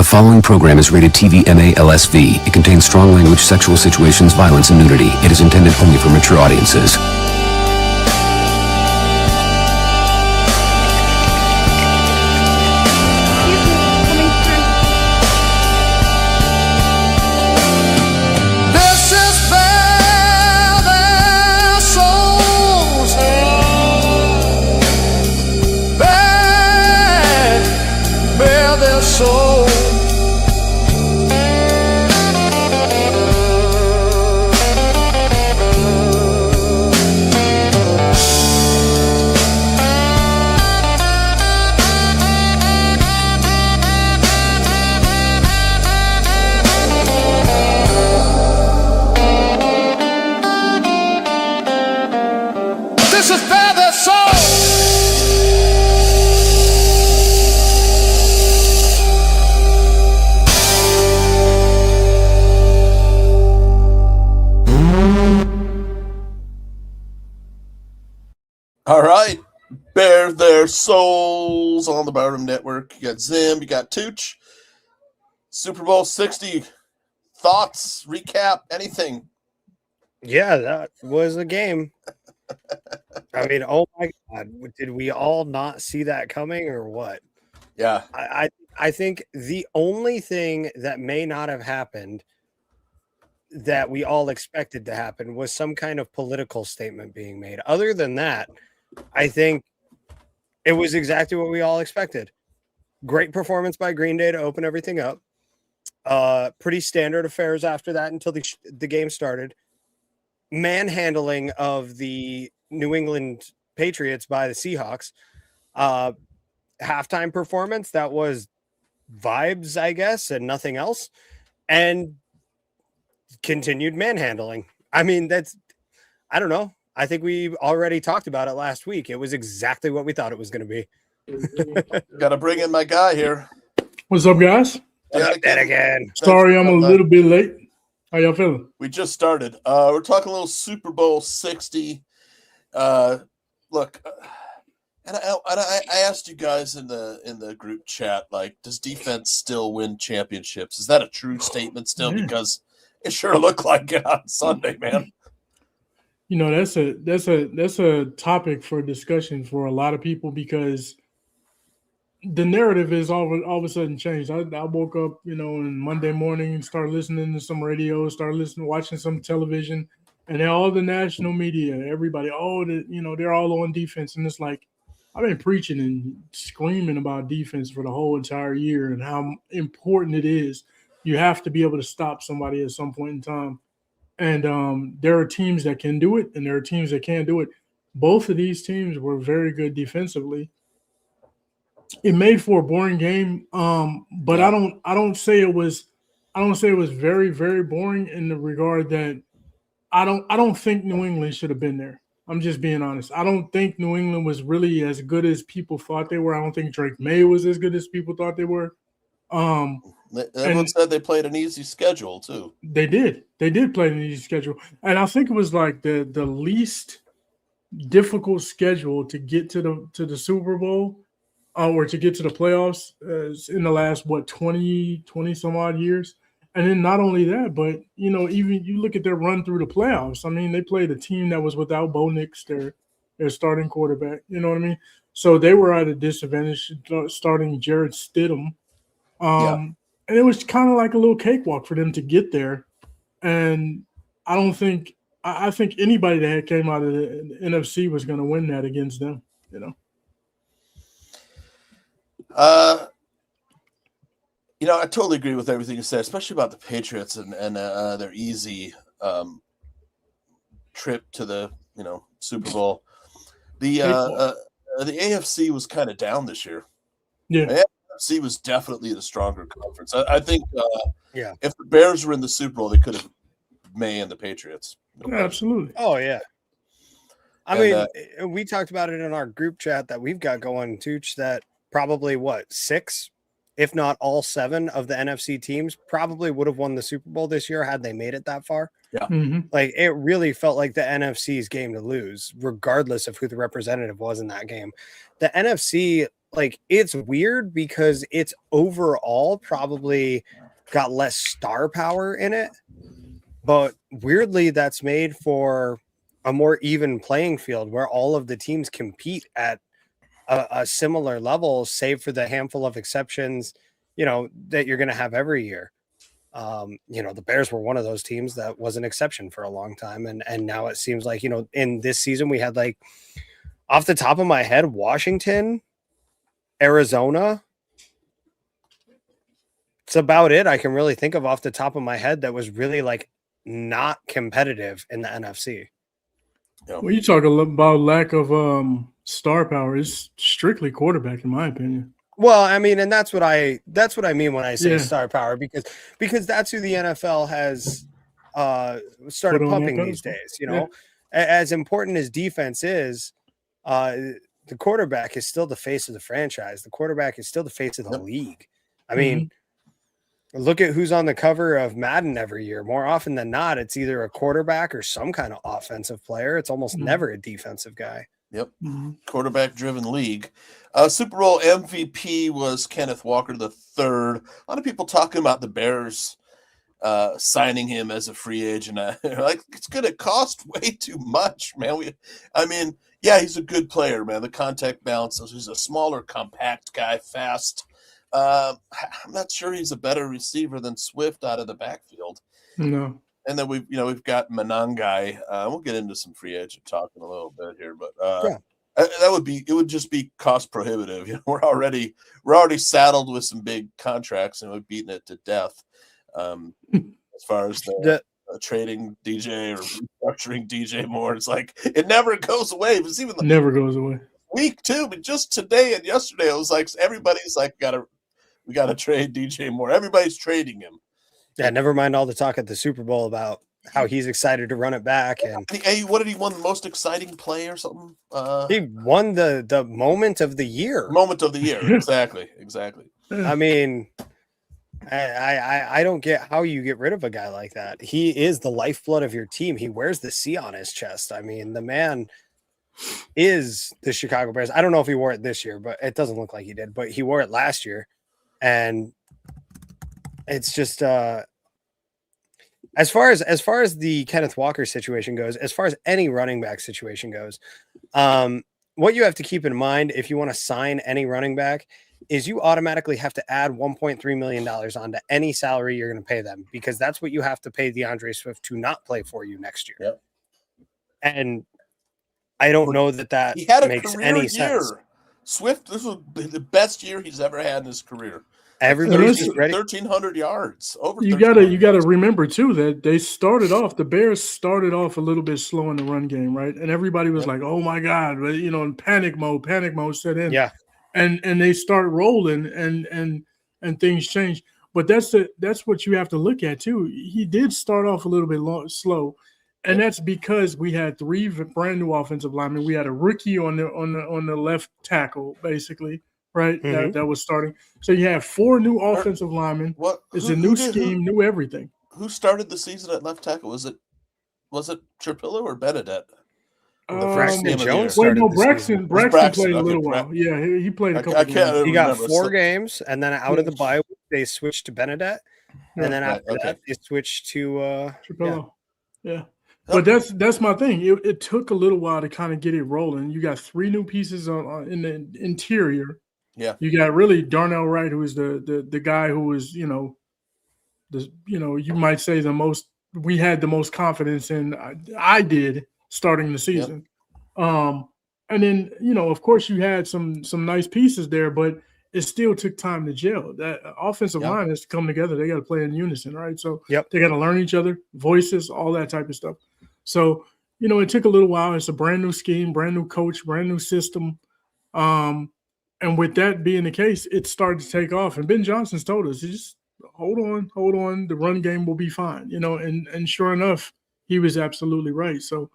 following program is rated TV MA-LSV. It contains strong language, sexual situations, violence, and nudity. It is intended only for mature audiences. All right, Their Soulz on the Barroom Network. You got Zim, you got Tooch. Super Bowl 60 thoughts, recap, anything? Yeah, that was a game. I mean, oh my God, did we all not see that coming or what? Yeah, I think the only thing that may not have happened that we all expected to happen was some kind of political statement being made. Other than that, I think it was exactly what we all expected. Great performance by Green Day to open everything up. Pretty standard affairs after that until the game started. Manhandling of the New England Patriots by the Seahawks. Halftime performance that was vibes, I guess, and nothing else. And continued manhandling. I mean, I don't know. I think we already talked about it last week. It was exactly what we thought it was going to be. Got to bring in my guy here. What's up, guys? Danikin. Sorry, I'm a little bit late. How y'all feeling? We just started. We're talking a little Super Bowl 60. Look, and I asked you guys in the group chat, like, does defense still win championships? Is that a true statement still? Because it sure looked like it on Sunday, man. You know, that's a topic for discussion for a lot of people because the narrative is all of a sudden changed. I woke up, on Monday morning and started listening to some radio, watching some television, and then all the national media, everybody, they're all on defense. And it's like, I've been preaching and screaming about defense for the whole entire year and how important it is. You have to be able to stop somebody at some point in time. And there are teams that can do it, and there are teams that can't do it. Both of these teams were very good defensively. It made for a boring game, but I don't say it was very, very boring in the regard that I don't think New England should have been there. I'm just being honest. I don't think New England was really as good as people thought they were. I don't think Drake May was as good as people thought they were. Everyone said they played an easy schedule too. They did play an easy schedule, and I think it was like the least difficult schedule to get to the Super Bowl or to get to the playoffs in the last 20 some odd years. And then not only that, but even you look at their run through the playoffs. I mean, they played a team that was without Bo Nix, their starting quarterback. You know what I mean? So they were at a disadvantage starting Jared Stidham. And it was kind of like a little cakewalk for them to get there. And I think anybody that came out of the NFC was going to win that against them, I totally agree with everything you said, especially about the Patriots and their easy trip to the Super Bowl. The AFC was kind of down this year. Yeah. The AFC was definitely the stronger conference. I think if the Bears were in the Super Bowl, they could have May and the Patriots. Absolutely. Oh, yeah. I mean, we talked about it in our group chat that we've got going, Tooch, that probably, 6, if not all 7 of the NFC teams probably would have won the Super Bowl this year had they made it that far. Yeah. Mm-hmm. Like, it really felt like the NFC's game to lose, regardless of who the representative was in that game. The NFC like it's weird because it's overall probably got less star power in it, but weirdly that's made for a more even playing field where all of the teams compete at a similar level, save for the handful of exceptions, that you're going to have every year. The Bears were one of those teams that was an exception for a long time. And now it seems like, in this season, we had, like, off the top of my head, Washington, Arizona. It's about it I can really think of off the top of my head that was really, like, not competitive in the NFC. When you talk about lack of star power, it's strictly quarterback, in my opinion. Well, I mean, and that's what I mean when I say star power, because that's who the NFL has started pumping these days. As important as defense is, the quarterback is still the face of the franchise. The quarterback is still the face of the league. I mean, look at who's on the cover of Madden every year. More often than not, it's either a quarterback or some kind of offensive player. It's almost never a defensive guy. Yep. Quarterback-driven league. Super Bowl MVP was Kenneth Walker III. A lot of people talking about the Bears signing him as a free agent. Like, it's going to cost way too much, man. He's a good player, man. The contact balance. He's a smaller, compact guy, fast. I'm not sure he's a better receiver than Swift out of the backfield. No. And then we've got Manangai. We'll get into some free agent talk in a little bit here, but it would just be cost prohibitive. We're already saddled with some big contracts and we're beating it to death. As far as the trading DJ or restructuring DJ Moore, it's like it never goes away. It's even never goes away. Week 2, but just today and yesterday, it was like everybody's like, we gotta trade DJ Moore. Everybody's trading him. Yeah, never mind all the talk at the Super Bowl about how he's excited to run it back. And what did he win? The most exciting play or something? He won the moment of the year. Moment of the year, exactly. I mean, I don't get how you get rid of a guy like that. He is the lifeblood of your team. He wears the C on his chest. I mean, the man is the Chicago Bears. I don't know if he wore it this year, but it doesn't look like he did. But he wore it last year, and it's just as far as the Kenneth Walker situation goes, as far as any running back situation goes, what you have to keep in mind if you want to sign any running back is you automatically have to add $1.3 million onto any salary you're going to pay them, because that's what you have to pay DeAndre Swift to not play for you next year. Yep. And I don't know that he had a makes career any year. sense. Swift, this was the best year he's ever had in his career. Everybody's ready. 1,300 yards. Over. You gotta remember too that the Bears started off a little bit slow in the run game, right? And everybody was like, "Oh my God!" But in panic mode set in. Yeah. And they start rolling, and things change. But that's what you have to look at too. He did start off a little bit slow, and that's because we had 3 brand new offensive linemen. We had a rookie on the left tackle, basically. Right, that was starting. So you have 4 new offensive linemen. It's a new scheme, new everything. Who started the season at left tackle? Was it Trapillo or Benedette? Braxton Jones. Braxton played a little while. Yeah, he played a couple games. He got 4 games, and then out of the bye week, they switched to Benedette, and then after that, they switched to Trapillo. Yeah. But that's my thing. It took a little while to kind of get it rolling. You got 3 new pieces in the interior. Yeah, you got really Darnell Wright, who is the guy who was, you might say we had the most confidence in. I did starting the season, and then of course you had some nice pieces there, but it still took time to gel. That offensive line has to come together. They got to play in unison, right? So they got to learn each other, voices, all that type of stuff. So it took a little while. It's a brand new scheme, brand new coach, brand new system. And with that being the case, it started to take off. And Ben Johnson's told us, just hold on. The run game will be fine, and sure enough, he was absolutely right. So,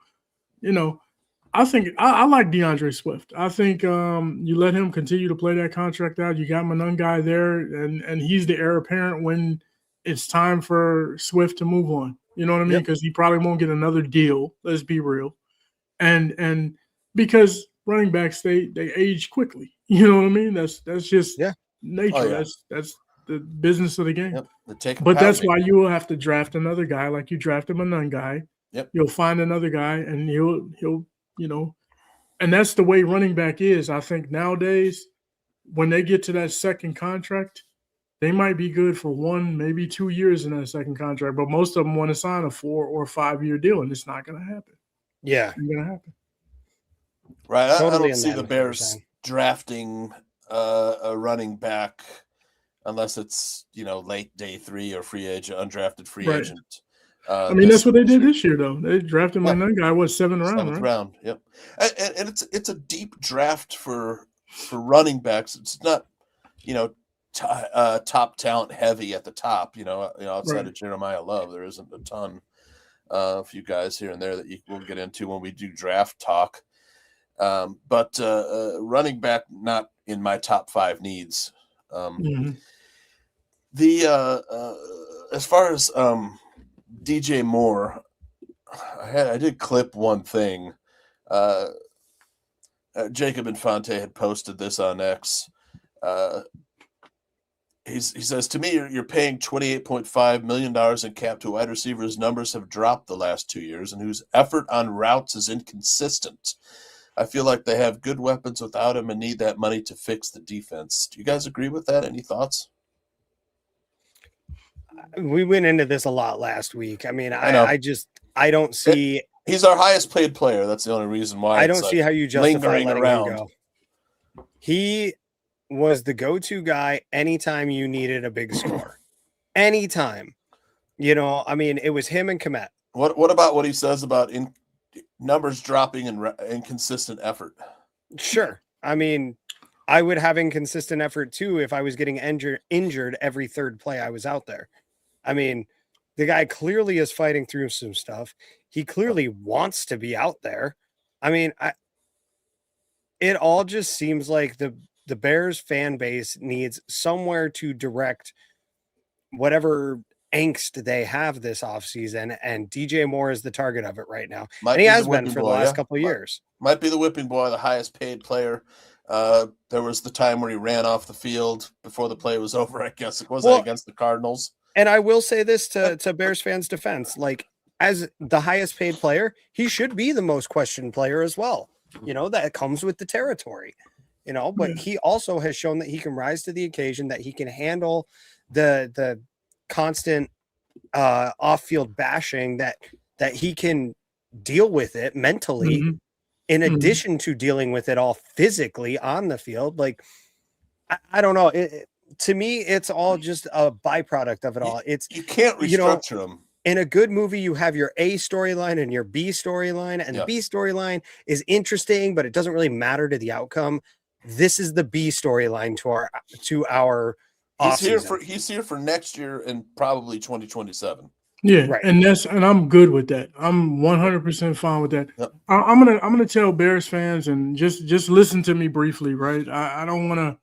I think I like DeAndre Swift. I think you let him continue to play that contract out. You got Manangai there, and he's the heir apparent when it's time for Swift to move on. You know what I mean? Because he probably won't get another deal. Let's be real. And because running backs, they age quickly. You know what I mean? That's just Yeah. nature. Oh, yeah. That's the business of the game. Yep. They take a But that's pounding. why you will have to draft another guy, like you drafted a nun guy. Yep. You'll find another guy, and he'll and that's the way running back is. I think nowadays, when they get to that second contract, they might be good for 1, maybe 2 years in that second contract, but most of them want to sign a 4 or 5 year deal, and it's not going to happen. Yeah. It's not going to happen. Right. Totally I don't see the Bears drafting a running back unless it's, late day 3 or free agent, undrafted free Right. agent. I mean, that's what they did this year, though. They drafted my nun guy, 7th round, Seventh right? round. Yep. And it's a deep draft for running backs. It's not, top talent heavy at the top. Outside Right. of Jeremiah Love, there isn't a ton. A few guys here and there that we'll get into when we do draft talk. But running back, not in my top 5 needs. Mhm. As far as DJ Moore, I did clip one thing. Jacob Infante had posted this on X. He says, to me, you're paying $28.5 million in cap to wide receivers. Numbers have dropped the last 2 years and whose effort on routes is inconsistent. I feel like they have good weapons without him and need that money to fix the defense. Do you guys agree with that? Any thoughts? We went into this a lot last week. I mean, I know. I don't see. He's our highest paid player. That's the only reason why. I don't see how you justify lingering letting around. him go. He was the go-to guy anytime you needed a big score. Anytime. I mean, it was him and Komet. What about what he says about numbers dropping and inconsistent effort? Sure. I mean, I would have inconsistent effort too if I was getting injured every third play I was out there. I mean, the guy clearly is fighting through some stuff. He clearly wants to be out there. I mean, it all just seems like the Bears fan base needs somewhere to direct whatever angst they have this offseason, and DJ Moore is the target of it right now. And he has been for the last couple of years. Might be the whipping boy, the highest paid player. There was the time where he ran off the field before the play was over, I guess. It was against the Cardinals. And I will say this to Bears fans' defense, like, as the highest paid player, he should be the most questioned player as well. That comes with the territory, but he also has shown that he can rise to the occasion, that he can handle the constant off-field bashing, that he can deal with it mentally in addition to dealing with it all physically on the field. Like, I don't know. To me, it's all just a byproduct of it all. You can't restructure them. In a good movie, you have your A storyline and your B storyline, and the B storyline is interesting, but it doesn't really matter to the outcome. This is the B storyline to our He's here for next year and probably 2027. Yeah, right. And I'm good with that. I'm 100% fine with that. Yep. I'm gonna tell Bears fans, and just listen to me briefly, right? I'm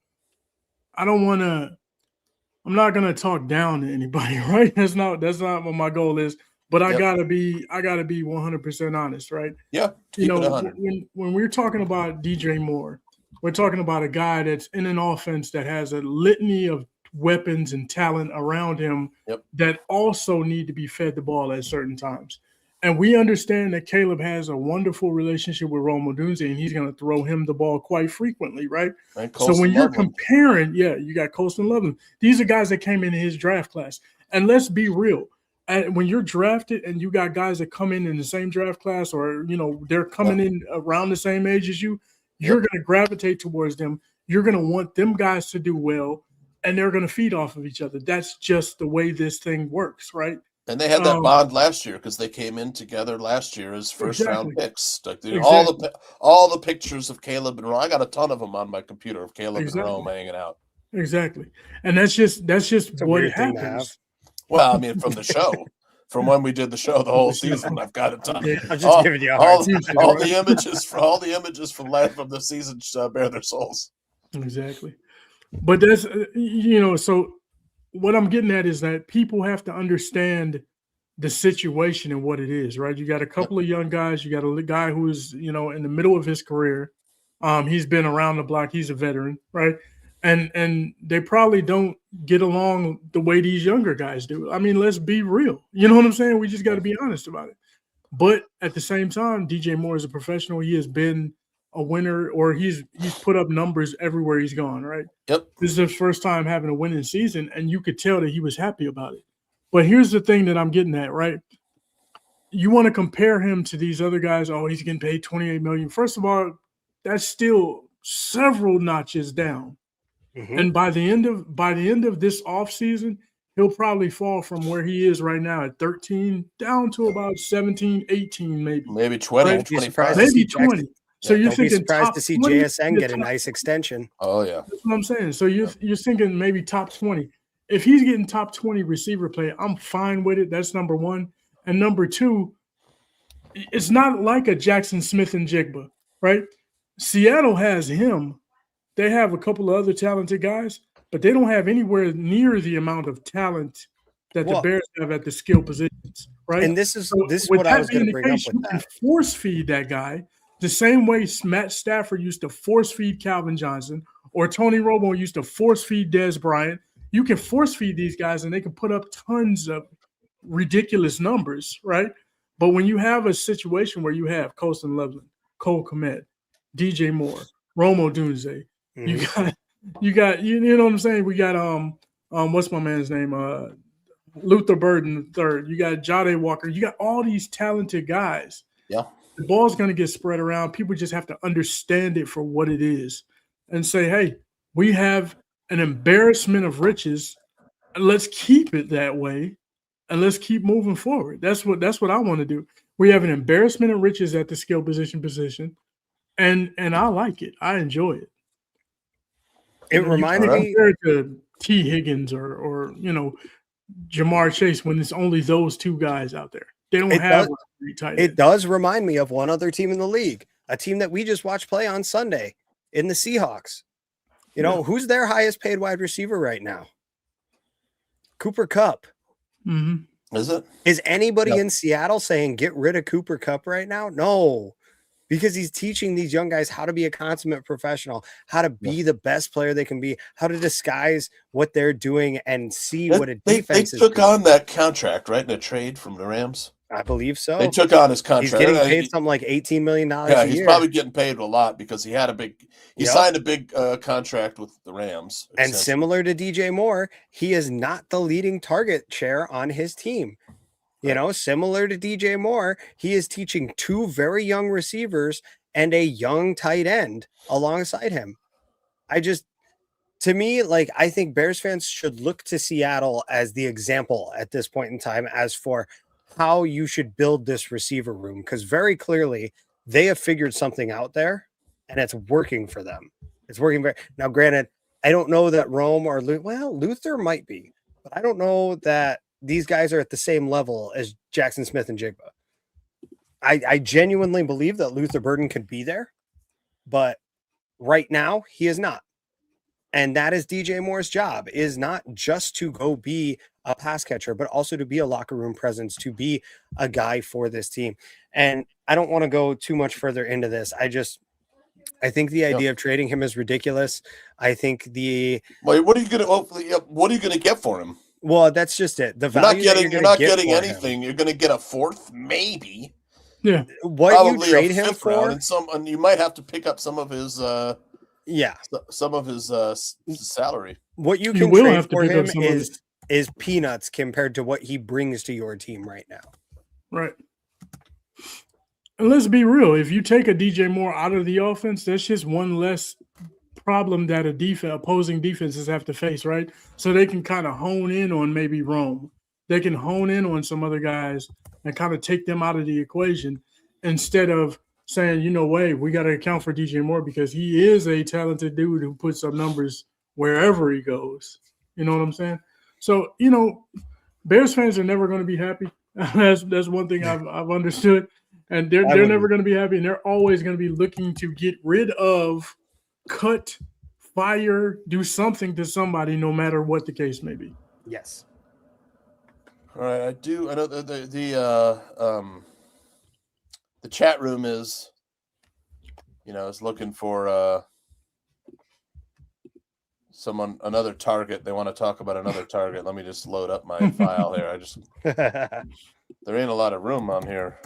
not gonna talk down to anybody, right? That's not what my goal is. But I gotta be 100% honest, right? Yeah. When we're talking about DJ Moore, we're talking about a guy that's in an offense that has a litany of weapons and talent around him that also need to be fed the ball at certain times. And we understand that Caleb has a wonderful relationship with Rome Odunze, and he's going to throw him the ball quite frequently, right? So when you're comparing, you got Colston Loveland. These are guys that came in his draft class. And let's be real. When you're drafted and you got guys that come in the same draft class, or, they're coming in around the same age as you, you're going to gravitate towards them. You're going to want them guys to do well, and they're going to feed off of each other. That's just the way this thing works, right? And they had that bond last year because they came in together last year as first-round picks. Like all the pictures of Caleb and Rome. I got a ton of them on my computer of Caleb and Rome hanging out. Exactly, and that's just what happens. Well, I mean, from the show, from when we did the show the whole season, I've got a ton. I'm just giving you a hard time. All the images from the season bear their souls. Exactly, but that's so. What I'm getting at is that people have to understand the situation and what it is, right? You got a couple of young guys. You got a guy who is, in the middle of his career. He's been around the block. He's a veteran, right? And they probably don't get along the way these younger guys do. I mean, let's be real. You know what I'm saying? We just got to be honest about it. But at the same time, DJ Moore is a professional. He has been a winner, or he's put up numbers everywhere he's gone, right? Yep. This is his first time having a winning season, and you could tell that he was happy about it. But here's the thing that I'm getting at, right? You want to compare him to these other guys. Oh, he's getting paid $28 million. First of all, that's still several notches down. Mhm. And by the end of this offseason, he'll probably fall from where he is right now at 13 down to about 17, 18, maybe 20, Right? 25. maybe 20. So you're Don't be thinking surprised top to see 20, JSN get a top- nice extension. Oh yeah. That's what I'm saying. So you're thinking maybe top 20. If he's getting top 20 receiver play, I'm fine with it. That's number one. And number two, it's not like a Jackson Smith and Jigba, right? Seattle has him. They have a couple of other talented guys, but they don't have anywhere near the amount of talent that the Well, Bears have at the skill positions, right? And this is So this is with what I that was being going to the bring up case, with you can that. force feed that guy the same way Matt Stafford used to force feed Calvin Johnson, or Tony Romo used to force feed Dez Bryant. You can force feed these guys, and they can put up tons of ridiculous numbers, right? But when you have a situation where you have Colston Loveland, Cole Kmet, DJ Moore, Romo Dunze, Mhm. you know what I'm saying? We got what's my man's name? Luther Burden third. You got Jade Walker. You got all these talented guys. Yeah. The ball's going to get spread around. People just have to understand it for what it is and say, hey, we have an embarrassment of riches, and let's keep it that way, and let's keep moving forward. That's what I want to do. We have an embarrassment of riches at the skill position, and I like it. I enjoy it. It reminds you can't me. compare it to T. Higgins or Jamar Chase when it's only those two guys out there. They don't have a great tight end. It does remind me of one other team in the league, a team that we just watched play on Sunday in the Seahawks. You know, who's their highest paid wide receiver right now? Cooper Kupp. Mm-hmm. Is it? Is anybody in Seattle saying get rid of Cooper Kupp right now? No, because he's teaching these young guys how to be a consummate professional, how to be the best player they can be, how to disguise what they're doing and see what a defense is. They took on that contract, right, in a trade from the Rams. I believe so. They took on his contract. He's getting paid something like $18 million a year. Yeah, he's probably getting paid a lot because he signed a big contract with the Rams. And similar to DJ Moore, he is not the leading target share on his team. You know, similar to DJ Moore, he is teaching two very young receivers and a young tight end alongside him. To me, like, I think Bears fans should look to Seattle as the example at this point in time as for how you should build this receiver room, because very clearly they have figured something out there and it's working for them. It's working very now. Granted, I don't know that Rome or Luther might be, but I don't know that these guys are at the same level as Jackson Smith and Jigba. I genuinely believe that Luther Burden could be there, but right now he is not. And that is DJ Moore's job, is not just to go be a pass catcher, but also to be a locker room presence, to be a guy for this team. And I don't want to go too much further into this. I think the idea of trading him is ridiculous. I think what are you going to get for him? Well, that's just it. The value you're not getting anything. You're going to get a fourth, maybe. Yeah. What probably you trade him for, and you might have to pick up some of his. Some of his salary. What you can trade for him is peanuts compared to what he brings to your team right now. Right. And let's be real. If you take a DJ Moore out of the offense, that's just one less problem that opposing defenses have to face, right? So they can kind of hone in on maybe Rome. They can hone in on some other guys and kind of take them out of the equation instead of saying, we got to account for DJ Moore because he is a talented dude who puts up numbers wherever he goes. You know what I'm saying? So, Bears fans are never going to be happy. That's one thing I've understood. And they're never going to be happy. And they're always going to be looking to get rid of, cut, fire, do something to somebody, no matter what the case may be. Yes. All right. I know the chat room is, is looking for another target. They want to talk about another target. Let me just load up my file here. There ain't a lot of room on here.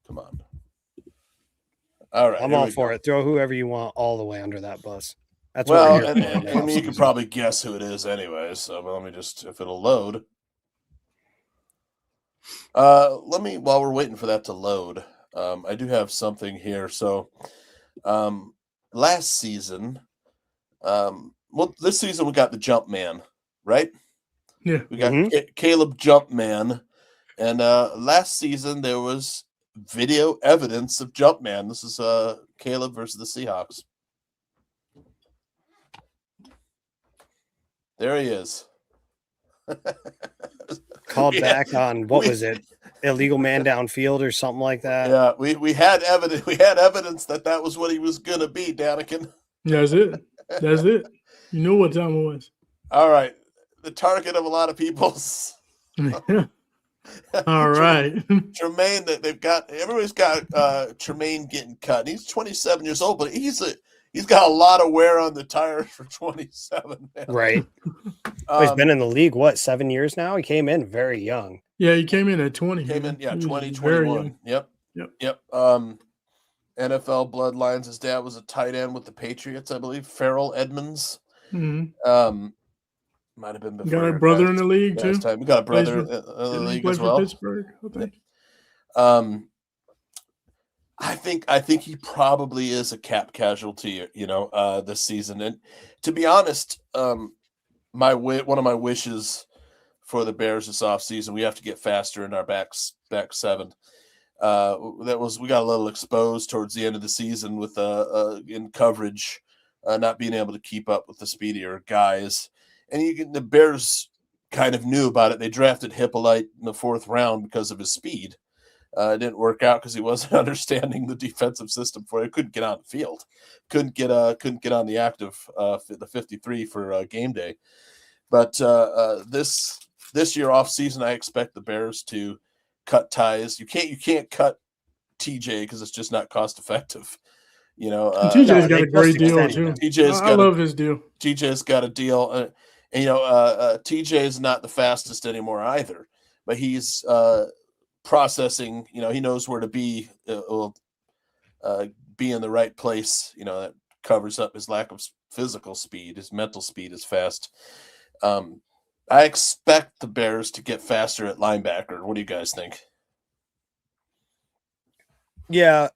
Come on. All right. I'm all for it. Throw whoever you want all the way under that bus. That's well, what I mean, you can probably guess who it is anyway. So let me just, if it'll load. While we're waiting for that to load, I do have something here. So, last season, this season we got the Jumpman, right? Yeah. We got Caleb Jumpman. And last season there was video evidence of Jumpman. This is Caleb versus the Seahawks. There he is. Called back on was it? Illegal man downfield or something like that. Yeah, we had evidence. We had evidence that was what he was gonna be, Danikin. That's it. That's it. You knew what time it was. All right, the target of a lot of people's. All right. Tremaine, everybody's got Tremaine getting cut. He's 27 years old, but he's got a lot of wear on the tires for 27. Man. Right. He's been in the league 7 years now. He came in very young. Yeah, he came in at 20. 2021. Yep. NFL bloodlines. His dad was a tight end with the Patriots, I believe. Farrell Edmonds. Mm-hmm. Might have been before. Got a brother in the league too. We got a brother in the league as well. Pittsburgh, I think. I think he probably is a cap casualty, this season. And to be honest, one of my wishes for the Bears this offseason, we have to get faster in our back seven. We got a little exposed towards the end of the season with in coverage, not being able to keep up with the speedier guys. And the Bears kind of knew about it. They drafted Hippolyte in the 4th round because of his speed. It didn't work out because he wasn't understanding the defensive system for it. He couldn't get on the field, couldn't get on the active the 53 for game day. But this year off season, I expect the Bears to cut ties. You can't cut TJ because it's just not cost effective. TJ's got a great deal too. I love his deal. TJ's got a deal. TJ is not the fastest anymore either, but he's processing. He knows where to be. Be in the right place. That covers up his lack of physical speed. His mental speed is fast. I expect the Bears to get faster at linebacker. What do you guys think? Yeah,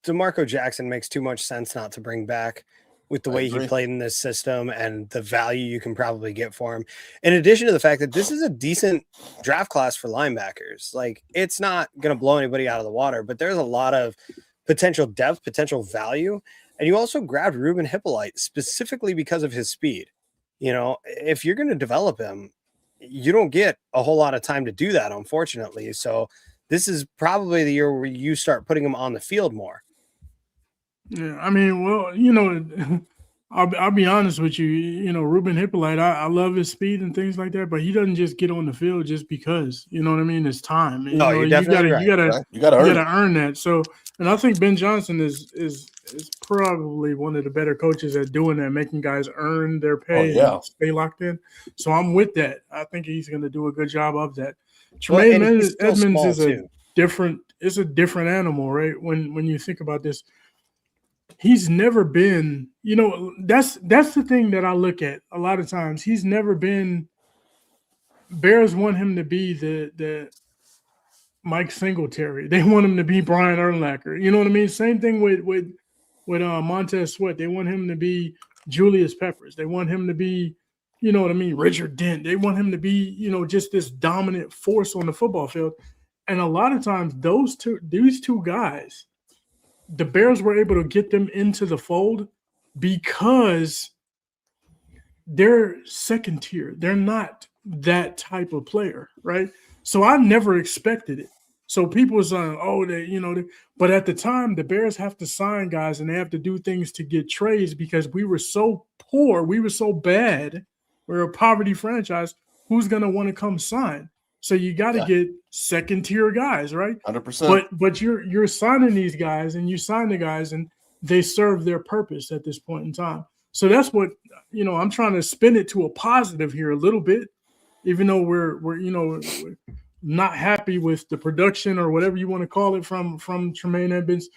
DeMarco Jackson makes too much sense not to bring back with the way he played in this system and the value you can probably get for him. In addition to the fact that this is a decent draft class for linebackers. Like, it's not going to blow anybody out of the water, but there's a lot of potential depth, potential value. And you also grabbed Ruben Hippolyte specifically because of his speed. If you're going to develop him, you don't get a whole lot of time to do that, unfortunately. So this is probably the year where you start putting him on the field more. Yeah, I mean, well, I'll be honest with you. Ruben Hippolyte, I love his speed and things like that, but he doesn't just get on the field just because. You know what I mean? It's time. No, you're definitely right. You gotta earn that. So, and I think Ben Johnson is probably one of the better coaches at doing that, making guys earn their pay and stay locked in. So I'm with that. I think he's going to do a good job of that. Tremaine Edmonds is a different animal, right? When you think about this. He's never been, that's the thing that I look at a lot of times. He's never been. Bears want him to be the Mike Singletary. They want him to be Brian Urlacher. You know what I mean? Same thing with Montez Sweat. They want him to be Julius Peppers. They want him to be, Richard Dent. They want him to be, just this dominant force on the football field. And a lot of times these two guys, the Bears were able to get them into the fold because they're second tier. They're not that type of player, right? So I never expected it. So people were saying, but at the time, the Bears have to sign guys and they have to do things to get trades because we were so poor. We were so bad. We're a poverty franchise. Who's going to want to come sign? So you got to get second tier guys, right? 100%. But you're signing these guys, and you sign the guys, and they serve their purpose at this point in time. So that's what, I'm trying to spin it to a positive here a little bit, even though we're not happy with the production or whatever you want to call it from Tremaine Edmonds.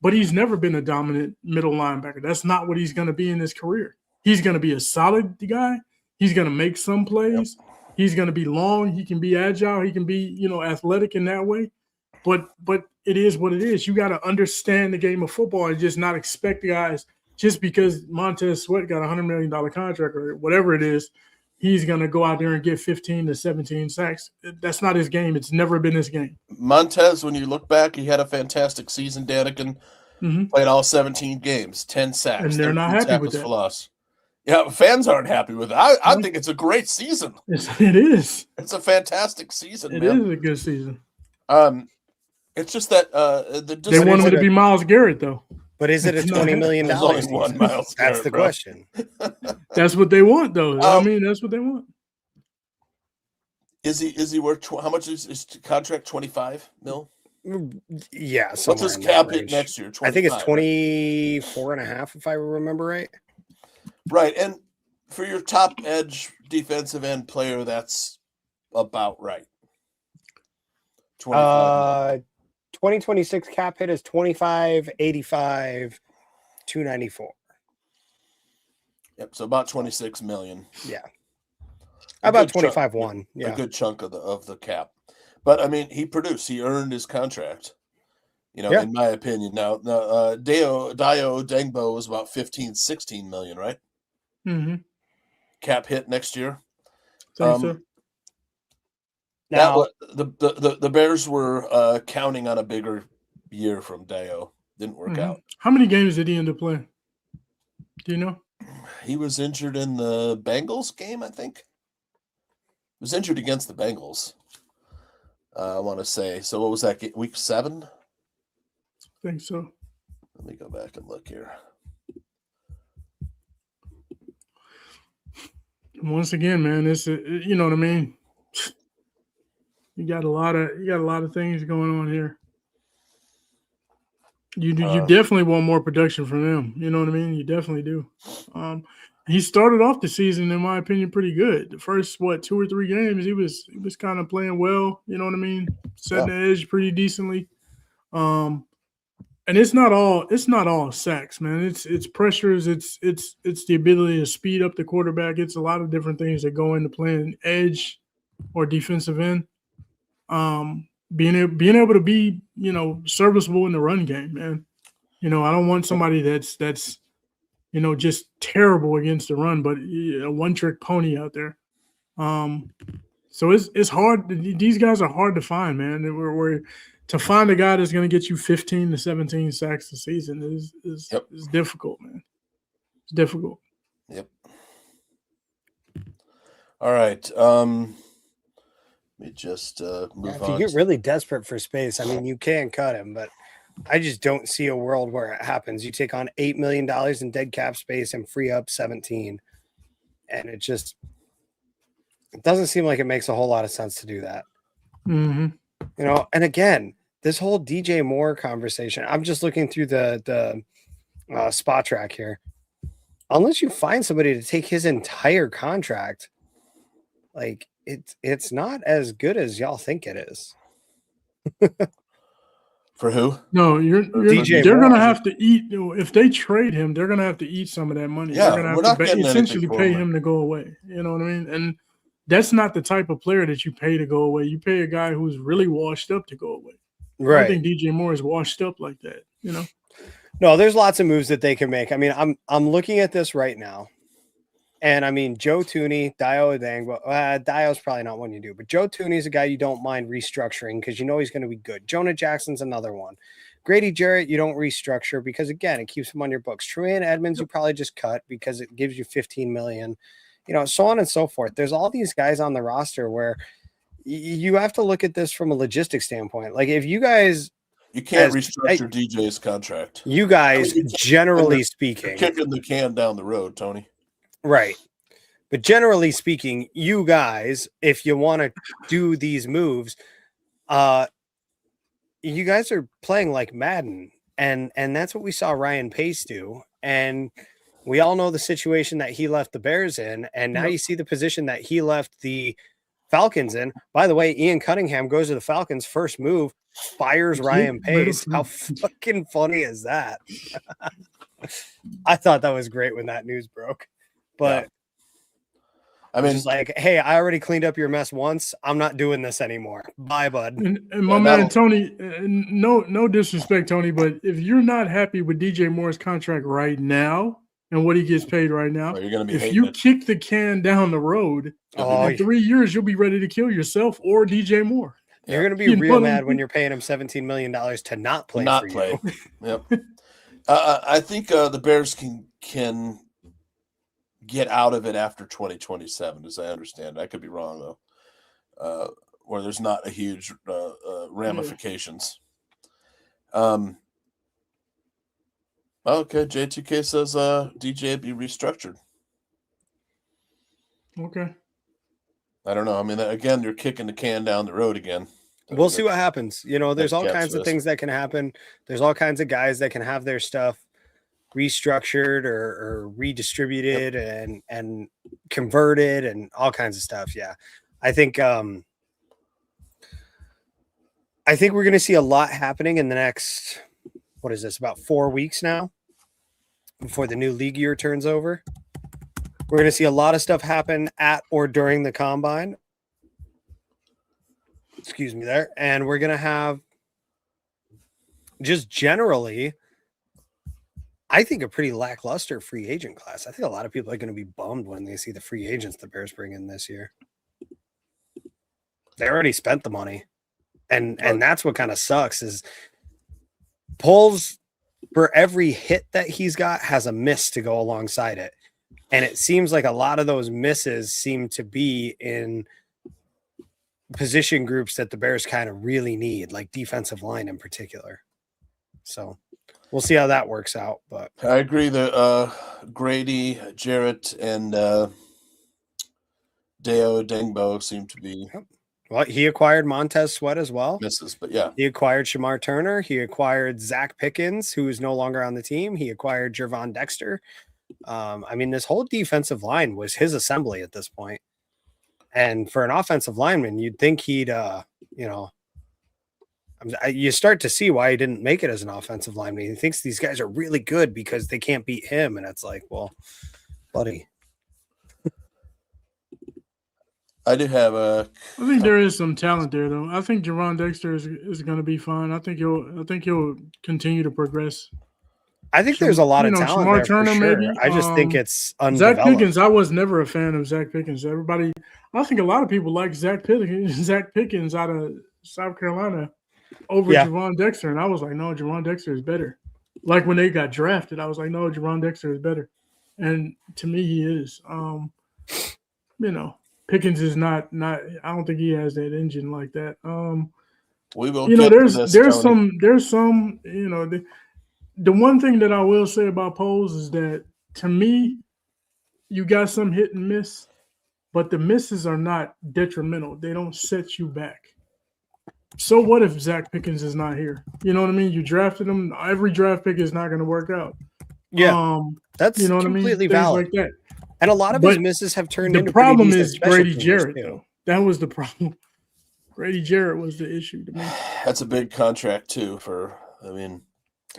But he's never been a dominant middle linebacker. That's not what he's going to be in his career. He's going to be a solid guy. He's going to make some plays. Yep. He's going to be long. He can be agile. He can be, athletic in that way. But it is what it is. You got to understand the game of football and just not expect the guys, just because Montez Sweat got a $100 million contract or whatever it is, he's going to go out there and get 15 to 17 sacks. That's not his game. It's never been his game. Montez, when you look back, he had a fantastic season. Danikin played all 17 games, 10 sacks. And they're not happy with that. For loss. Yeah, fans aren't happy with it. I think it's a great season. It is. It's a fantastic season, It man. is a good season. It's just that they want him to be Myles Garrett, though. But is it a $20 million? There's only one Myles Garrett, That's the question. That's what they want, though. That's what they want. Is he worth how much is his contract? 25 mil? Yeah. What's his cap hit next year? 25, I think it's 24 and a half, if I remember right. Right. And for your top edge defensive end player, that's about right. 2026 cap hit is 25.85, 294. Yep, so about 26 million. Yeah. About 25.1. Yeah. A good chunk of the cap. But I mean, he produced, he earned his contract. In my opinion. Now Dio Dengbo was about 15-16 million, right? Mm-hmm. Cap hit next year. So. Now, the Bears were counting on a bigger year from Dio. Didn't work out. How many games did he end up playing? Do you know? He was injured in the Bengals game, I think. He was injured against the Bengals, I want to say. So what was that, week 7? I think so. Let me go back and look here. Once again, man, it's you know what I mean? You got a lot of things going on here. You definitely want more production from him. You know what I mean? You definitely do. He started off the season, in my opinion, pretty good. The first 2 or 3 games, he was kind of playing well. You know what I mean? Setting the edge pretty decently. And it's not all sacks, man. It's pressures. It's the ability to speed up the quarterback. It's a lot of different things that go into playing edge or defensive end. Being able to be, serviceable in the run game, man. I don't want somebody that's just terrible against the run, but a one-trick pony out there. So it's hard. These guys are hard to find, man. We're to find a guy that's going to get you 15 to 17 sacks a season is difficult, man. It's difficult. Yep. All right. Let me just move on. If you get really desperate for space, I mean, you can cut him, but I just don't see a world where it happens. You take on $8 million in dead cap space and free up 17. And it doesn't seem like it makes a whole lot of sense to do that. Mm-hmm. And again, this whole DJ Moore conversation, I'm just looking through the spot track here. Unless you find somebody to take his entire contract, like it's not as good as y'all think it is. For who? No, DJ they're Moore. going to have to eat. If they trade him, they're going to have to eat some of that money. Yeah, they're going to have to essentially pay him to go away. You know what I mean? And that's not the type of player that you pay to go away. You pay a guy who's really washed up to go away. Right. I think DJ Moore is washed up like that. No, there's lots of moves that they can make. I mean, I'm looking at this right now. And I mean, Joe Tooney, Dio Adangbo. Dio's probably not one you do, but Joe Tooney's a guy you don't mind restructuring because he's going to be good. Jonah Jackson's another one. Grady Jarrett, you don't restructure because, again, it keeps him on your books. Tremaine Edmonds, you probably just cut because it gives you $15 million, so on and so forth. There's all these guys on the roster where you have to look at this from a logistics standpoint. Like if you guys, you can't restructure DJ's contract. You guys, generally speaking, kicking the can down the road, Tony. Right. But generally speaking, you guys, if you want to do these moves, you guys are playing like Madden, and that's what we saw Ryan Pace do. And we all know the situation that he left the Bears in, and now you see the position that he left the Falcons in. By the way, Ian Cunningham goes to the Falcons, first move, fires Ryan Pace. How fucking funny is that? I thought that was great when that news broke. But I mean, just like, hey, I already cleaned up your mess once. I'm not doing this anymore. Bye, bud. And my man Tony, no disrespect, Tony, but if you're not happy with DJ Moore's contract right now and what he gets paid right now, you're gonna be if you kick the can down the road, in 3 years you'll be ready to kill yourself or DJ Moore. You're gonna be real mad when you're paying him $17 million to not play. You. Yep. I think the Bears can get out of it after 2027, as I understand. I could be wrong though, where there's not a huge ramifications. Okay, J2K says DJ be restructured. Okay. I don't know. I mean, again, you're kicking the can down the road again. We'll see what happens. You know, there's all kinds of things that can happen. There's all kinds of guys that can have their stuff restructured or redistributed and converted and all kinds of stuff. Yeah. I think we're going to see a lot happening in the next, what is this, about 4 weeks now before the new league year turns over. We're going to see a lot of stuff happen at or during the combine. Excuse me there. And we're going to have just generally, I think, a pretty lackluster free agent class. I think a lot of people are going to be bummed when they see the free agents the Bears bring in this year. They already spent the money. And that's what kind of sucks is Poles, for every hit that he's got, has a miss to go alongside it. And it seems like a lot of those misses seem to be in position groups that the Bears kind of really need, like defensive line in particular. So we'll see how that works out. But I agree that Grady, Jarrett, and Deo Dengbo seem to be. Well, he acquired Montez Sweat as well. Misses, but yeah. He acquired Shamar Turner. He acquired Zach Pickens, who is no longer on the team. He acquired Jervon Dexter. I mean, this whole defensive line was his assembly at this point. And for an offensive lineman, you'd think he'd, you start to see why he didn't make it as an offensive lineman. He thinks these guys are really good because they can't beat him. And it's like, well, buddy. I do have I think there is some talent there, though. I think Jervon Dexter is going to be fine. I think he'll continue to progress. I think there's a lot of talent there Turner, for sure. maybe. I just think it's undeveloped. Zach Pickens, I was never a fan of Zach Pickens. I think a lot of people like Zach Pickens out of South Carolina over Jervon Dexter, and I was like, no, Jervon Dexter is better. Like when they got drafted, I was like, no, Jervon Dexter is better. And to me, he is. Pickens is not. I don't think he has that engine like that. We will. There's some. The one thing that I will say about Poles is that, to me, you got some hit and miss, but the misses are not detrimental. They don't set you back. So what if Zach Pickens is not here? You know what I mean? You drafted him. Every draft pick is not going to work out. Yeah, that's completely valid. Like that. And a lot of his misses have turned into. The problem is Grady Jarrett, though. That was the problem. Grady Jarrett was the issue to me. That's a big contract, too,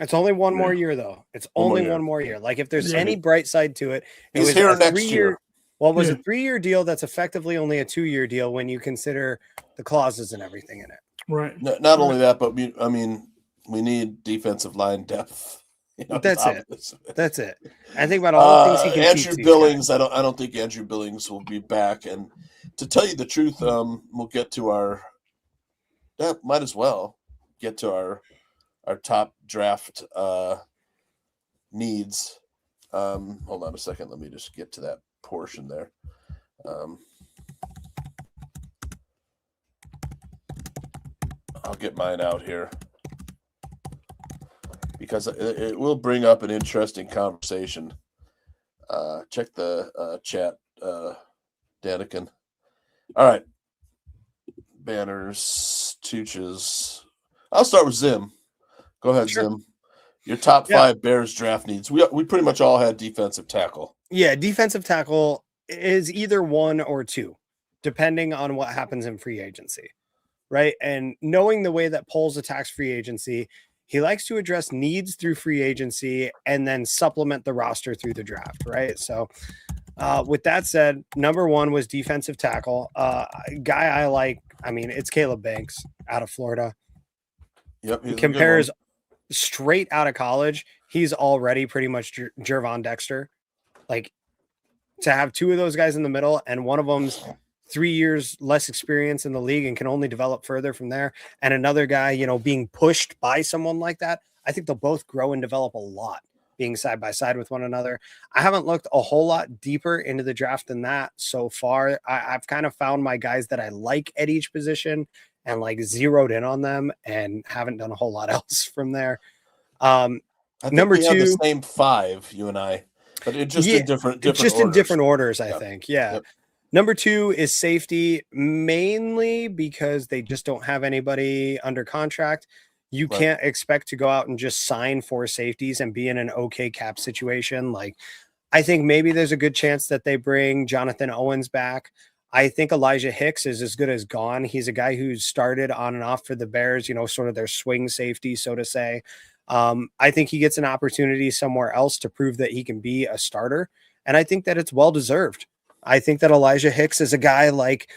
it's only one more year, though. It's only one more year. Like, if there's any bright side to it, he's here next year. Well, it was a 3-year deal that's effectively only a 2-year deal when you consider the clauses and everything in it. Right. Not only that, but we need defensive line depth. That's it. I think about all the things he can Andrew Billings. I don't think Andrew Billings will be back. And to tell you the truth, we'll get to our. Might as well get to our top draft needs. Hold on a second. Let me just get to that portion there. I'll get mine out here because it will bring up an interesting conversation. Check the chat Danikin. All right. Banners, Tooches. I'll start with Zim. Go ahead, Sure. Zim. Your top 5 Bears draft needs. We pretty much all had defensive tackle. Yeah, defensive tackle is either 1 or 2, depending on what happens in free agency, right? And knowing the way that Poles attacks free agency, he likes to address needs through free agency and then supplement the roster through the draft, right? So with that said, number 1 was defensive tackle. Guy I like, I mean, it's Caleb Banks out of Florida. Yep. He compares straight out of college. He's already pretty much Jervon Dexter. Like, to have 2 of those guys in the middle and one of them's 3 years less experience in the league and can only develop further from there, and another guy, you know, being pushed by someone like that, I think they'll both grow and develop a lot being side by side with one another. I haven't looked a whole lot deeper into the draft than that so far. I've kind of found my guys that I like at each position and like zeroed in on them and haven't done a whole lot else from there. I think number we have 2, the same 5, you and I, but it just in different just orders. in different orders, I think. Yeah. Yep. Number 2 is safety, mainly because they just don't have anybody under contract. You can't expect to go out and just sign 4 safeties and be in an okay cap situation. Like, I think maybe there's a good chance that they bring Jonathan Owens back. I think Elijah Hicks is as good as gone. He's a guy who's started on and off for the Bears, you know, sort of their swing safety, so to say. I think he gets an opportunity somewhere else to prove that he can be a starter. And I think that it's well-deserved. I think that Elijah Hicks is a guy like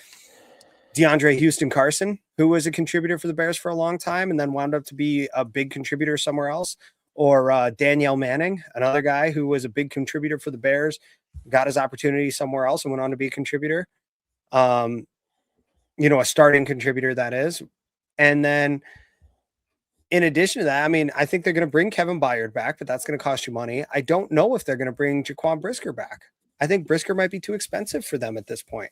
DeAndre Houston Carson, who was a contributor for the Bears for a long time and then wound up to be a big contributor somewhere else, or Danielle Manning, another guy who was a big contributor for the Bears, got his opportunity somewhere else and went on to be a contributor. You know, a starting contributor, that is. And then in addition to that, I mean, I think they're going to bring Kevin Byard back, but that's going to cost you money. I don't know if they're going to bring Jaquan Brisker back. I think Brisker might be too expensive for them at this point,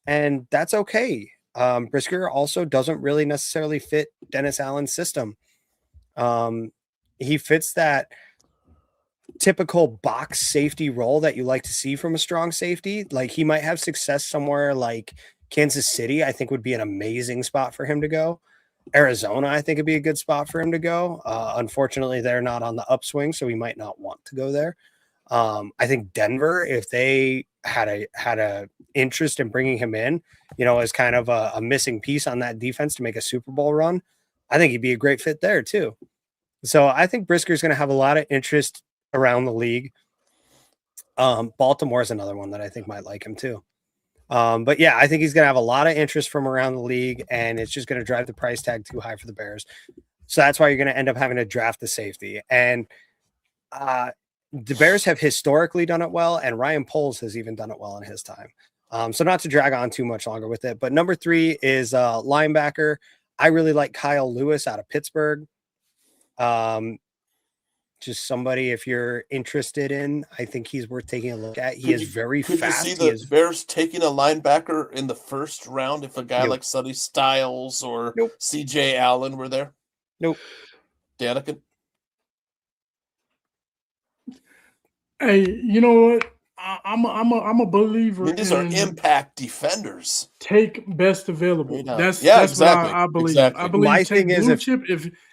and that's okay. Brisker also doesn't really necessarily fit Dennis Allen's system. He fits that typical box safety role that you like to see from a strong safety. Like, he might have success somewhere like Kansas City. I think would be an amazing spot for him to go. Arizona, I think, would be a good spot for him to go. Unfortunately, they're not on the upswing, so he might not want to go there. I think Denver, if they had a interest in bringing him in, you know, as kind of a missing piece on that defense to make a Super Bowl run, I think he'd be a great fit there too. So I think Brisker's going to have a lot of interest around the league. Baltimore is another one that I think might like him too. But yeah, I think he's going to have a lot of interest from around the league, and it's just going to drive the price tag too high for the Bears. So that's why you're going to end up having to draft the safety. And the Bears have historically done it well, and Ryan Poles has even done it well in his time. So not to drag on too much longer with it, but number 3 is linebacker. I really like Kyle Lewis out of Pittsburgh. Just somebody, if you're interested in, I think he's worth taking a look at. He is very fast. Could you see the Bears taking a linebacker in the first round if a guy like Sonny Styles or CJ Allen were there? Nope. Danikin? Hey, you know what? I'm a believer. I mean, these are impact defenders. Take best available. That's exactly. what I believe. Exactly. I believe My take thing blue is chip.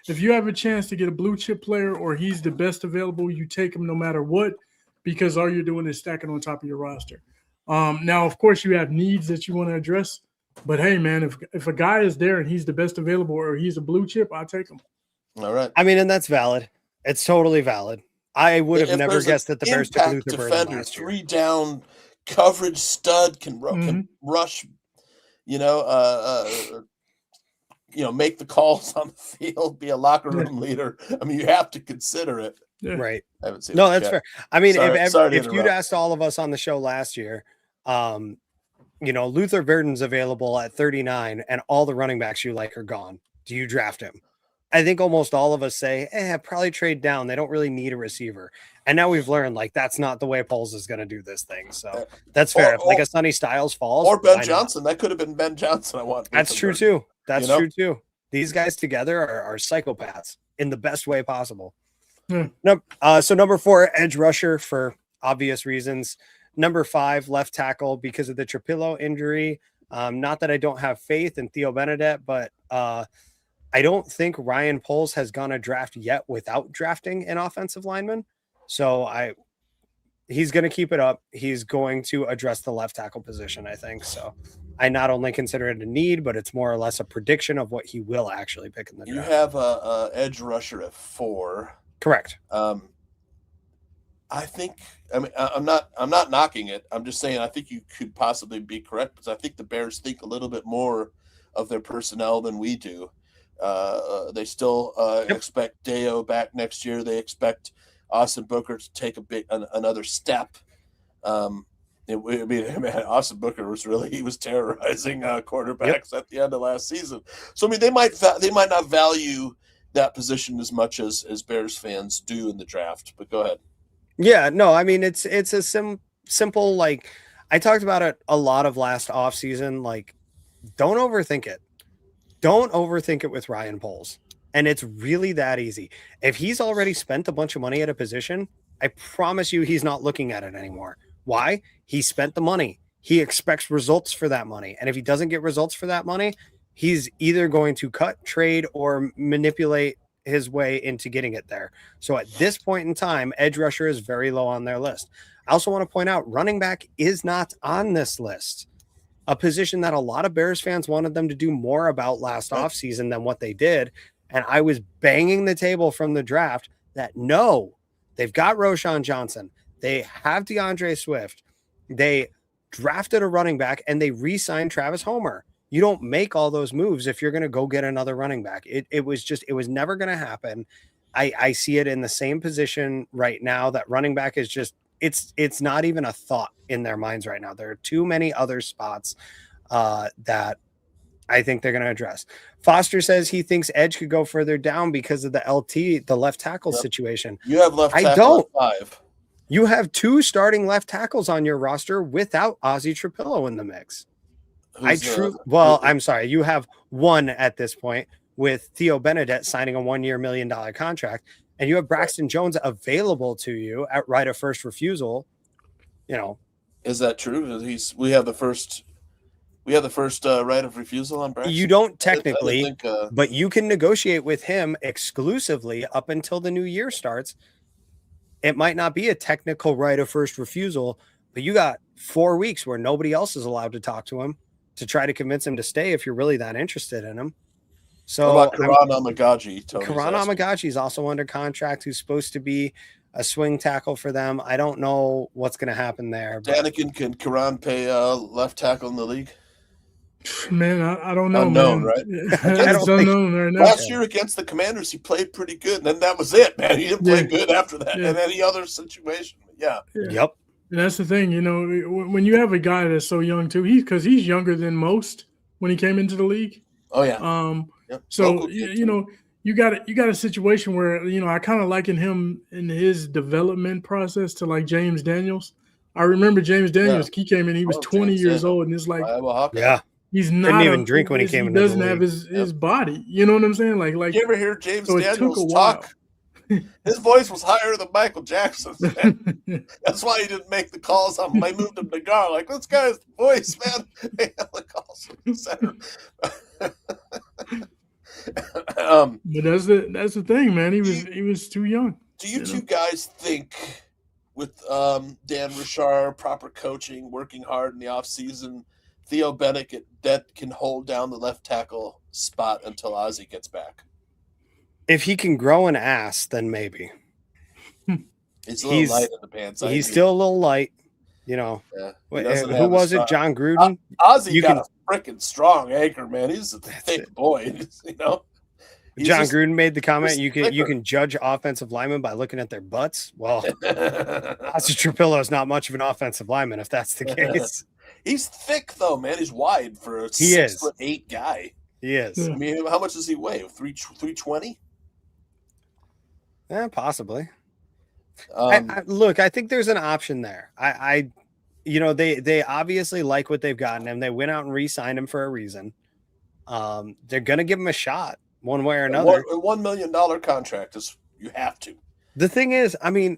If you have a chance to get a blue chip player or he's the best available, you take him no matter what, because all you're doing is stacking on top of your roster. Now, of course, you have needs that you want to address, but hey, man, if a guy is there and he's the best available or he's a blue chip, I'll take him. All right. I mean, and that's valid. It's totally valid. I would have never guessed that the Bears took Luther Burden last year. 3-down coverage stud can rush, make the calls on the field, be a locker room leader. I mean, you have to consider it. Yeah. Right. I haven't seen no, that's fair. I mean, sorry if you'd asked all of us on the show last year, Luther Burden's available at 39 and all the running backs you like are gone. Do you draft him? I think almost all of us say, probably trade down. They don't really need a receiver. And now we've learned, like, that's not the way Poles is going to do this thing. So that's fair. If a Sonny Styles falls. Or Ben Johnson. That could have been Ben Johnson. I want. That's true, too. That's true, too. These guys together are psychopaths in the best way possible. So number 4, edge rusher, for obvious reasons. number 5 left tackle because of the Trapillo injury. Not that I don't have faith in Theo Benedette, but I don't think Ryan Poles has gone a draft yet without drafting an offensive lineman. So he's going to keep it up. He's going to address the left tackle position, I think. So I not only consider it a need, but it's more or less a prediction of what he will actually pick in the draft. You have a edge rusher at 4. Correct. I think, I mean, I'm not knocking it. I'm just saying I think you could possibly be correct, because I think the Bears think a little bit more of their personnel than we do. They still expect Deo back next year. They expect Austin Booker to take another step. Man, Austin Booker was terrorizing quarterbacks at the end of last season. So I mean, they might not value that position as much as Bears fans do in the draft. But go ahead. Yeah, no, I mean it's a simple, like I talked about it a lot of last offseason. Like, don't overthink it. Don't overthink it with Ryan Poles. And it's really that easy. If he's already spent a bunch of money at a position, I promise you he's not looking at it anymore. Why? He spent the money. He expects results for that money. And if he doesn't get results for that money, he's either going to cut, trade, or manipulate his way into getting it there. So at this point in time, edge rusher is very low on their list. I also want to point out running back is not on this list. A position that a lot of Bears fans wanted them to do more about last offseason than what they did. And I was banging the table from the draft that no, they've got Roshan Johnson. They have DeAndre Swift. They drafted a running back and they re-signed Travis Homer. You don't make all those moves if you're going to go get another running back. It was never going to happen. I see it in the same position right now that running back is just, it's not even a thought in their minds right now. There are too many other spots that I think they're going to address. Foster says he thinks edge could go further down because of the LT, the left tackle situation. You have left tackle I don't. at 5. You have 2 starting left tackles on your roster without Ozzie Trapillo in the mix. I'm sorry. You have 1 at this point with Theo Benedette signing a 1-year $1 million contract, and you have Braxton Jones available to you at right of first refusal. You know, is that true? We have the first right of refusal on Braxton. You don't technically, but you can negotiate with him exclusively up until the new year starts. It might not be a technical right of first refusal, but you got 4 weeks where nobody else is allowed to talk to him to try to convince him to stay if you're really that interested in him. So what about Karan Amagaji? Karan Amagaji is also under contract, who's supposed to be a swing tackle for them. I don't know what's going to happen there. Danikin, can Karan pay left tackle in the league? Man, I don't know. Unknown, man. Right? It's unknown right now. Last year against the Commanders, he played pretty good, and then that was it, man. He didn't play good after that in any other situation. Yeah. Yep. And that's the thing, you know, when you have a guy that's so young too, because he's younger than most when he came into the league. Oh yeah. Yep. So you know, you got a situation where, you know, I kind of liken him in his development process to like James Daniels. I remember James Daniels. He came in, he was 20 years old, and it's like, he's not didn't even drink when he came in. He doesn't have his body. You know what I'm saying? Like you ever hear James Daniels talk? His voice was higher than Michael Jackson's. That's why he didn't make the calls. I moved him to guard. Like, this guy's voice, man. The calls center. But that's the thing, man. He was too young. Do you two guys think, with Dan Richard, proper coaching, working hard in the offseason, Theo Benedette can hold down the left tackle spot until Ozzie gets back? If he can grow an ass, then maybe. He's a little light in the pants. He's still a little light, you know. Yeah, who was it? John Gruden? Ozzie got a freaking strong anchor, man. He's a thick boy, you know. John Gruden made the comment, you can judge offensive linemen by looking at their butts. Well, Ozzie Trapillo is not much of an offensive lineman if that's the case. He's thick, though, man. He's wide for a 6'8" guy. He is. I mean, how much does he weigh? 320? Yeah, possibly. Look, I think there's an option there. They obviously like what they've gotten him. They went out and re-signed him for a reason. They're going to give him a shot one way or another. A $1 million contract is, you have to. The thing is, I mean,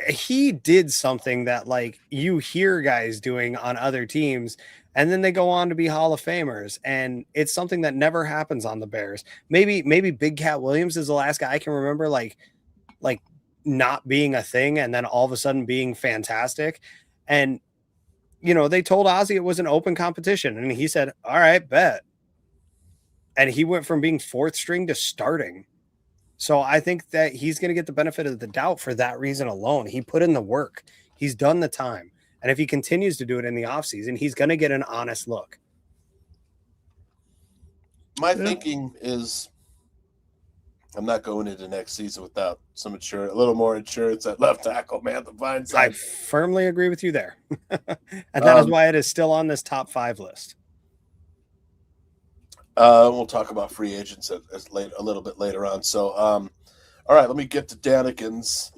he did something that like you hear guys doing on other teams, and then they go on to be Hall of Famers, and it's something that never happens on the Bears. Maybe Big Cat Williams is the last guy I can remember like not being a thing and then all of a sudden being fantastic. And they told Ozzie it was an open competition, and he said, all right, bet. And he went from being fourth string to starting. So I think that he's going to get the benefit of the doubt for that reason alone. He put in the work. He's done the time. And if he continues to do it in the offseason, he's going to get an honest look. My thinking is I'm not going into next season without a little more insurance at left tackle, man. The vine side. I firmly agree with you there. And that is why it is still on this top 5 list. We'll talk about free agents a little bit later on. So, all right, let me get to Danikin's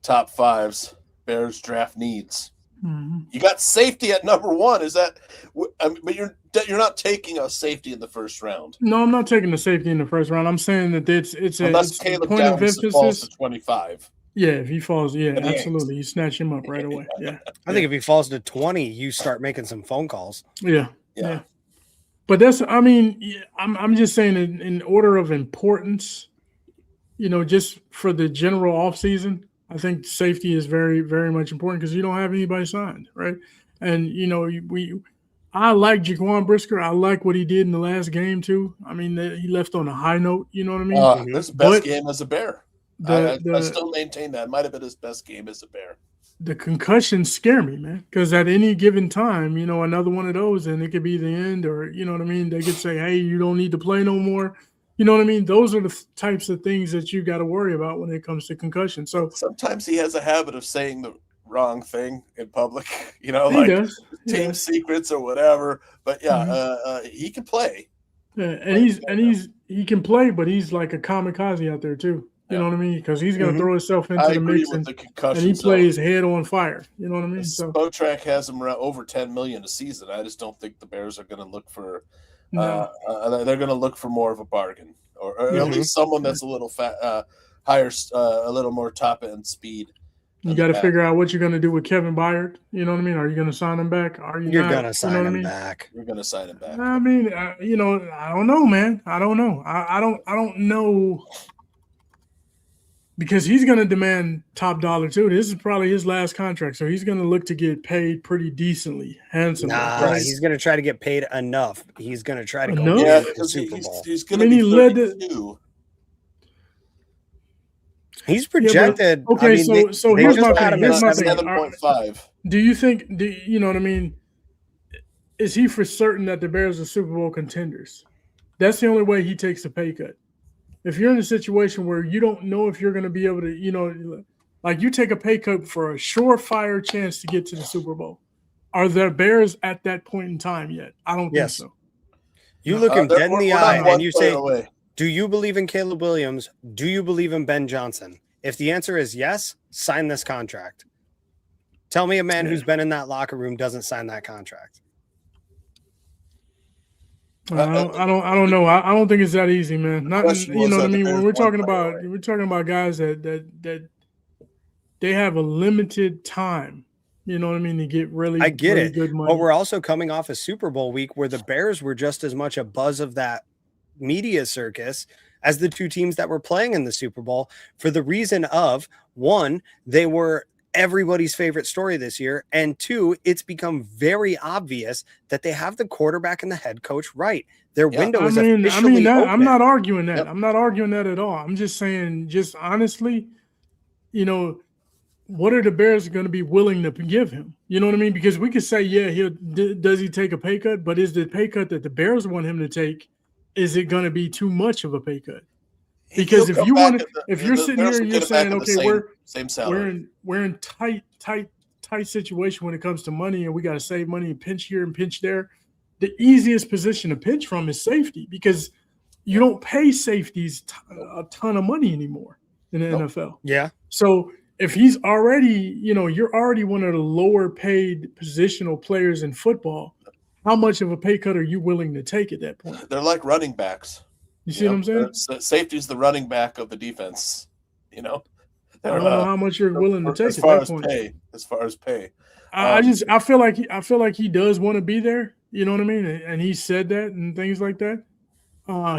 top 5s. Bears draft needs. Mm-hmm. You got safety at number 1. Is that? But you're not taking a safety in the first round. No, I'm not taking the safety in the first round. I'm saying that it's Caleb point of Downs emphasis. falls to 25. Yeah, if he falls, absolutely, you snatch him up right away. Yeah, I think if he falls to 20, you start making some phone calls. Yeah. But I'm just saying in order of importance, just for the general offseason, I think safety is very, very much important because you don't have anybody signed, right? And, I like Jaquan Brisker. I like what he did in the last game, too. I mean, he left on a high note, you know what I mean? This best game as a Bear. I still maintain that. It might have been his best game as a Bear. The concussions scare me, man, because at any given time, another one of those, and it could be the end, or, you know what I mean? They could say, hey, you don't need to play no more. You know what I mean? Those are the types of things that you got to worry about when it comes to concussion. So sometimes he has a habit of saying the wrong thing in public, he does. Team secrets or whatever. But he can play. Yeah, and he can play, but he's like a kamikaze out there too. You know what I mean? Because he's going to throw himself into the mix, and he plays head on fire. You know what I mean? So Spotrac has him over $10 million a season. I just don't think the Bears are going to look for. They're going to look for more of a bargain, or at least someone that's a little higher, a little more top end speed. You got to figure out what you're going to do with Kevin Byard. You know what I mean? Are you going to sign him back? You're going to sign him back. You're going to sign him back. I mean, I don't know, man. I don't know. I don't know. Because he's going to demand top dollar too. This is probably his last contract, so he's going to look to get paid pretty decently, handsomely. He's going to try to get paid enough. He's going to try to go to the Super Bowl. He's going to be 32. He's projected. Yeah, okay, so here's my thing. 7.5. Do you think? You know what I mean? Is he for certain that the Bears are Super Bowl contenders? That's the only way he takes a pay cut. If you're in a situation where you don't know if you're going to be able to, like you take a pay cut for a surefire chance to get to the Super Bowl, are the Bears at that point in time yet? I don't think so. You look him dead in the eye and you say, do you believe in Caleb Williams? Do you believe in Ben Johnson? If the answer is yes, sign this contract. Tell me a man who's been in that locker room doesn't sign that contract. I don't know. I don't think it's that easy, man. Not you know what I mean. When we're talking about guys that they have a limited time. You know what I mean, to get really good money. But we're also coming off a Super Bowl week where the Bears were just as much a buzz of that media circus as the two teams that were playing in the Super Bowl, for the reason of, one, they were everybody's favorite story this year, and two, it's become very obvious that they have the quarterback and the head coach right. Their window is officially open. I'm not arguing that. I'm not arguing that at all. I'm just saying, just honestly, what are the Bears going to be willing to give him? You know what I mean? Because we could say, does he take a pay cut? But is the pay cut that the Bears want him to take, is it going to be too much of a pay cut? Because if you're sitting here and you're saying, okay, we're in tight situation when it comes to money, and we got to save money and pinch here and pinch there. The easiest position to pinch from is safety, because you don't pay safeties a ton of money anymore in the NFL. Yeah. So if he's already, you're already one of the lower paid positional players in football, how much of a pay cut are you willing to take at that point? They're like running backs. You see what I'm saying? Safety is the running back of the defense. I don't know how much you're willing to take as at far that as point. pay. As far as pay, I feel like he does want to be there. You know what I mean? And he said that and things like that.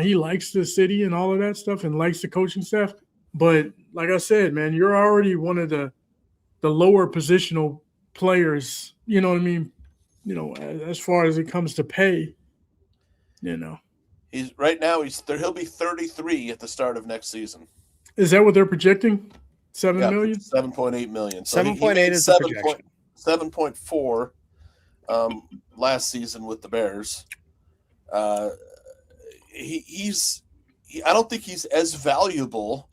He likes the city and all of that stuff and likes the coaching staff. But like I said, man, you're already one of the lower positional players. You know what I mean? You know, as far as it comes to pay, you know. He's right now. He'll be 33 at the start of next season. Is that what they're projecting? 7 million? 7.8 million. So 7.8 is the projection. 7.4 last season with the Bears. I don't think he's as valuable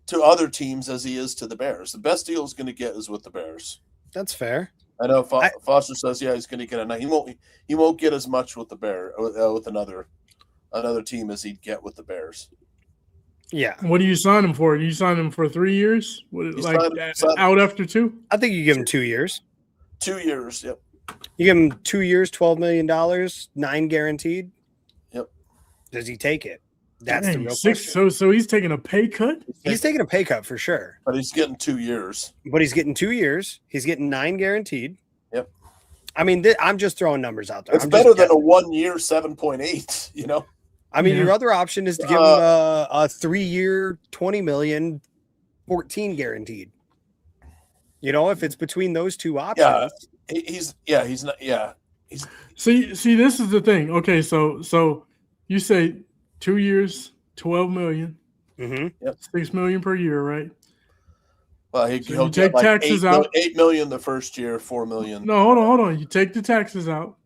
to other teams as he is to the Bears. The best deal he's going to get is with the Bears. That's fair. I know Foster says, yeah, he's going to get a night. He won't get as much with the Bear with another team as he'd get with the Bears. Yeah. What do you sign him for? Do you sign him for 3 years? Out after 2? I think you give him 2 years. 2 years, yep. You give him 2 years, $12 million, 9 guaranteed. Yep. Does he take it? That's the real 6. question. So he's taking a pay cut? He's taking a pay cut for sure. But he's getting 2 years. But he's getting 2 years. He's getting 9 guaranteed. Yep. I mean, I'm just throwing numbers out there. It's better than a 1 year 7.8, you know? I mean, your other option is to give him a 3 year, 20 million, 14 guaranteed. You know, if it's between those two options. Yeah, he's not. See, this is the thing. Okay, so you say 2 years, 12 million, Mm-hmm. Yep. 6 million per year, right? Well, he'll you get take like taxes out. 8 million the first year, 4 million. No, hold on. You take the taxes out.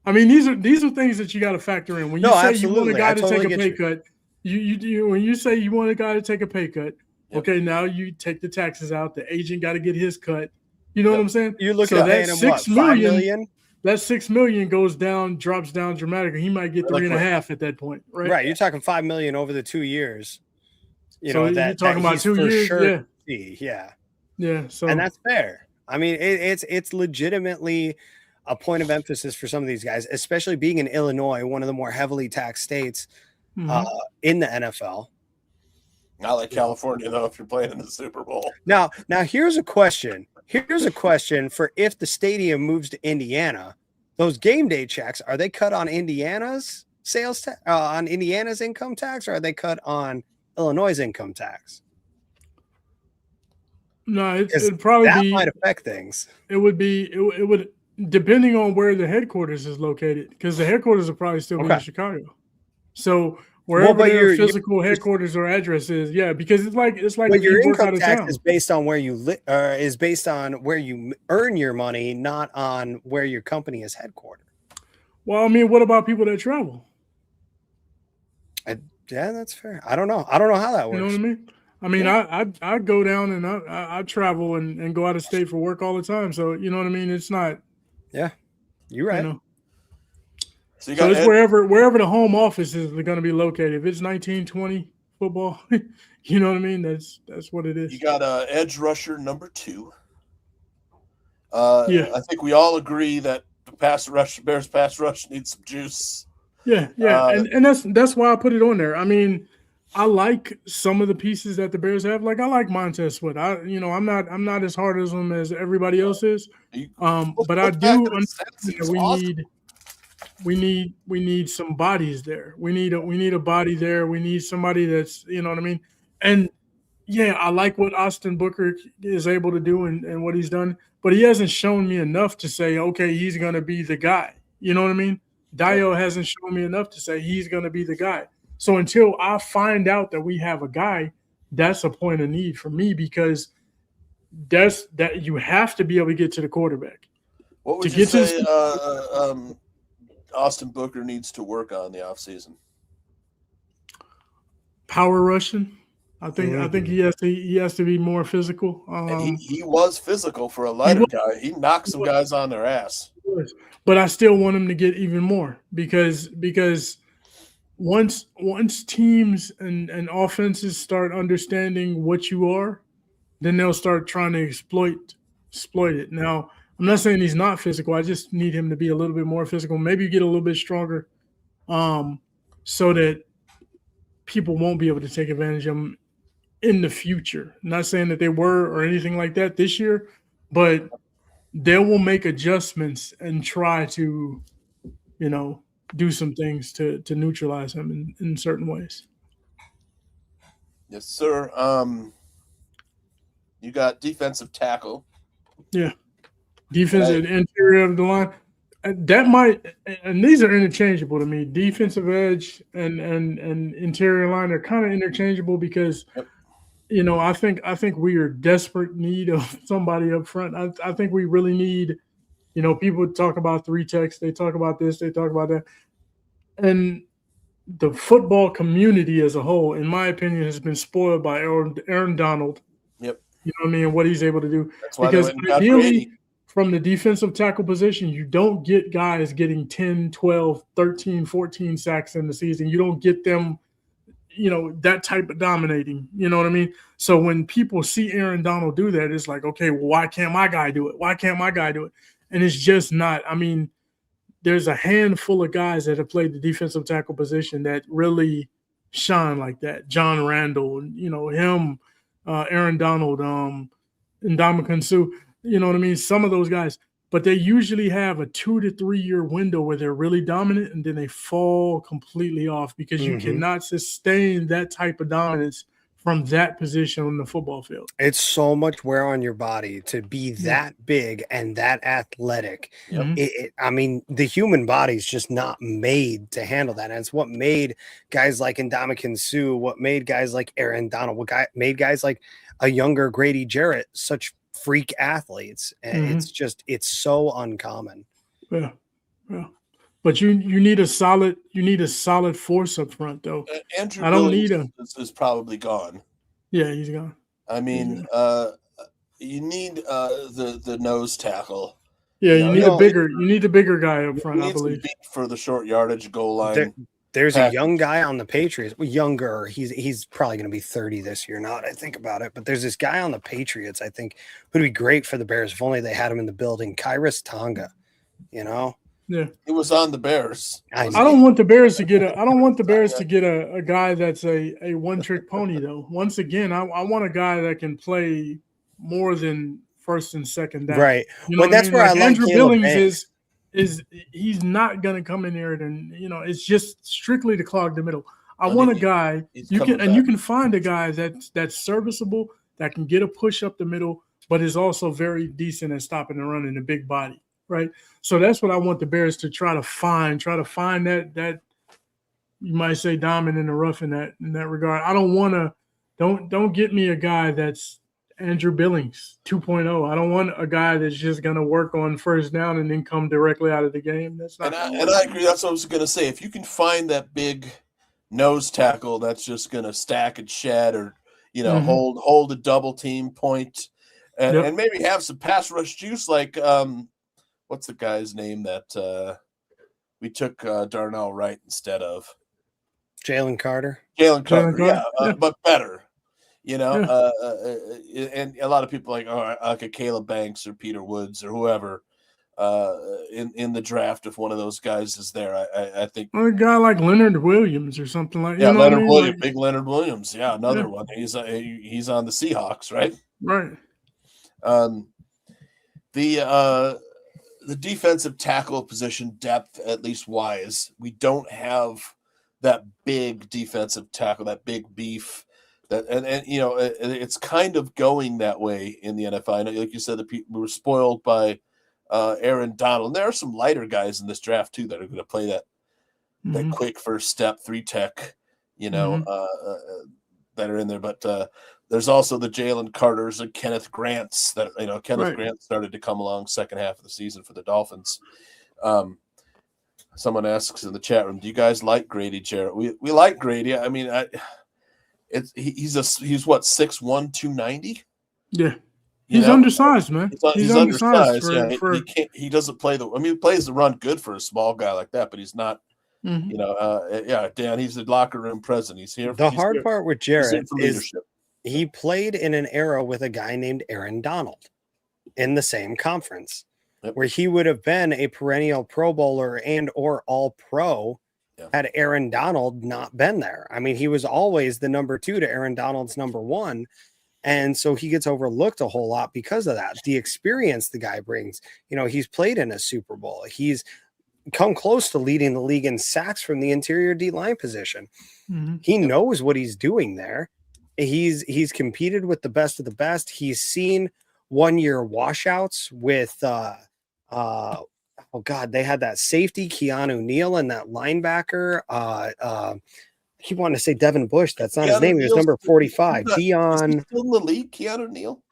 I mean, these are things that you got to factor in when you say you want a guy to take a pay cut. You when you say you want a guy to take a pay cut, okay, now you take the taxes out. The agent got to get his cut. You know what I'm saying? You look at paying him what, $5 million? That 6 million drops down dramatically. He might get 3.5 at that point, right? Right. You're talking $5 million over the 2 years. You so know that you're talking about 2 years, sure yeah. So and that's fair. I mean, it's legitimately a point of emphasis for some of these guys, especially being in Illinois, one of the more heavily taxed states in the NFL. Not like California, though, if you're playing in the Super Bowl. Now here's a question. Here's a question for if the stadium moves to Indiana, those game day checks, are they cut on Indiana's on Indiana's income tax, or are they cut on Illinois' income tax? No, it'd probably might affect things. It would depending on where the headquarters is located, because the headquarters will probably still be in Chicago. So wherever their physical headquarters or address is, because it's like but your income tax is based on where you live, is based on where you earn your money, not on where your company is headquartered. Well, I mean, what about people that travel? Yeah, that's fair. I don't know how that works. You know what I mean? I go down and I travel and go out of state for work all the time. So you know what I mean? It's not. Yeah, you're right. You know? So it's wherever the home office is going to be located. If it's 1920 football, you know what I mean? That's what it is. You got edge rusher number 2. I think we all agree that the Bears pass rush needs some juice. Yeah, and that's why I put it on there. I mean, I like some of the pieces that the Bears have. Like I like Montez Sweat. I'm not as hard as him as everybody else is. But I do understand that we need some bodies there. We need a body there. We need somebody that's, you know what I mean? And yeah, I like what Austin Booker is able to do and what he's done, but he hasn't shown me enough to say, okay, he's going to be the guy. You know what I mean? Dio hasn't shown me enough to say he's going to be the guy. So until I find out that we have a guy, that's a point of need for me, because that you have to be able to get to the quarterback. What would you say Austin Booker needs to work on the offseason? Power rushing. I think he has to be more physical. And he was physical for a lighter guy. He knocked some guys on their ass. But I still want him to get even more, because once teams and offenses start understanding what you are, then they'll start trying to exploit it. Now, I'm not saying he's not physical. I just need him to be a little bit more physical, maybe get a little bit stronger, so that people won't be able to take advantage of him in the future. Not saying that they were or anything like that this year, but they will make adjustments and try to, do some things to neutralize him in certain ways. Yes, sir. You got defensive tackle. Yeah. Defensive interior of the line. That might, and these are interchangeable to me. Defensive edge and interior line are kind of interchangeable because, I think we are desperate need of somebody up front. I think we really need, people talk about 3 techs, they talk about this, they talk about that, and the football community as a whole, in my opinion, has been spoiled by Aaron Donald. Yep. You know what I mean? And what he's able to do. That's why because ideally, from the defensive tackle position, you don't get guys getting 10, 12, 13, 14 sacks in the season. You don't get them, that type of dominating. You know what I mean? So when people see Aaron Donald do that, it's like, okay, well, why can't my guy do it? Why can't my guy do it? And it's just not. I mean, there's a handful of guys that have played the defensive tackle position that really shine like that. John Randall, him, Aaron Donald, and Danikin Suh. You know what I mean? Some of those guys, but they usually have a 2 to 3 year window where they're really dominant and then they fall completely off because you cannot sustain that type of dominance from that position on the football field. It's so much wear on your body to be that big and that athletic. I mean, the human body is just not made to handle that. And it's what made guys like Danikin Suh, what made guys like Aaron Donald, made guys like a younger Grady Jarrett such freak athletes. And it's so uncommon. Yeah. But you need a solid force up front though. Andrew I don't need him. Is probably gone. Yeah, he's gone. I mean, you need the nose tackle. Yeah, you need a bigger guy up front, I believe. For the short yardage goal line. There's a young guy on the Patriots. Well, younger. He's probably going to be 30 this year. Now that I think about it, but there's this guy on the Patriots. I think who'd be great for the Bears if only they had him in the building. Kyrus Tonga. Yeah, it was on the Bears. I don't want the Bears to get a guy that's a one-trick pony though. Once again, I want a guy that can play more than first and second down. Right. Well, that's where I like Andrew Billings is he's not going to come in there and it's just strictly to clog the middle. I want a guy you can find a guy that's serviceable, that can get a push up the middle, but is also very decent at stopping and running, a big body. Right. So that's what I want the Bears to try to find that you might say diamond in the rough in that regard. I don't get me a guy that's Andrew Billings 2.0. I don't want a guy that's just going to work on first down and then come directly out of the game. That's not. And I agree. That's what I was going to say. If you can find that big nose tackle that's just going to stack and shed or hold a double team point and maybe have some pass rush juice like what's the guy's name that we took Darnell Wright instead of? Jalen Carter. But better. And a lot of people like a Caleb Banks or Peter Woods or whoever in the draft, if one of those guys is there, I think a guy like Leonard Williams or something like that. Yeah, Leonard Williams, big Leonard Williams. Yeah, another one. He's on the Seahawks, right? Right. The defensive tackle position depth, at least wise, we don't have that big defensive tackle, that big beef. It's kind of going that way in the NFL. I know, like you said, we were spoiled by Aaron Donald. And there are some lighter guys in this draft too that are going to play that quick first step 3 tech, that are in there. But there's also the Jalen Carters and Kenneth Grants that Grant started to come along second half of the season for the Dolphins. Someone asks in the chat room, do you guys like Grady Jarrett? We like Grady. I mean, he's what, 6'1", 290? Yeah. He's undersized, man. He's undersized. He doesn't play he plays the run good for a small guy like that, but he's not. Dan, he's the locker room president. He's here. The hard part with Jarrett is he played in an era with a guy named Aaron Donald in the same conference, where he would have been a perennial Pro Bowler and or All Pro had Aaron Donald not been there. I mean, he was always the number 2 to Aaron Donald's number 1. And so he gets overlooked a whole lot because of that. The experience the guy brings, he's played in a Super Bowl. He's come close to leading the league in sacks from the interior D-line position. Mm-hmm. He knows what he's doing there. He's competed with the best of the best. He's seen 1-year washouts with, they had that safety, Keanu Neal, and that linebacker. I keep wanting to say Devin Bush. That's not his name. He was number 45. Dion. Is he still in the league, Keanu Neal?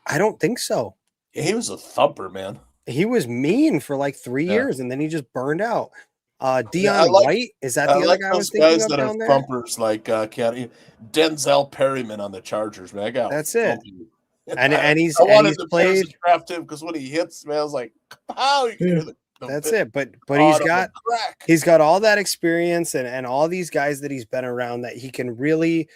I don't think so. Yeah, he was a thumper, man. He was mean for like 3 years, and then he just burned out. Dion White, is that the other guy I was thinking of down there? Thumpers like Denzel Perryman on the Chargers, man. That's it. And he's played. Draft him because when he hits, man, I was like, "How you can hear the That's it. But he's got all that experience and all these guys that he's been around that he can really,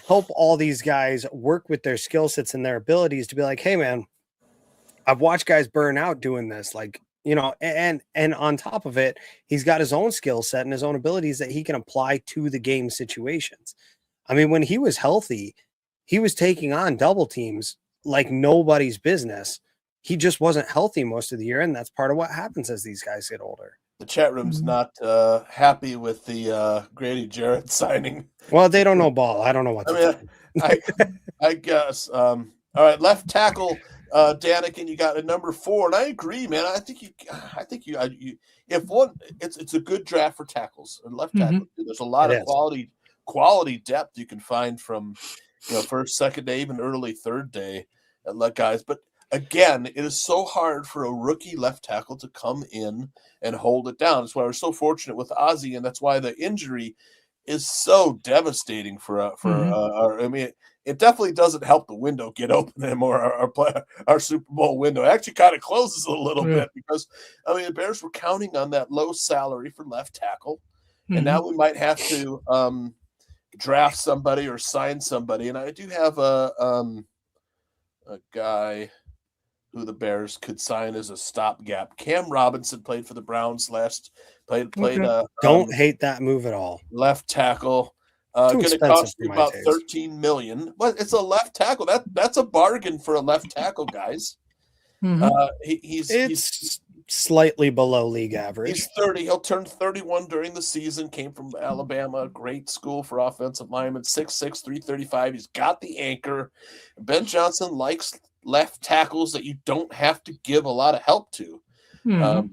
help all these guys work with their skill sets and their abilities to be like, hey man, I've watched guys burn out doing this. Like, and on top of it, he's got his own skill set and his own abilities that he can apply to the game situations. I mean, when he was healthy, he was taking on double teams like nobody's business. He just wasn't healthy most of the year, and that's part of what happens as these guys get older. The chat room's not happy with the Grady Jarrett signing. Well, they don't know ball. I don't know what to do. I guess. All right, left tackle, Danikin, you got a number 4, and I agree, man. I think if one, it's a good draft for tackles and left tackle. Mm-hmm. There's a lot of quality depth you can find from first, second day, even early third day guys, but. Again, it is so hard for a rookie left tackle to come in and hold it down. That's why we're so fortunate with Ozzie, and that's why the injury is so devastating it definitely doesn't help the window get open anymore. Our Super Bowl window actually kind of closes a little bit because the Bears were counting on that low salary for left tackle, and now we might have to draft somebody or sign somebody. And I do have a guy who the Bears could sign as a stopgap. Cam Robinson played for the Browns played. Don't hate that move at all. Left tackle. Going to cost you about $13 million. But it's a left tackle. That's a bargain for a left tackle, guys. Mm-hmm. He's slightly below league average. He's 30. He'll turn 31 during the season. Came from Alabama, great school for offensive linemen. 6'6", 335. He's got the anchor. Ben Johnson likes left tackles that you don't have to give a lot of help to. Mm-hmm.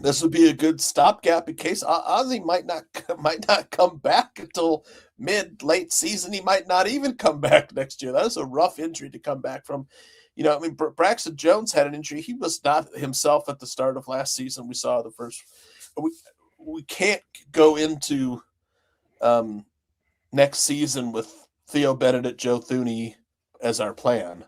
This would be a good stopgap in case Ozzie might not come back until late season. He might not even come back next year. That is a rough injury to come back from. Braxton Jones had an injury. He was not himself at the start of last season. We saw the first. We can't go into next season with Theo Benedict, Joe Thuney as our plan.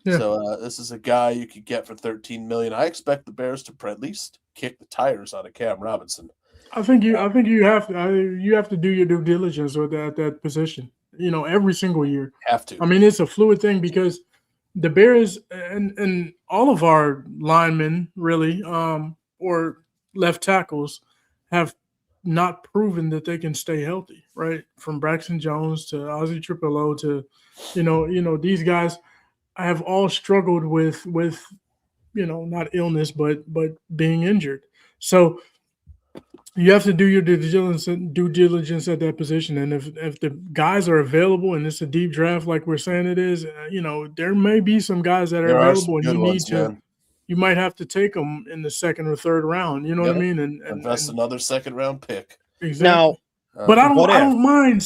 Yeah. So this is a guy you could get for $13 million. I expect the Bears to at least kick the tires on a Cam Robinson. I think you have to do your due diligence with that position. Every single year. Have to. I mean, it's a fluid thing because the Bears and all of our linemen really, or left tackles, have not proven that they can stay healthy. Right, from Braxton Jones to Ozzie Tripolo to these guys. I have all struggled with not illness, but being injured. So you have to do your due diligence at that position. And if the guys are available and it's a deep draft, like we're saying it is, there may be some guys that are available and you might have to take them in the second or third round. You know what I mean? And invest another second round pick. Exactly. Now, but I don't mind.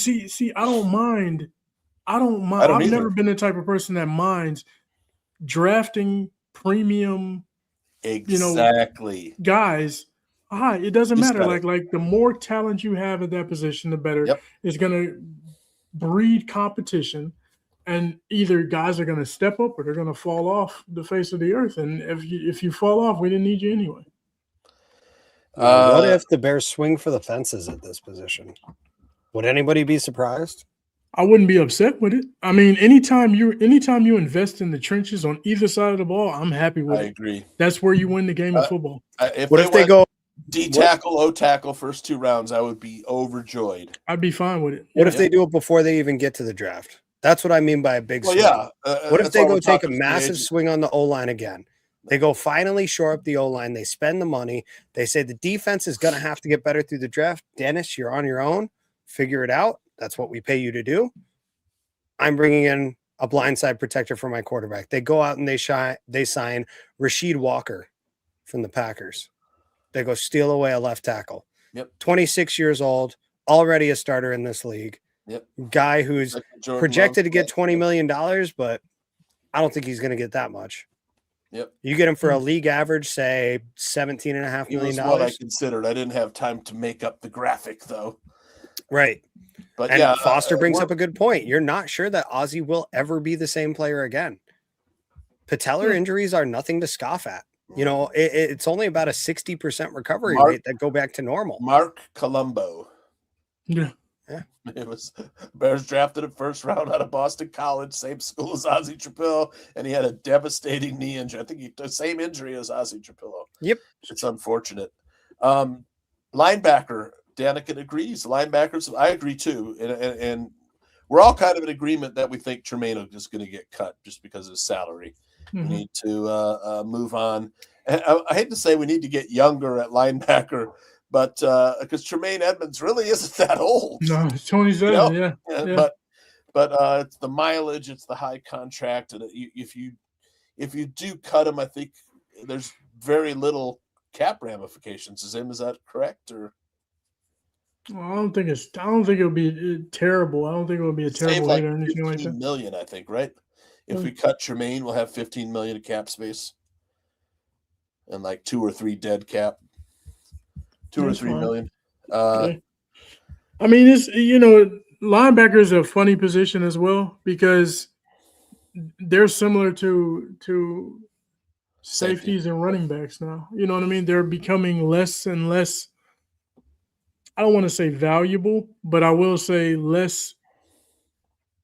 I don't mind. I've never been the type of person that minds drafting premium, guys. It doesn't matter. Like the more talent you have at that position, the better. Yep. It's going to breed competition, and either guys are going to step up or they're going to fall off the face of the earth. And if you fall off, we didn't need you anyway. What if the Bears swing for the fences at this position? Would anybody be surprised? I wouldn't be upset with it. I mean, anytime you invest in the trenches on either side of the ball, I'm happy with it. I agree. That's where you win the game of football. What if they go D tackle, O tackle, first 2 rounds, I would be overjoyed. I'd be fine with it. What if they do it before they even get to the draft? That's what I mean by a big swing. Yeah. What if they go take a massive swing on the O-line again? They go finally shore up the O-line. They spend the money. They say the defense is going to have to get better through the draft. Dennis, you're on your own. Figure it out. That's what we pay you to do. I'm bringing in a blindside protector for my quarterback. They go out and they sign Rasheed Walker from the Packers. They go steal away a left tackle. Yep. 26 years old, already a starter in this league. Yep. Guy who's projected to get $20 million, but I don't think he's going to get that much. Yep. You get him for a league average, say $17.5 million. That's what I considered. I didn't have time to make up the graphic, though. Right. But and yeah, Foster brings up a good point. You're not sure that Ozzy will ever be the same player again. Patellar injuries are nothing to scoff at. You know, it's only about a 60% recovery rate that go back to normal. Mark Colombo. Yeah. It was Bears drafted him first round out of Boston College, same school as Ozzy Trapillo, and he had a devastating knee injury. I think the same injury as Ozzy Trapillo. Yep. It's unfortunate. Linebacker, Danikin agrees. Linebackers, I agree too. And we're all kind of in agreement that we think Tremaine is going to get cut just because of his salary. Mm-hmm. We need to move on. And I hate to say we need to get younger at linebacker, but because Tremaine Edmonds really isn't that old. No, it's 27. Yeah. But it's the mileage, it's the high contract, and if you do cut him, I think there's very little cap ramifications. Is that correct? Or well, I don't think it'll be terrible. I don't think it'll be a terrible hit or anything like that. $15 million, I think, right? If we cut Tremaine, we'll have $15 million of cap space, and like 2 or 3 dead cap. 2 or 3 million. I mean, it's linebacker is a funny position as well because they're similar to safeties and running backs now. You know what I mean? They're becoming less and less. I don't want to say valuable, but I will say less.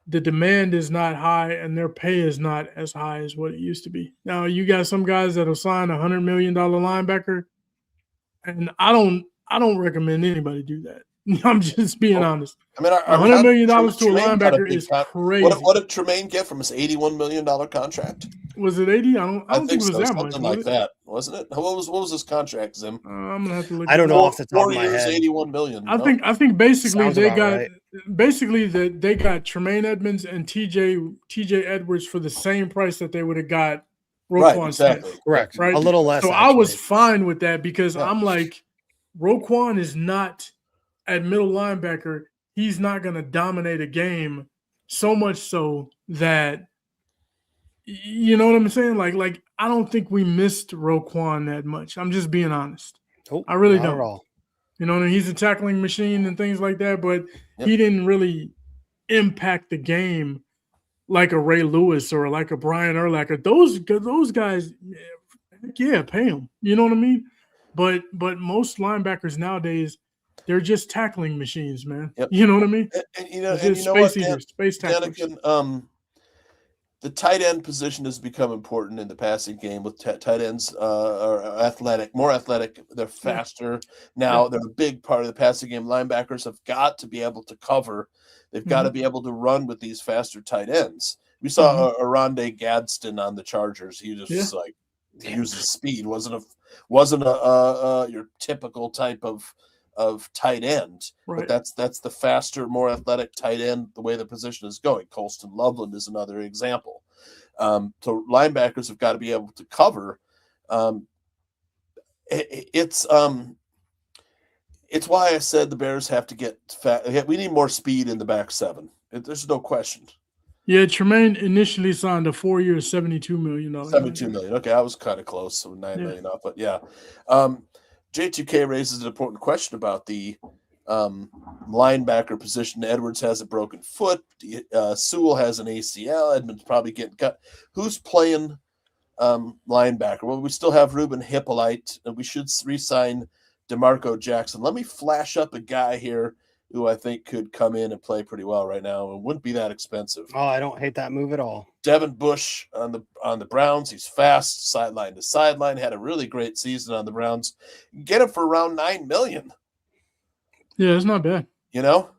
The demand is not high and their pay is not as high as what it used to be. Now you got some guys that'll sign $100 million linebacker. And I don't recommend anybody do that. I'm just being honest. I mean, $100 million to a linebacker is crazy. What did Tremaine get from his $81 million contract? Was it 80? I don't think it was that much. Something like that, wasn't it? What was his contract, Zim? I'm gonna have to look. I don't know off the top of my head. 81 million. I think basically they got Tremaine Edmonds and TJ Edwards for the same price that they would have got Roquan Smith. Correct. Right. A little less. So actually. I was fine with that because I'm like, Roquan is not at middle linebacker. He's not going to dominate a game so much so that, you know what I'm saying? Like I don't think we missed Roquan that much. I'm just being honest. I really don't. You know, he's a tackling machine and things like that, but he didn't really impact the game like a Ray Lewis or like a Brian Urlacher. Those guys, yeah, pay them. You know what I mean? But most linebackers nowadays, they're just tackling machines, man. Yep. You know what I mean? Space tacklers. The tight end position has become important in the passing game. With tight ends are more athletic. They're faster now. They're a big part of the passing game. Linebackers have got to be able to cover. They've got to be able to run with these faster tight ends. We saw Aronde Gadsden on the Chargers. He just uses speed. Wasn't your typical type of tight end, but that's the faster, more athletic tight end. The way the position is going, Colston Loveland is another example. So linebackers have got to be able to cover. It's why I said the Bears have to get fat. We need more speed in the back seven. There's no question. Yeah, Tremaine initially signed a 4-year, $72 million. $72 million. Okay, I was kind of close, so $9 million off, but yeah. J2K raises an important question about the linebacker position. Edwards has a broken foot. Sewell has an ACL. Edmonds probably getting cut. Who's playing linebacker? Well, we still have Ruben Hippolyte, and we should re-sign DeMarco Jackson. Let me flash up a guy here who I think could come in and play pretty well right now and wouldn't be that expensive. Oh, I don't hate that move at all. Devin Bush on the Browns. He's fast, sideline to sideline. Had a really great season on the Browns. Get him for around $9 million. Yeah, it's not bad. You know,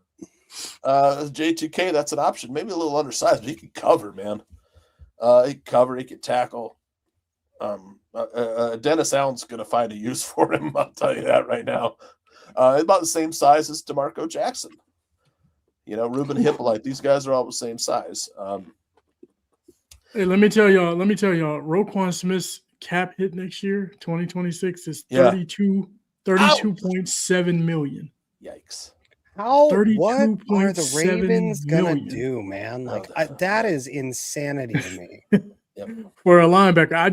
J2K, that's an option. Maybe a little undersized, but he can cover, man. He can cover. He can tackle. Dennis Allen's going to find a use for him. I'll tell you that right now. About the same size as DeMarco Jackson. You know, Ruben Hippolyte. These guys are all the same size. Hey, let me tell y'all, Roquan Smith's cap hit next year, 2026, is 32.7 million. Yikes. What are the Ravens going to do, man? Like, Oh, that is insanity to me. For a linebacker. I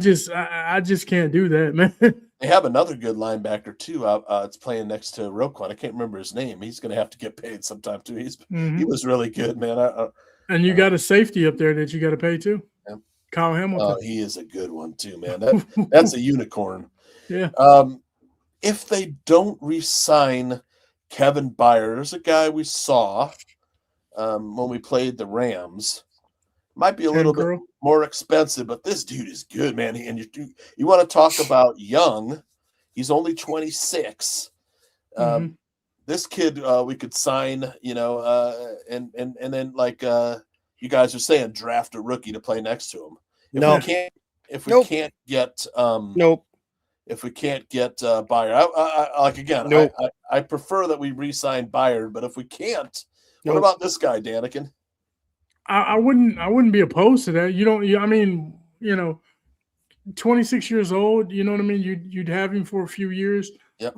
just can't do that, man. They have another good linebacker, too. It's playing next to Roquan. I can't remember his name. He's going to have to get paid sometime, too. He was really good, man. And you got a safety up there that you got to pay, too. Yeah. Kyle Hamilton. Oh, he is a good one, too, man. That's a unicorn. Yeah. If they don't re-sign Kevin Byard, there's a guy we saw when we played the Rams. Might be a little bit more expensive, but this dude is good, man. And you want to talk about young? He's only 26. This kid we could sign, you know, and then like you guys are saying, draft a rookie to play next to him. If we can't get Byard, I prefer that we re-sign Byard, but if we can't, what about this guy, Danikin? I wouldn't be opposed to that. I mean, 26 years old, you know what I mean? You'd have him for a few years. Yep.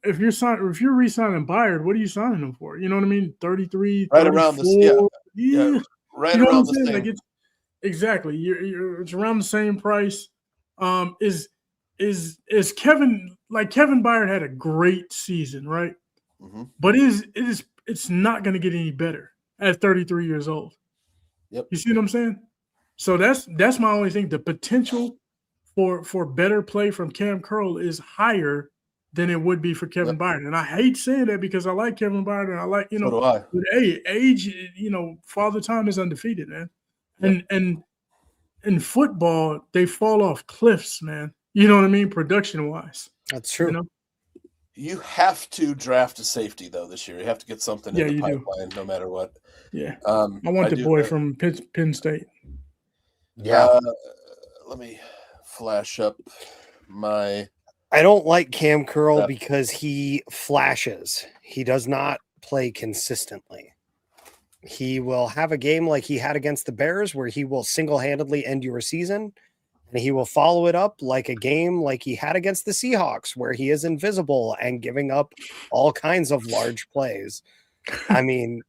If you're re-signing Byard, what are you signing him for? You know what I mean? 33, right 34, around this, right around the same. Like exactly. It's around the same price. Is Kevin Byard had a great season, right? Mm-hmm. But it's not going to get any better at 33 years old. Yep. You see what I'm saying? So that's my only thing. The potential for better play from Cam Curl is higher than it would be for Kevin Byard. And I hate saying that because I like Kevin Byard and I like, So do I. But age, Father Time is undefeated, man. Yep. And in football, they fall off cliffs, man. You know what I mean? Production-wise. That's true. You know? You have to draft a safety, though, this year. You have to get something in the pipeline, no matter what. Yeah. I want the boy from Penn State. Yeah. Let me flash up my... I don't like Cam Curl because he flashes. He does not play consistently. He will have a game like he had against the Bears where he will single-handedly end your season. And he will follow it up like a game like he had against the Seahawks, where he is invisible and giving up all kinds of large plays. I mean,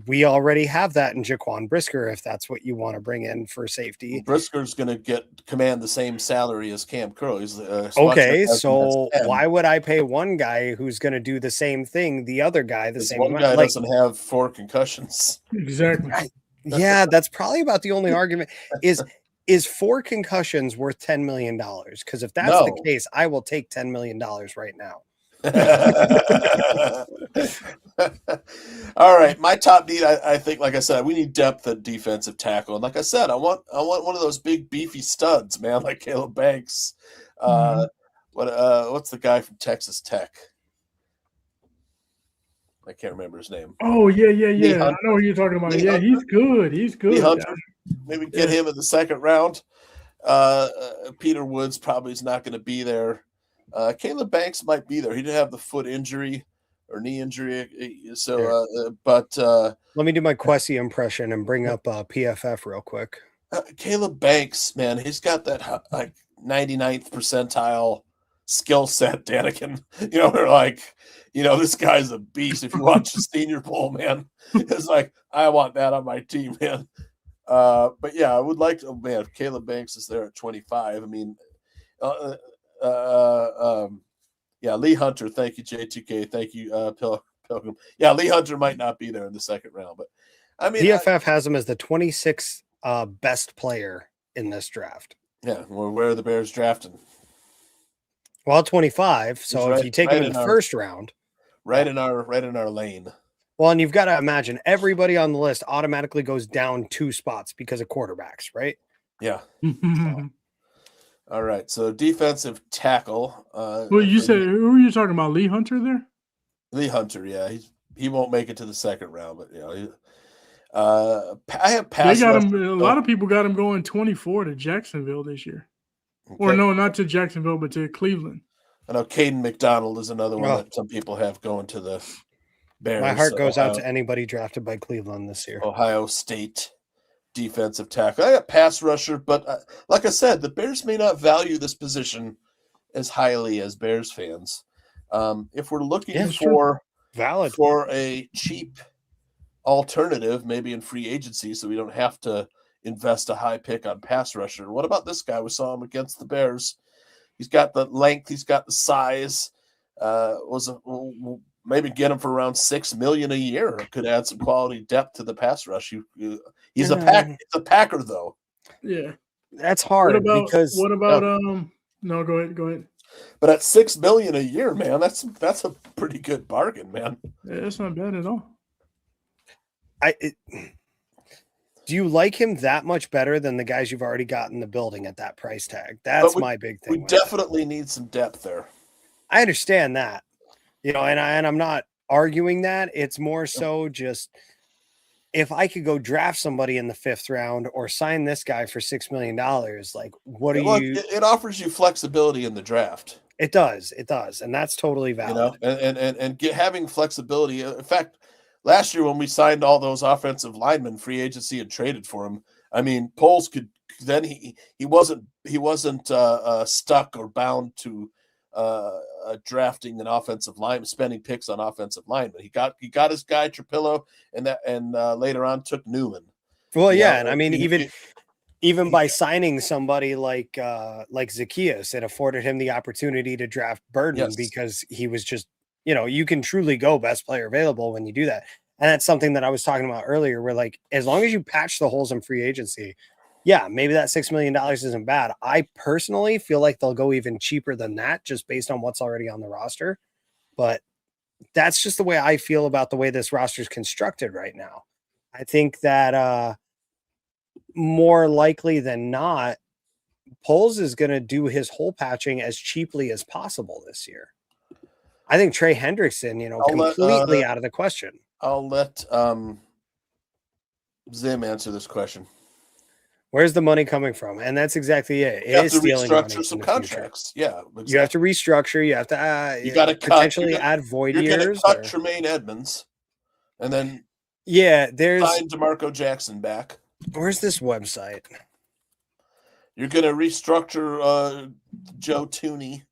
we already have that in Jaquan Brisker, if that's what you want to bring in for safety. Brisker's going to command the same salary as Cam Curl. He's okay, so why would I pay one guy who's going to do the same thing, the other guy the same? One guy doesn't have 4 concussions. Exactly. Yeah, that's probably about the only argument. Is 4 concussions worth $10 million? Because if that's the case, I will take $10 million right now. All right, my top need, I think, like I said, we need depth at defensive tackle, and like I said, I want one of those big beefy studs, man, like Caleb Banks. What's the guy from Texas Tech? I can't remember his name. Oh yeah. I know what you're talking about. Yeah, he's good. He's good. Maybe get him in the second round. Peter Woods probably is not going to be there. Caleb Banks might be there. He didn't have the foot injury or knee injury. So, let me do my Quessy impression and bring up PFF real quick. Caleb Banks, man, he's got that like 99th percentile skill set, Danikin. This guy's a beast. If you watch the Senior Bowl, man, it's like, I want that on my team, man. But yeah, I would like to, man, Caleb Banks is there at 25. I mean, Lee Hunter. Thank you, J2K. Thank you, Pilgrim. Yeah, Lee Hunter might not be there in the second round, but I mean, PFF has him as the 26th best player in this draft. Yeah, well, where are the Bears drafting? Well, 25. So if you take him in the first round, right in our lane. Well, and you've got to imagine everybody on the list automatically goes down 2 spots because of quarterbacks, right? Yeah. All right. So defensive tackle. Well, you said who are you talking about? Lee Hunter there? Lee Hunter. Yeah, he won't make it to the second round, but I have They got him. A lot of people got him going 24 to Jacksonville this year. Okay. Or no, not to Jacksonville, but to Cleveland. I know Caden McDonald is another one that some people have going to the Bears. My heart goes out to anybody drafted by Cleveland this year. Ohio State defensive tackle. I got pass rusher, but like I said, the Bears may not value this position as highly as Bears fans. If we're looking for a cheap alternative, maybe in free agency, so we don't have to invest a high pick on pass rusher. What about this guy? We saw him against the Bears. He's got the length. He's got the size. Maybe get him for around $6 million a year. Could add some quality depth to the pass rush. He's a Packer though. Yeah, that's hard. No, go ahead. But at $6 million a year, man, that's a pretty good bargain, man. Yeah, that's not bad at all. Do you like him that much better than the guys you've already got in the building at that price tag? That's my big thing. We definitely need some depth there. I understand that, and I'm not arguing that. It's more so just if I could go draft somebody in the 5th round or sign this guy for $6 million, like what do you? It offers you flexibility in the draft. It does, and that's totally valid. And having flexibility. In fact, last year when we signed all those offensive linemen, free agency and traded for him. I mean, Poles could then he wasn't stuck or bound to drafting an offensive line, spending picks on offensive linemen. He got his guy Trapillo, and later on took Newman. Well, and I mean even by signing somebody like Zacchaeus, it afforded him the opportunity to draft Burden because he was just. You can truly go best player available when you do that. And that's something that I was talking about earlier, where like, as long as you patch the holes in free agency, maybe that $6 million isn't bad. I personally feel like they'll go even cheaper than that just based on what's already on the roster. But that's just the way I feel about the way this roster is constructed right now. I think that more likely than not, Poles is going to do his hole patching as cheaply as possible this year. I think Trey Hendrickson, completely out of the question. I'll let Zim answer this question. Where's the money coming from? And that's exactly it. You have to restructure some contracts. Future. Yeah, exactly. You have to restructure. You have to you got to potentially add void years. You're going to cut Tremaine Edmonds, and then there's sign DeMarco Jackson back. Where's this website? You're going to restructure Joe Tooney.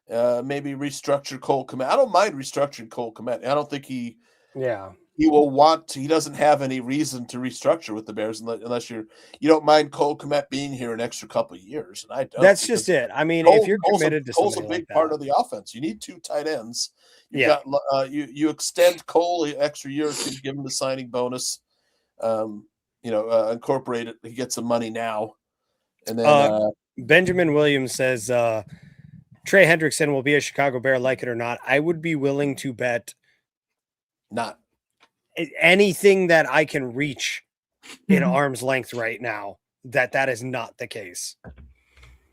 Maybe restructure Cole Kmet. I don't mind restructuring Cole Kmet. I don't think he will want to. He doesn't have any reason to restructure with the Bears unless you don't mind Cole Kmet being here an extra couple of years. And I don't. That's just it. I mean, if you're committed to Cole's a big part of the offense. You need 2 tight ends. You extend Cole an extra year or 2, give him the signing bonus. Incorporate it. He gets some money now, and then Benjamin Williams says. Trey Hendrickson will be a Chicago Bear, like it or not. I would be willing to bet not anything that I can reach in arm's length right now that is not the case.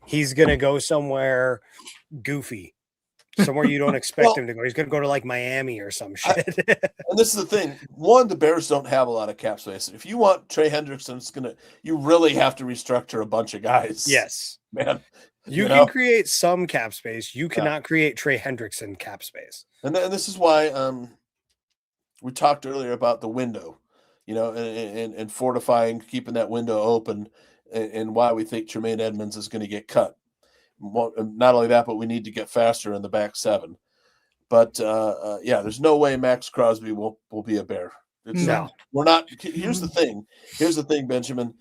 He's going to go somewhere goofy, somewhere you don't expect him to go. He's going to go to like Miami or some shit. And this is the thing. One, the Bears don't have a lot of cap space. If you want Trey Hendrickson, you really have to restructure a bunch of guys. Yes, man. You can create some cap space. You cannot create Trey Hendrickson cap space. And this is why we talked earlier about the window, and fortifying, keeping that window open, and why we think Tremaine Edmonds is going to get cut. Not only that, but we need to get faster in the back 7. But there's no way Max Crosby will be a Bear. We're not. Here's the thing, Benjamin.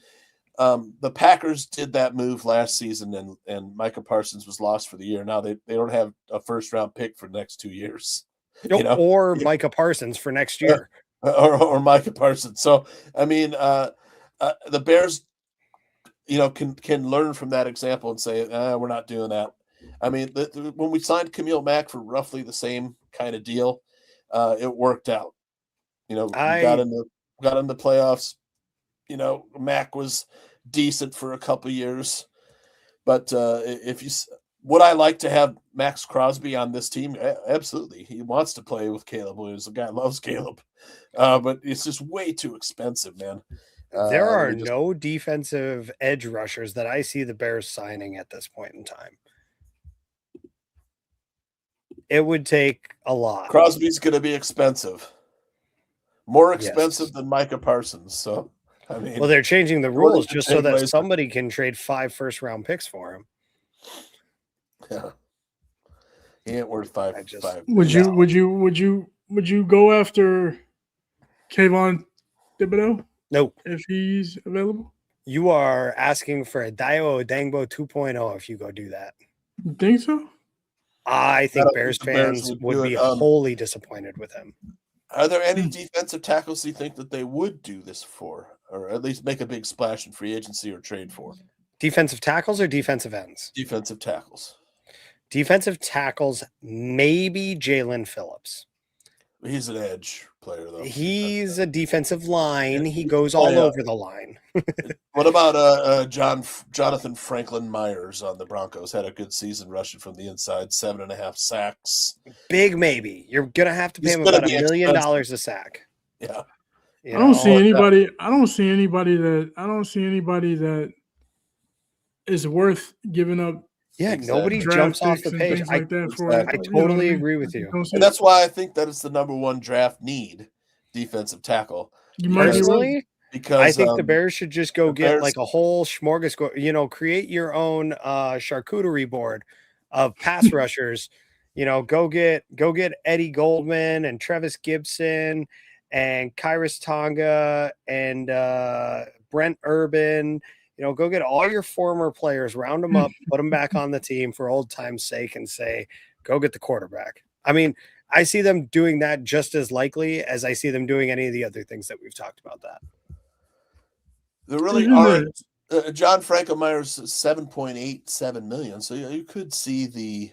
The Packers did that move last season, and Micah Parsons was lost for the year. Now they don't have a 1st-round pick for the next 2 years. Or Micah Parsons for next year. Or Micah Parsons. So, I mean, the Bears, can learn from that example and say, we're not doing that. I mean, when we signed Camille Mack for roughly the same kind of deal, it worked out. We I got in the playoffs. Mac was decent for a couple years, but would I like to have Max Crosby on this team? Absolutely. He wants to play with Caleb Williams. The guy loves Caleb, but it's just way too expensive, man. there are no defensive edge rushers that I see the Bears signing at this point in time. It would take a lot. Crosby's going to be expensive, more expensive than Micah Parsons. So, I mean, well, they're changing the rules just so that somebody can trade 5 first-round picks for him. Yeah, he ain't worth five. Would you go after Kayvon Thibodeau? Nope. If he's available, you are asking for a Dayo Odangbo 2.0 if you go do that. You think so? I think Bears fans would be wholly disappointed with him. Are there any defensive tackles you think that they would do this for, or at least make a big splash in free agency or trade for? Defensive tackles or defensive ends? Defensive tackles. Defensive tackles, maybe Jalen Phillips. He's an edge player, though. He's a defensive line. He goes all over the line. What about Jonathan Franklin Myers on the Broncos? Had a good season rushing from the inside, 7.5 sacks. Big maybe. You're gonna have to pay him about $1 million a sack. Yeah. I don't see anybody that is worth giving up. Yeah, nobody jumps off the page. I totally agree with you. And that's why I think that it's the number one draft need, defensive tackle. Personally, because I think the Bears should just go get like a whole smorgasbord, create your own charcuterie board of pass rushers. Go get Eddie Goldman and Trevis Gibson and Kyrus Tonga and Brent Urban. Go get all your former players, round them up, put them back on the team for old time's sake, and say, go get the quarterback. I mean, I see them doing that just as likely as I see them doing any of the other things that we've talked about that. There really aren't. John Franco Myers is $7.87 million, so you could see the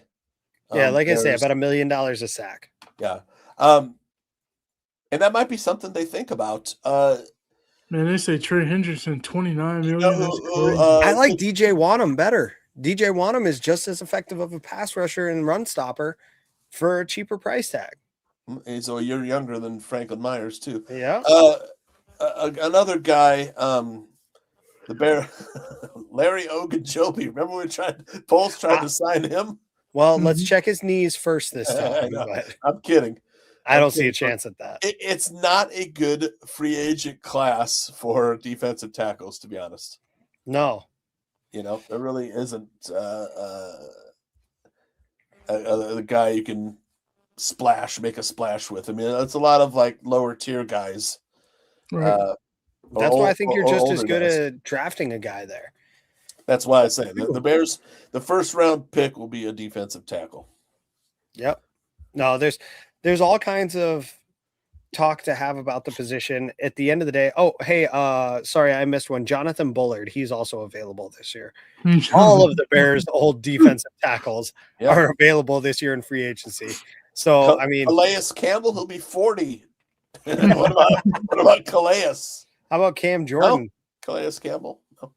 like I say, about $1 million a sack. Yeah, and that might be something they think about. Man, they say Trey Hendrickson, $29 million. I like DJ Wanham better. DJ Wanham is just as effective of a pass rusher and run stopper for a cheaper price tag. He's a year younger than Franklin Myers, too. Yeah. Another guy, the Bear, Larry Ogunjobi. Remember when Poles tried to sign him? Well, let's check his knees first this time. I'm kidding. I don't see a chance at that. It's not a good free agent class for defensive tackles, to be honest. No. There really isn't a guy you can make a splash with. I mean, it's a lot of like lower tier guys. Right. That's why I think you're just as good at drafting a guy there. That's why I say the Bears, the first round pick will be a defensive tackle. Yep. No, there's all kinds of talk to have about the position. At the end of the day, sorry, I missed one. Jonathan Bullard, he's also available this year. All of the Bears' old defensive tackles are available this year in free agency. So, I mean, Calais Campbell, he'll be 40. what about Calais? How about Cam Jordan? No, Calais Campbell. No.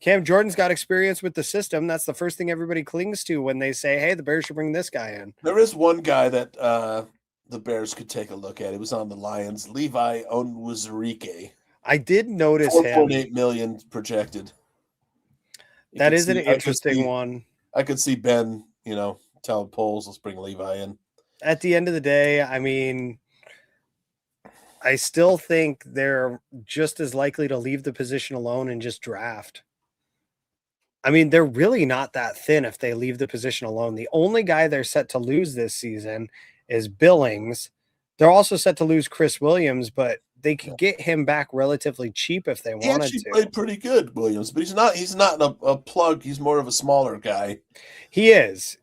Cam Jordan's got experience with the system. That's the first thing everybody clings to when they say, hey, the Bears should bring this guy in. There is one guy that the Bears could take a look at. He was on the Lions, Levi Onwuzurike. I did notice him. $4.8 million projected. That is an interesting one. I could see Ben, telling Poles, let's bring Levi in. At the end of the day, I mean, I still think they're just as likely to leave the position alone and just draft. I mean, they're really not that thin if they leave the position alone. The only guy they're set to lose this season is Billings. They're also set to lose Chris Williams, but they could get him back relatively cheap if they wanted to. He played pretty good, Williams, but he's not a plug. He's more of a smaller guy. He is,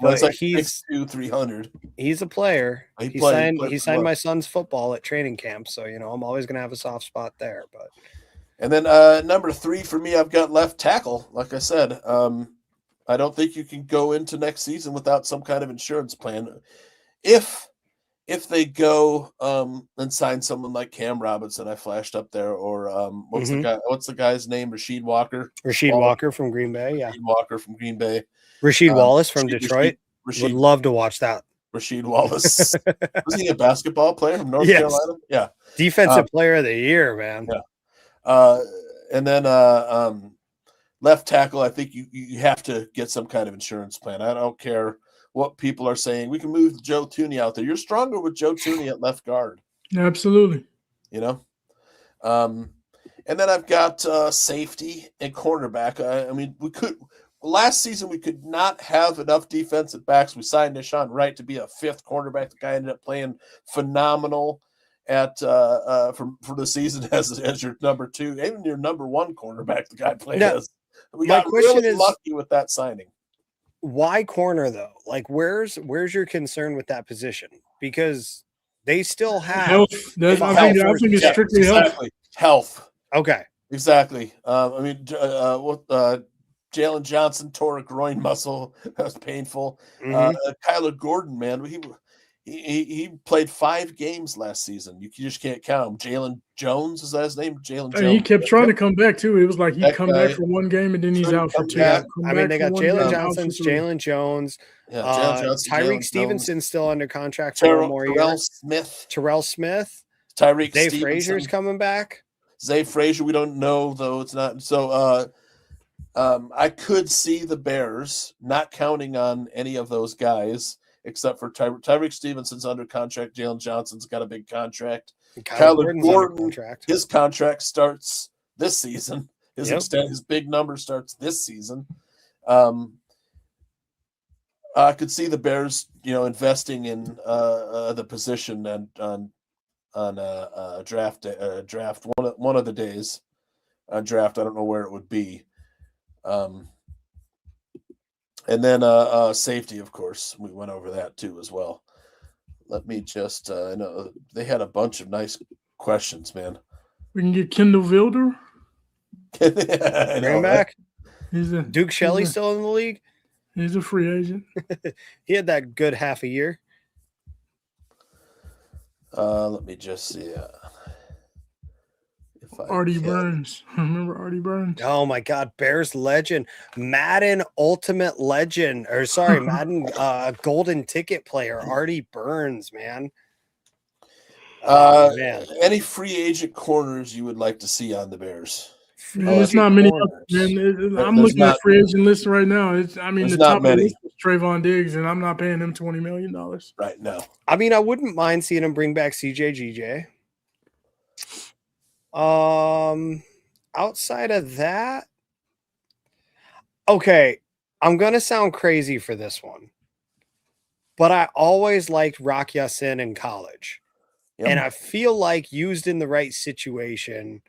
but like he's 6'2", 300. He's a player. He signed my son's football at training camp, so I'm always going to have a soft spot there. But and then number 3 for me, I've got left tackle. Like I said, I don't think you can go into next season without some kind of insurance plan. If if they go and sign someone like Cam Robinson, I flashed up there, or what's the guy's name? Rasheed Walker. Rasheed Walker from Green Bay. Yeah. Rasheed Walker from Green Bay. Rasheed Wallace from Detroit. Would love to watch that. Rasheed Wallace. Was he a basketball player from North Carolina? Yeah. Defensive player of the year, man. Yeah. And then left tackle, I think you have to get some kind of insurance plan. I don't care what people are saying. We can move Joe Thuney out there. You're stronger with Joe Thuney at left guard. Absolutely. You know? And then I've got safety and cornerback. I mean, last season we could not have enough defensive backs. We signed Deshaun Wright to be a fifth cornerback. The guy ended up playing phenomenal at for the season as your number two, even your number one cornerback. The guy played as. We got really lucky with that signing. Why corner though? Like, where's your concern with that position? Because they still have health. I think it's strictly health. Okay, exactly. I mean, Jalen Johnson tore a groin muscle. That was painful. Kyler Gordon, man, he played 5 games last season. You just can't count him. Jalen Jones, is that his name? Jalen Jones. He kept trying to come back too. It was like he'd come back for one game and then he's out for 2. I mean, they got Jalen Johnson, Jalen Jones, Tyreek Stevenson still under contract for 1 more year. Terrell Smith, Tyreek Zay Frazier's coming back. Zay Frazier, we don't know though. It's not so. I could see the Bears not counting on any of those guys except for Tyreek Stevenson's under contract. Jalen Johnson's got a big contract. Kyler Gordon, his contract starts this season. His big number starts this season. I could see the Bears, investing in the position and on a draft one of the days. A draft, I don't know where it would be. And then safety, of course, we went over that too as well. Let me just I know they had a bunch of nice questions, man. We can get Kendall Vilder. Bring back. Duke Shelley still in the league. He's a free agent. He had that good half a year. Let me just see. Artie Burns. Remember Artie Burns? Oh my God, Bears legend, Madden Ultimate Legend, Madden Golden Ticket player, Artie Burns, man. Man. Any free agent corners you would like to see on the Bears? There's not many. Man, I'm looking at free agent list right now. The top of the list is Trayvon Diggs, and I'm not paying him $20 million right now. I mean, I wouldn't mind seeing him bring back CJ GJ. Outside of that, okay, I'm gonna sound crazy for this one, but I always liked Rock Ya-Sin in college, and I feel like used in the right situation.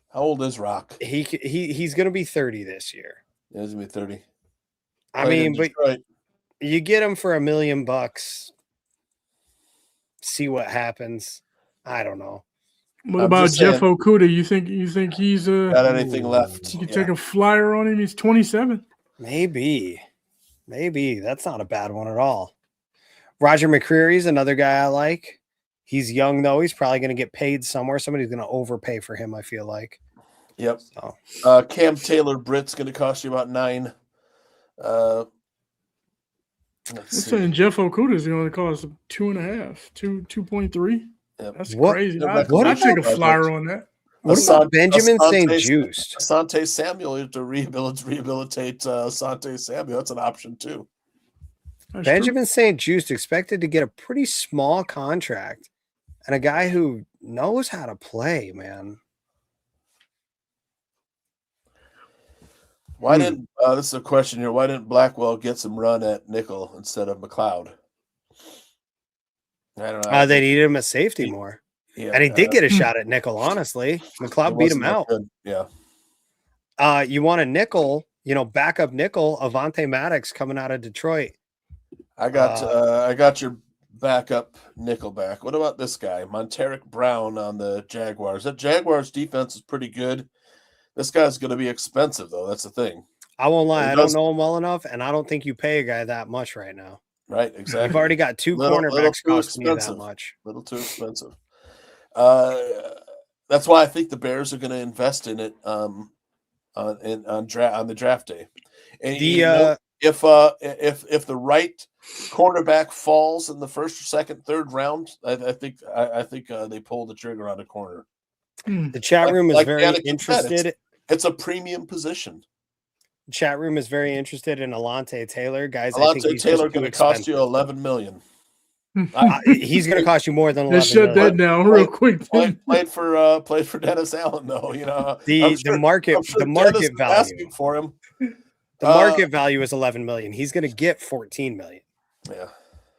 How old is Rock? He's gonna be 30 this year. Yeah, he's gonna be 30. I mean, but you get him for $1 million. See what happens. I don't know. What about Jeff Okudah? You think he's got anything left? You can take a flyer on him. He's 27. Maybe that's not a bad one at all. Roger McCreary's another guy I like. He's young though. He's probably going to get paid somewhere. Somebody's going to overpay for him, I feel like. Yep. Cam Taylor-Britt's going to cost you about $9. I'm saying Jeff Okudah is going to cost 2.5, 2.3. Yep. That's crazy. I'd take a flyer on that. What about Benjamin St-Juste? Asante Samuel to rehabilitate Asante Samuel. That's an option too. Benjamin St-Juste expected to get a pretty small contract and a guy who knows how to play, man. Why didn't this is a question here? Why didn't Blackwell get some run at nickel instead of McLeod? I don't know. They needed him at safety more. Yeah, and he did get a shot at nickel, honestly. McLeod beat him out. Yeah. You want a nickel, backup nickel, Avonte Maddox coming out of Detroit. I got your backup nickel back. What about this guy, Monteric Brown on the Jaguars? That Jaguars defense is pretty good. This guy's going to be expensive, though. That's the thing. I won't lie. I don't know him well enough, and I don't think you pay a guy that much right now. Right, exactly. You've already got two cornerbacks costing you that much. Little too expensive. That's why I think the Bears are going to invest in it on the draft day. And if the right cornerback falls in the first, second, third round, I think they pull the trigger on a corner. The chat room is very interested. It's a premium position. Chat room is very interested in Alontae Taylor, guys. Alontae Taylor going to cost you $11 million. He's going to cost you more than $11 million. Shut that down real quick. Played for Dennis Allen though. You know the market value asking for him. The market value is $11 million. He's going to get $14 million. Yeah,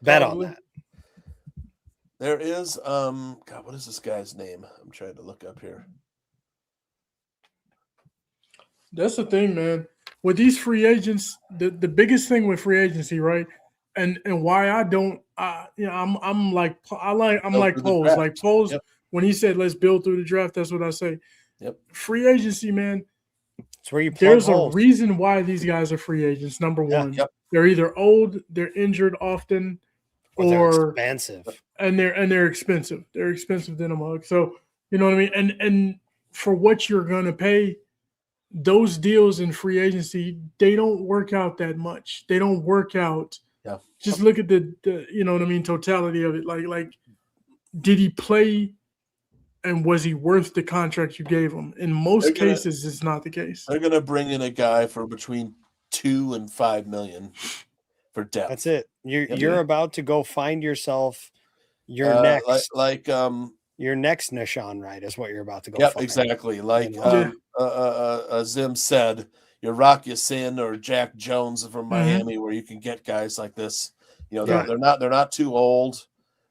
bet on that. There is God, what is this guy's name? I'm trying to look up here. That's the thing, man. With these free agents, the biggest thing with free agency, right? And why I don't, I'm like Poles. Like Poles, when he said let's build through the draft, that's what I say. Yep. Free agency, man. It's where you there's holes. A reason why these guys are free agents. Number one, they're either old, they're injured often, or they're expensive. And they're expensive. They're expensive than a mug. So you know what I mean. And for what you're gonna pay. Those deals in free agency, they don't work out that much. They don't work out. Yeah. Just look at the you know what I mean, totality of it. Like, did he play and was he worth the contract you gave him? In most cases, it's not the case. They're going to bring in a guy for between $2 and $5 million for depth. That's it. You're about to go find yourself your next your next Nahshon Wright is what you're about to go find. Exactly. Like Zim said, your Rock Ya-Sin or Jack Jones from Miami, where you can get guys like this. You know, they're not too old,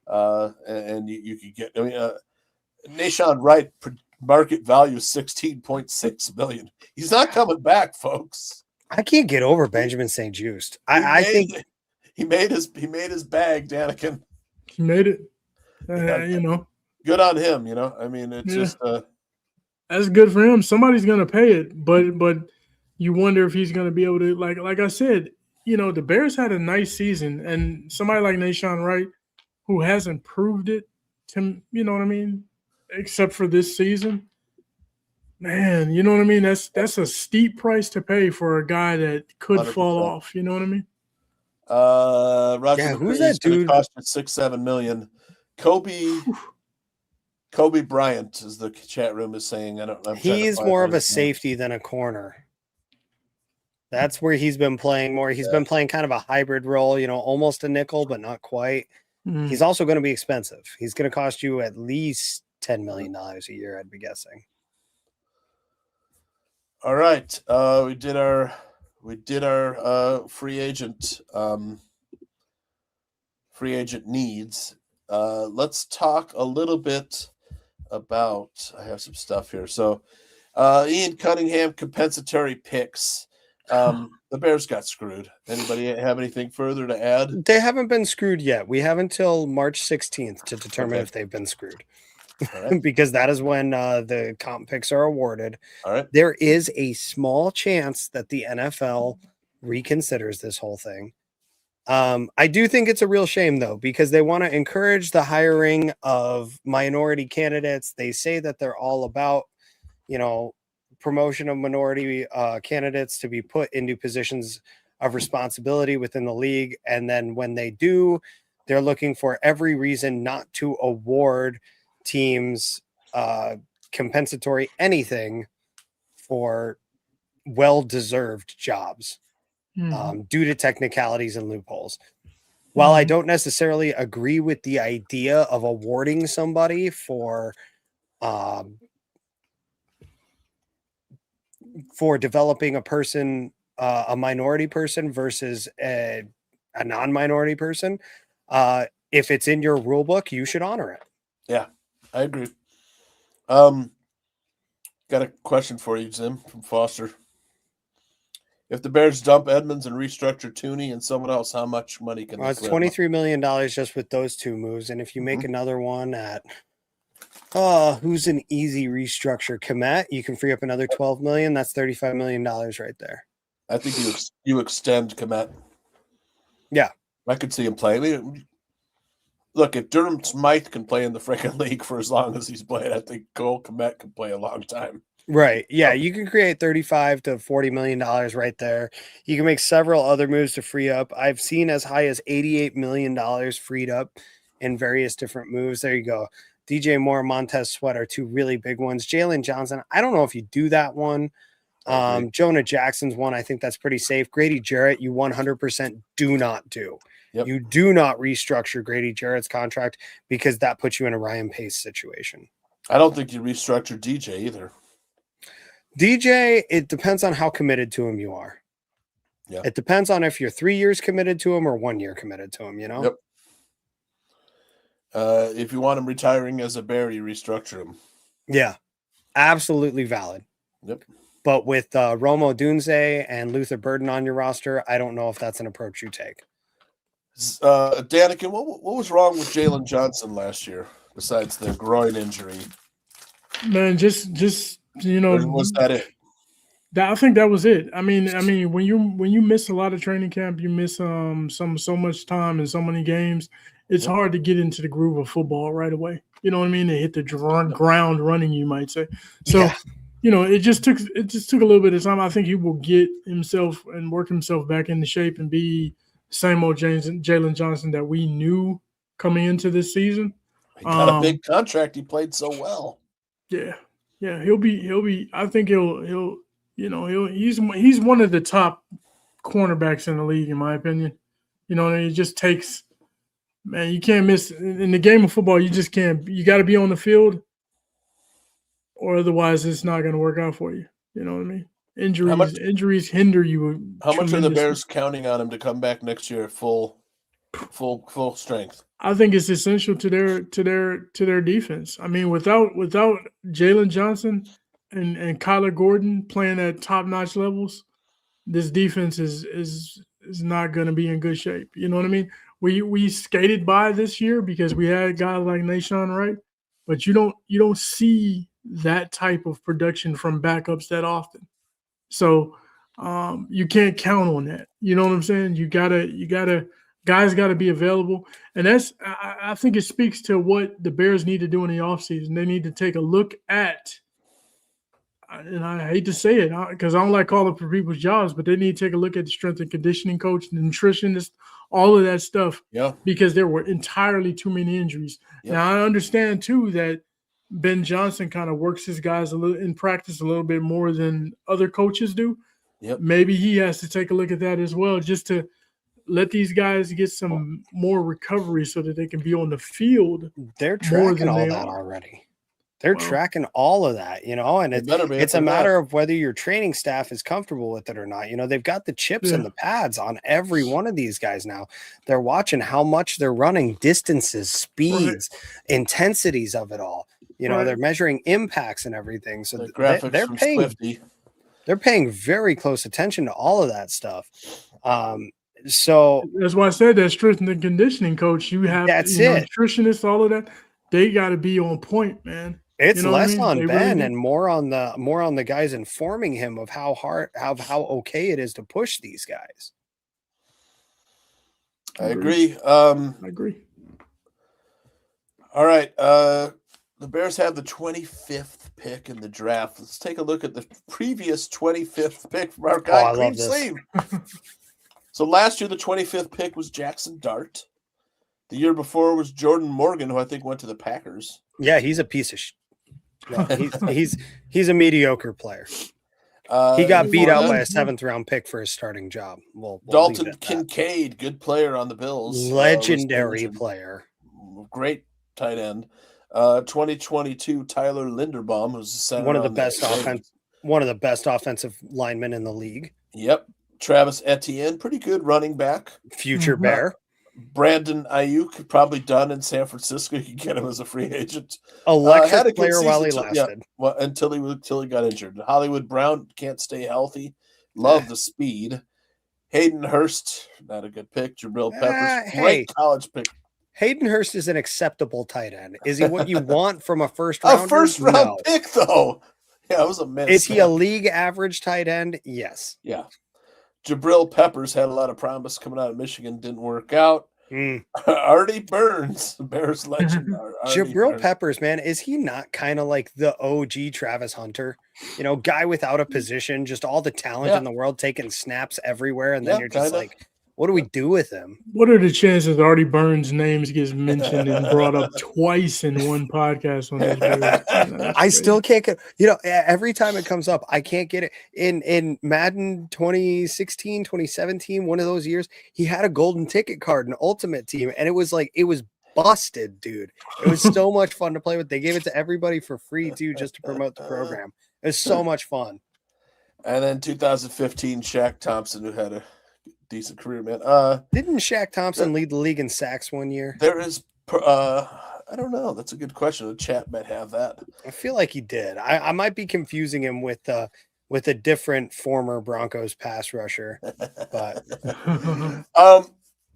and you can get. I mean, Nahshon Wright market value is $16.6 million. He's not coming back, folks. I can't get over Benjamin St. Just. I think he made his bag, Danikin. He made it. You know. Good on him, you know. I mean, it's just that's good for him. Somebody's gonna pay it, but you wonder if he's gonna be able to like I said, you know, the Bears had a nice season, and somebody like Nahshon Wright, who hasn't proved it to, you know what I mean, except for this season. Man, you know what I mean? That's a steep price to pay for a guy that could 100%. Fall off. You know what I mean? Roger, who's that dude? Cost $6-7 million. Kobe Bryant, as the chat room is saying. He's more of a safety than a corner. That's where he's been playing more. He's been playing kind of a hybrid role, you know, almost a nickel, but not quite. He's also going to be expensive. He's going to cost you at least $10 million a year, I'd be guessing. All right. We did our free agent needs. Let's talk a little bit about, I have some stuff here. So Ian Cunningham compensatory picks. The Bears got screwed. Anybody have anything further to add? They haven't been screwed yet. We have until March 16th to determine if they've been screwed. Right. Because that is when the comp picks are awarded. All right. There is a small chance that the NFL reconsiders this whole thing. I do think it's a real shame, though, because they want to encourage the hiring of minority candidates. They say that they're all about, you know, promotion of minority candidates to be put into positions of responsibility within the league. And then when they do, they're looking for every reason not to award teams compensatory anything for well-deserved jobs. Due to technicalities and loopholes. While I don't necessarily agree with the idea of awarding somebody for developing a person, a minority person versus a non-minority person, if it's in your rule book, you should honor it. Yeah, I agree. Got a question for you, Jim, from Foster. If the Bears dump Edmonds and restructure Tooney and someone else, how much money can they it's $23 million just with those two moves. And if you make another one at who's an easy restructure, Komet, you can free up another $12 million. That's $35 million right there. I think you extend Komet. Yeah. I could see him play. I mean, look, if Durham Smythe can play in the freaking league for as long as he's played, I think Cole Kmet can play a long time. Right. Yeah, you can create $35 to $40 million right there. You can make several other moves to free up. I've seen as high as $88 million freed up in various different moves. There you go. DJ Moore, Montez Sweat are two really big ones. Jalen Johnson, I don't know if you do that one. Jonah Jackson's one. I think that's pretty safe. Grady Jarrett, you 100% do not do. Yep. You do not restructure Grady Jarrett's contract because that puts you in a Ryan Pace situation. I don't think you restructure DJ either. DJ, it depends on how committed to him you are. Yeah. It depends on if you're 3 years committed to him or 1 year committed to him, you know? Yep. If you want him retiring as a Bear, you restructure him. Yeah, absolutely valid. Yep. But with Romo Dunze and Luther Burden on your roster, I don't know if that's an approach you take. Danikin, what was wrong with Jalen Johnson last year besides the groin injury? Man, just you know, or was that it? I think that was it. I mean, when you miss a lot of training camp, you miss so much time and so many games. It's hard to get into the groove of football right away. You know what I mean? To hit the ground running, you might say. So, you know, it just took a little bit of time. I think he will get himself and work himself back into shape and be the same old Jalen Johnson that we knew coming into this season. He got a big contract. He played so well. Yeah. Yeah, he'll be. I think he'll. You know, he's one of the top cornerbacks in the league, in my opinion. You know, and it just takes. Man, you can't miss in the game of football. You just can't. You got to be on the field, or otherwise, it's not going to work out for you. You know what I mean? Injuries hinder you. How much are the Bears counting on him to come back next year at full strength? I think it's essential to their defense. I mean, without Jalen Johnson and Kyler Gordon playing at top-notch levels, this defense is not going to be in good shape. You know what I mean? We skated by this year because we had guys like Nashawn Wright, but you don't see that type of production from backups that often. So you can't count on that. You know what I'm saying? You gotta. Guys got to be available. And I think it speaks to what the Bears need to do in the offseason. They need to take a look at, and I hate to say it because I don't like calling for people's jobs, but they need to take a look at the strength and conditioning coach, the nutritionist, all of that stuff. Yeah. Because there were entirely too many injuries. Yep. Now, I understand, too, that Ben Johnson kind of works his guys a little in practice a little bit more than other coaches do. Yep. Maybe he has to take a look at that as well, just to let these guys get some more recovery so that they can be on the field. They're tracking all that already. They're tracking all of that, you know, and it's a matter of whether your training staff is comfortable with it or not. You know, they've got the chips and the pads on every one of these guys now. They're watching how much they're running, distances, speeds, intensities of it all. You know, they're measuring impacts and everything. So they're paying very close attention to all of that stuff. So that's why I said that strength and conditioning coach, you have nutritionists, all of that. They got to be on point, man. It's less on Ben and more on the guys informing him of how okay it is to push these guys. I agree. I agree. All right. The Bears have the 25th pick in the draft. Let's take a look at the previous 25th pick from our guy, Green Sleeve. So last year, the 25th pick was Jackson Dart. The year before was Jordan Morgan, who I think went to the Packers. Yeah, he's a piece of he's a mediocre player. He got beat out by a 7th-round pick for his starting job. We'll Dalton Kincaid, good player on the Bills. Legendary player. Great tight end. 2022, Tyler Linderbaum, who's the center. One of the best offensive linemen in the league. Yep. Travis Etienne, pretty good running back. Future Bear. Brandon Ayuk, probably done in San Francisco. You can get him as a free agent. Electric player while he lasted. Until he got injured. Hollywood Brown can't stay healthy. Love the speed. Hayden Hurst, not a good pick. Jabril Peppers, great college pick. Hayden Hurst is an acceptable tight end. Is he what you want from a first rounder? A first-round pick, though. Yeah, it was a miss. Is he a league average tight end? Yes. Yeah. Jabril Peppers had a lot of promise coming out of Michigan, didn't work out. Artie Burns, Bears legend. Jabril Peppers, man, is he not kind of like the OG Travis Hunter? You know, guy without a position, just all the talent in the world, taking snaps everywhere, and then you're just like, what do we do with him? What are the chances Artie Burns' names gets mentioned and brought up twice in one podcast on this video? I still can't get, you know, every time it comes up, I can't get it. In Madden 2016, 2017, one of those years, he had a golden ticket card, an ultimate team, and it was busted, dude. It was so much fun to play with. They gave it to everybody for free, too, just to promote the program. It was so much fun. And then 2015, Shaq Thompson, who had a decent career, man. Didn't Shaq Thompson lead the league in sacks one year? There is, I don't know. That's a good question. The chat might have that. I feel like he did. I might be confusing him with a different former Broncos pass rusher, but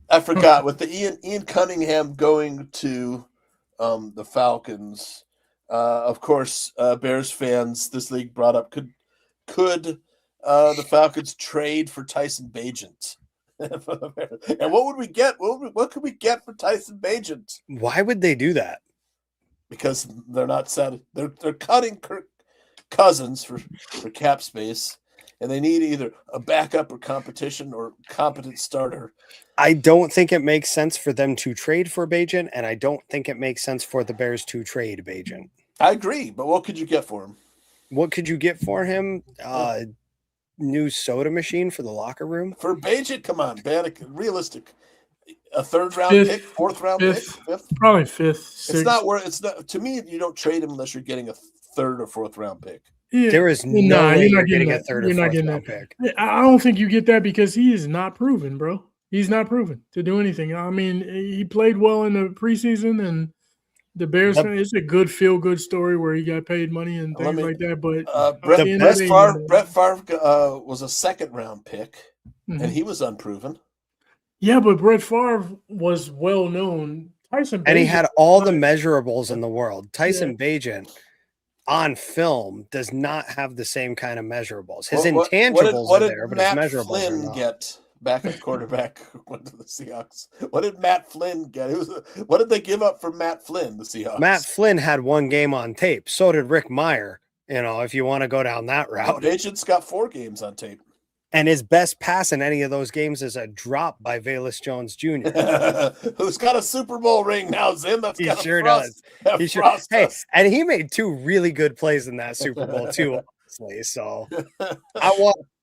I forgot with the Ian Cunningham going to the Falcons. Of course, Bears fans, this league brought up could the Falcons trade for Tyson Bagent? And what would we get? What could we get for Tyson Bagent? Why would they do that? Because they're not sad. They're cutting Kirk Cousins for cap space, and they need either a backup or competition or competent starter. I don't think it makes sense for them to trade for Bagent, and I don't think it makes sense for the Bears to trade Bagent. I agree, but what could you get for him? What could you get for him? New soda machine for the locker room? For Bagent, come on, Danikin, realistic. A third round pick, fourth round pick, fifth? Probably fifth. Sixth. It's not worth. It's not to me. You don't trade him unless you're getting a third or fourth round pick. Yeah. There is no way you're getting a third or fourth round pick. I don't think you get that because he is not proven, bro. He's not proven to do anything. I mean, he played well in the preseason, and the Bears. It's a good feel-good story where he got paid money and things like that. But Brett Favre was a second round pick, and he was unproven. Yeah, but Brett Favre was well known. Tyson Bagent, and he had all the measurables in the world. Tyson Bagent on film does not have the same kind of measurables. His intangibles are there, but his measurables Flynn are not. Get backup quarterback went to the Seahawks? What did Matt Flynn get? What did they give up for Matt Flynn? The Seahawks. Matt Flynn had one game on tape. So did Rick Meyer. You know, if you want to go down that route, Bagent's got 4 games on tape. And his best pass in any of those games is a drop by Velus Jones Jr. Who's got a Super Bowl ring now, Zim. That's he sure does. He sure. Hey, and he made 2 really good plays in that Super Bowl too, honestly. So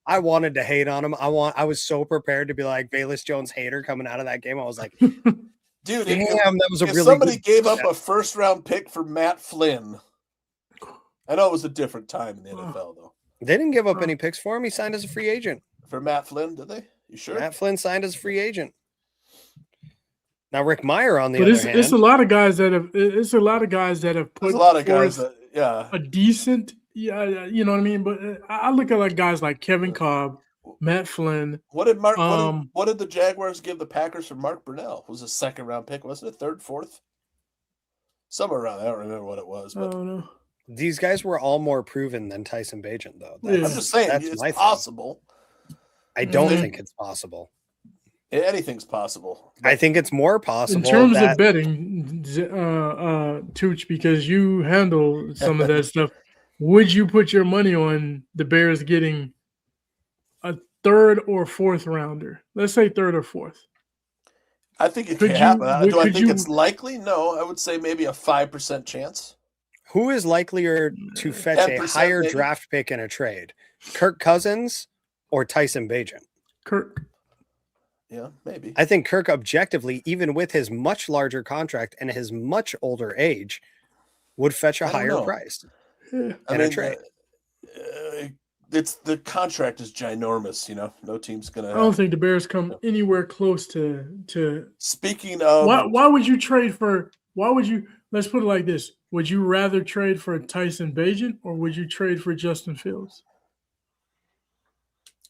I wanted to hate on him. I was so prepared to be like Velus Jones hater coming out of that game. I was like, dude, damn, that was a really somebody good gave up a first round pick for Matt Flynn. I know it was a different time in the NFL though. They didn't give up any picks for him. He signed as a free agent. For Matt Flynn, did they? You sure? Matt Flynn signed as a free agent. Now Rick Meyer on the other hand. It's a lot of guys that have. It's a lot of guys that have put. There's a lot of guys that, a decent. Yeah, you know what I mean. But I look at like guys like Kevin Cobb, Matt Flynn. What did what did the Jaguars give the Packers for Mark Brunell? It was a second round pick, wasn't it? Third, fourth, somewhere around. I don't remember what it was. But. I don't know. These guys were all more proven than Tyson Bagent, though. I'm just saying, it's possible. I don't think it's possible. Anything's possible. I think it's more possible. In terms of betting, Tooch, because you handle some of that stuff, would you put your money on the Bears getting a third or fourth rounder? Let's say third or fourth. I think it could happen. Do I think it's likely? No, I would say maybe a 5% chance. Who is likelier to fetch a higher draft pick in a trade? Kirk Cousins or Tyson Bagent? Kirk. Yeah, maybe. I think Kirk objectively, even with his much larger contract and his much older age, would fetch a higher price in a trade. It's the contract is ginormous, you know. No team's gonna. I don't think the Bears come anywhere close to. Speaking of, why would you trade for? Why would you? Let's put it like this: would you rather trade for Tyson Bagent or would you trade for Justin Fields?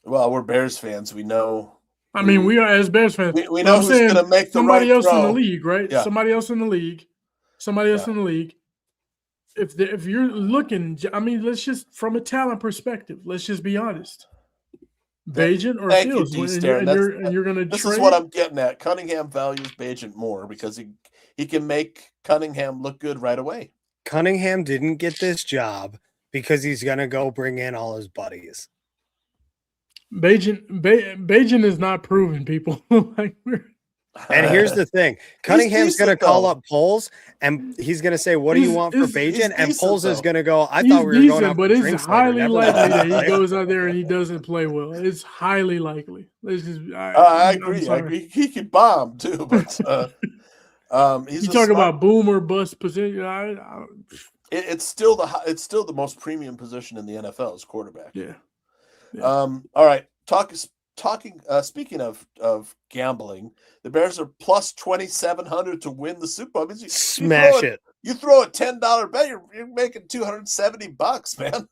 Well, we're Bears fans. We know. I mean, we are as Bears fans. We know who's going to make the right throw. Somebody else in the league, right? Yeah. Somebody else in the league. If you're looking, I mean, let's just from a talent perspective, let's just be honest. Bagent or Thank you, Fields? D-Star. And you're going to This trade? is what I'm getting at. Cunningham values Bagent more because he can make Cunningham look good right away. Cunningham didn't get this job because he's going to go bring in all his buddies. Bagent is not proven, people. And here's the thing. Cunningham's going to call up Poles, and he's going to say, what do you want for Bagent? And Poles is going to go, I thought we were going out but for it's drinks highly later. likely that he goes out there and he doesn't play well. It's highly likely. I agree. He could bomb, too. But you talk about boom or bust position. It's still the most premium position in the NFL is quarterback. Yeah. All right. Speaking of gambling, the Bears are plus 2,700 to win the Super Bowl. Smash it. You throw a $10 bet, you're making $270, man.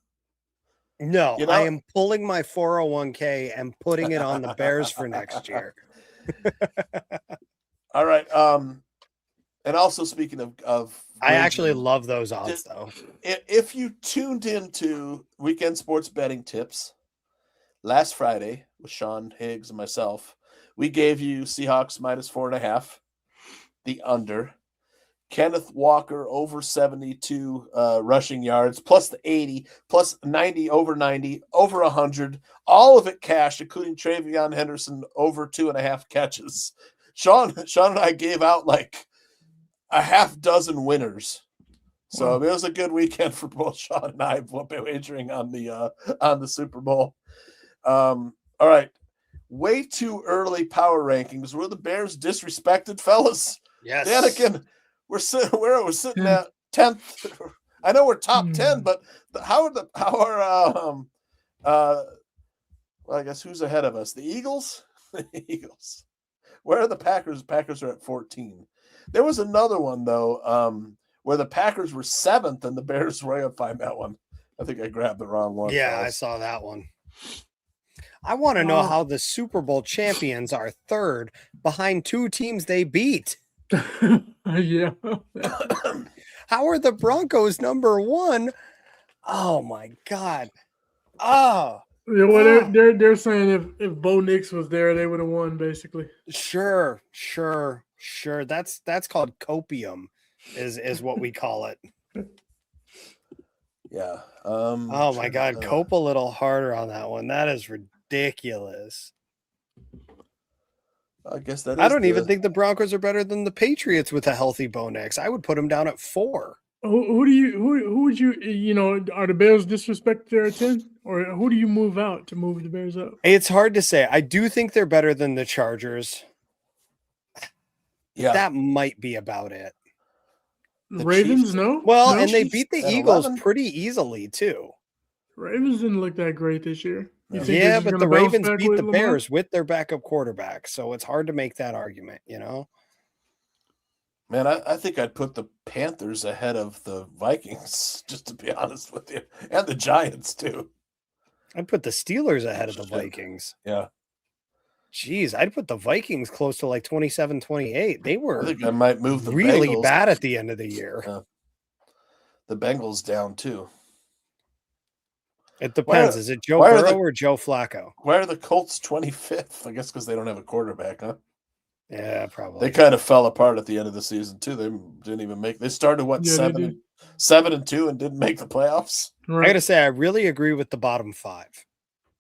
No, I am pulling my 401k and putting it on the Bears for next year. All right. And also speaking of I actually love those odds though. If you tuned into Weekend Sports Betting Tips last Friday with Sean Higgs and myself, we gave you Seahawks minus 4.5, the under. Kenneth Walker over 72 rushing yards, plus the 80, plus 90, over 100. All of it cash, including Travion Henderson over 2.5 catches. Sean and I gave out like a half dozen winners. So it was a good weekend for both Sean and I wagering on the Super Bowl. All right. Way too early power rankings. Were the Bears disrespected, fellas? Yes. Danikin, we're sitting at 10th. I know we're top 10, but well, I guess who's ahead of us? The Eagles? The Eagles. Where are the Packers? Packers are at 14. There was another one though, where the Packers were 7th and the Bears were going to find that one. I think I grabbed the wrong one. Yeah, fellas. I saw that one. I want to know how the Super Bowl champions are 3rd behind 2 teams they beat. Yeah. How are the Broncos number 1? Oh my God. Oh. Yeah, well, they're saying if Bo Nix was there, they would have won, basically. Sure. That's called copium, is what we call it. Yeah. Oh my God, cope a little harder on that one. That is ridiculous. I guess that is. I don't even think the Broncos are better than the Patriots with a healthy Bo Nix. I would put them down at 4. Who would you are the Bears disrespected there at 10? Or who do you move out to move the Bears up? It's hard to say. I do think they're better than the Chargers. Yeah. That might be about it. The Ravens, Chiefs, no? Well, no? And they beat the Eagles 11? Pretty easily, too. Ravens didn't look that great this year. Yeah, but the Ravens beat the Bears with their backup quarterback, so it's hard to make that argument, Man, I think I'd put the Panthers ahead of the Vikings, just to be honest with you, and the Giants, too. I'd put the Steelers ahead of the Vikings. Yeah. Jeez, I'd put the Vikings close to like 27-28. They were I think I might move the really Bengals. Bad at the end of the year. The Bengals down, too. It depends. Is it Joe Burrow or Joe Flacco? Why are the Colts 25th? I guess because they don't have a quarterback, huh? Yeah, probably. They kind of fell apart at the end of the season, too. They didn't even make – they started, 7-2 and didn't make the playoffs? Right. I got to say, I really agree with the bottom 5.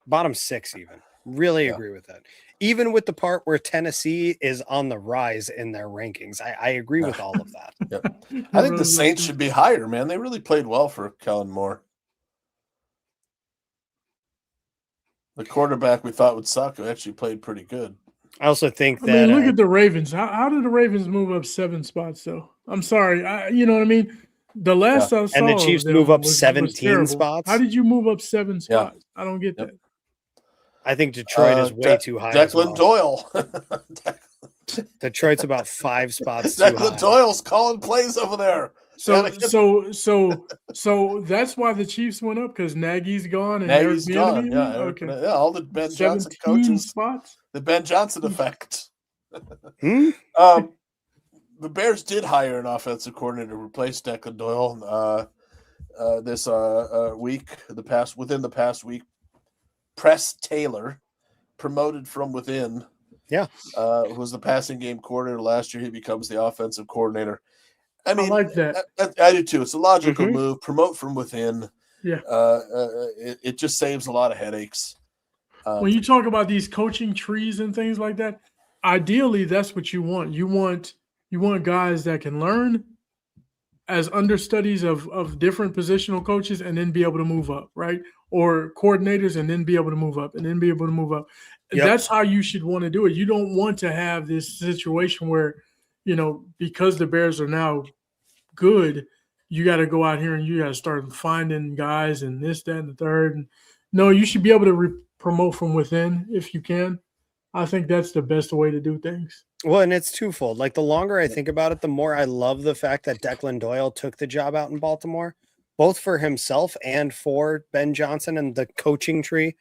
Bottom 6 even. Really agree with that. Even with the part where Tennessee is on the rise in their rankings. I agree with all of that. Yep. I think the Saints should be higher, man. They really played well for Kellen Moore. The quarterback we thought would suck who actually played pretty good. I also think that. I mean, look at the Ravens. How did the Ravens move up 7 spots, though? I'm sorry. You know what I mean? The last I saw. And the Chiefs move up 17 spots. How did you move up 7 spots? Yeah. I don't get that. I think Detroit is way too high. Declan Doyle. Detroit's about 5 spots too high. Declan Doyle's calling plays over there. So that's why the Chiefs went up, because Nagy's gone and Nagy's gone. Yeah, okay. Yeah, all the Ben Johnson coaches. Spots. The Ben Johnson effect. The Bears did hire an offensive coordinator to replace Declan Doyle this week. Within the past week, Press Taylor promoted from within. Yeah. Who was the passing game coordinator last year. He becomes the offensive coordinator. I mean, I like that. I do too. It's a logical Mhm. move. Promote from within. Yeah. It just saves a lot of headaches. When you talk about these coaching trees and things like that, ideally that's what you want. You want guys that can learn as understudies of different positional coaches and then be able to move up, right? Or coordinators and then be able to move up and then be able to move up. Yep. That's how you should want to do it. You don't want to have this situation where, because the Bears are now good, you got to go out here and you got to start finding guys and this, that, and the third. And no, you should be able to promote from within if you can. I think that's the best way to do things. Well, and it's twofold. Like, the longer I think about it, the more I love the fact that Declan Doyle took the job out in Baltimore, both for himself and for Ben Johnson and the coaching tree.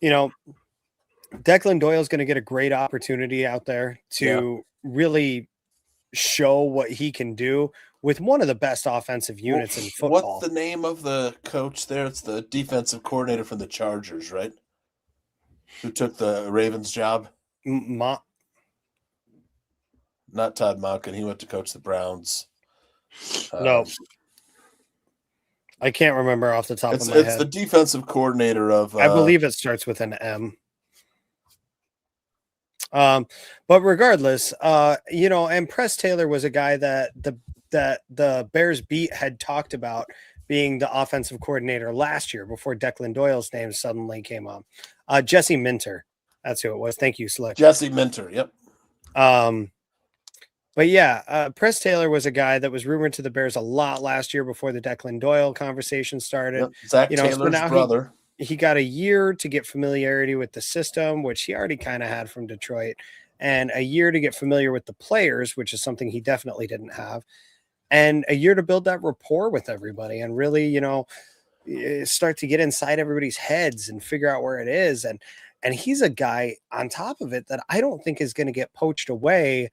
Declan Doyle is going to get a great opportunity out there to really show what he can do with one of the best offensive units in football. What's the name of the coach there? It's the defensive coordinator from the Chargers, right? Who took the Ravens job? Not Todd Monken. He went to coach the Browns. No. I can't remember off the top of my It's head. the defensive coordinator of... I believe it starts with an M. But regardless, and Press Taylor was a guy that the Bears beat had talked about being the offensive coordinator last year before Declan Doyle's name suddenly came up. Jesse Minter, that's who it was. Thank you, Slick. Jesse Minter, yep. But yeah, Press Taylor was a guy that was rumored to the Bears a lot last year before the Declan Doyle conversation started. Yep. Zach Taylor's brother. He got a year to get familiarity with the system, which he already kind of had from Detroit, and a year to get familiar with the players, which is something he definitely didn't have, and a year to build that rapport with everybody and really, start to get inside everybody's heads and figure out where it is. And he's a guy on top of it that I don't think is going to get poached away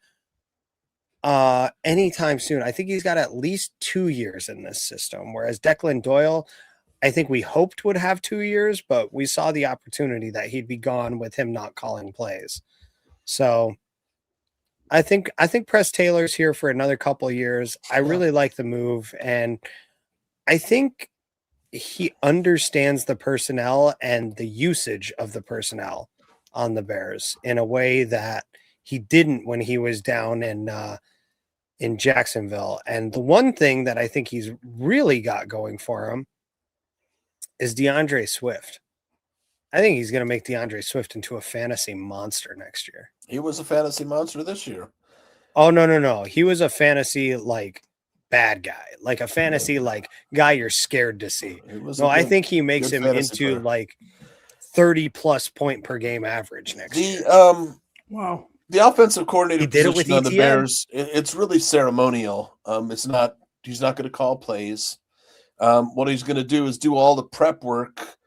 anytime soon. I think he's got at least 2 years in this system, whereas Declan Doyle, I think we hoped would have 2 years, but we saw the opportunity that he'd be gone with him not calling plays. So I think Press Taylor's here for another couple of years. I really like the move, and I think he understands the personnel and the usage of the personnel on the Bears in a way that he didn't when he was down in Jacksonville. And the one thing that I think he's really got going for him is DeAndre Swift. I think he's going to make DeAndre Swift into a fantasy monster next year. He was a fantasy monster this year. Oh, no. He was a fantasy, bad guy. Like a fantasy, guy you're scared to see. I think he makes him into, 30-plus point per game average next year. Wow. The offensive coordinator position on the ETN. Bears, it's really ceremonial. He's not going to call plays. What he's going to do is do all the prep work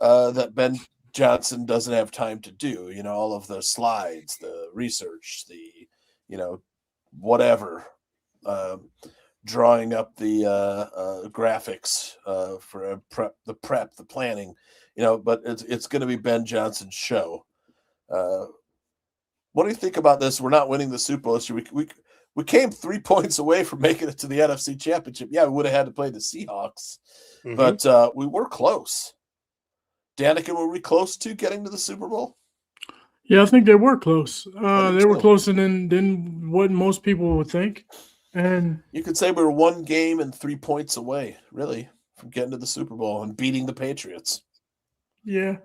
that Ben Johnson doesn't have time to do. All of the slides, the research, the whatever, drawing up the graphics for the planning. But it's going to be Ben Johnson's show. What do you think about this? We're not winning the Super Bowl this year. We came 3 points away from making it to the NFC Championship. Yeah, we would have had to play the Seahawks, but we were close. Danikin, were we close to getting to the Super Bowl? Yeah, I think they were close. They were closer than what most people would think. And you could say we were 1 game and 3 points away, really, from getting to the Super Bowl and beating the Patriots. Yeah.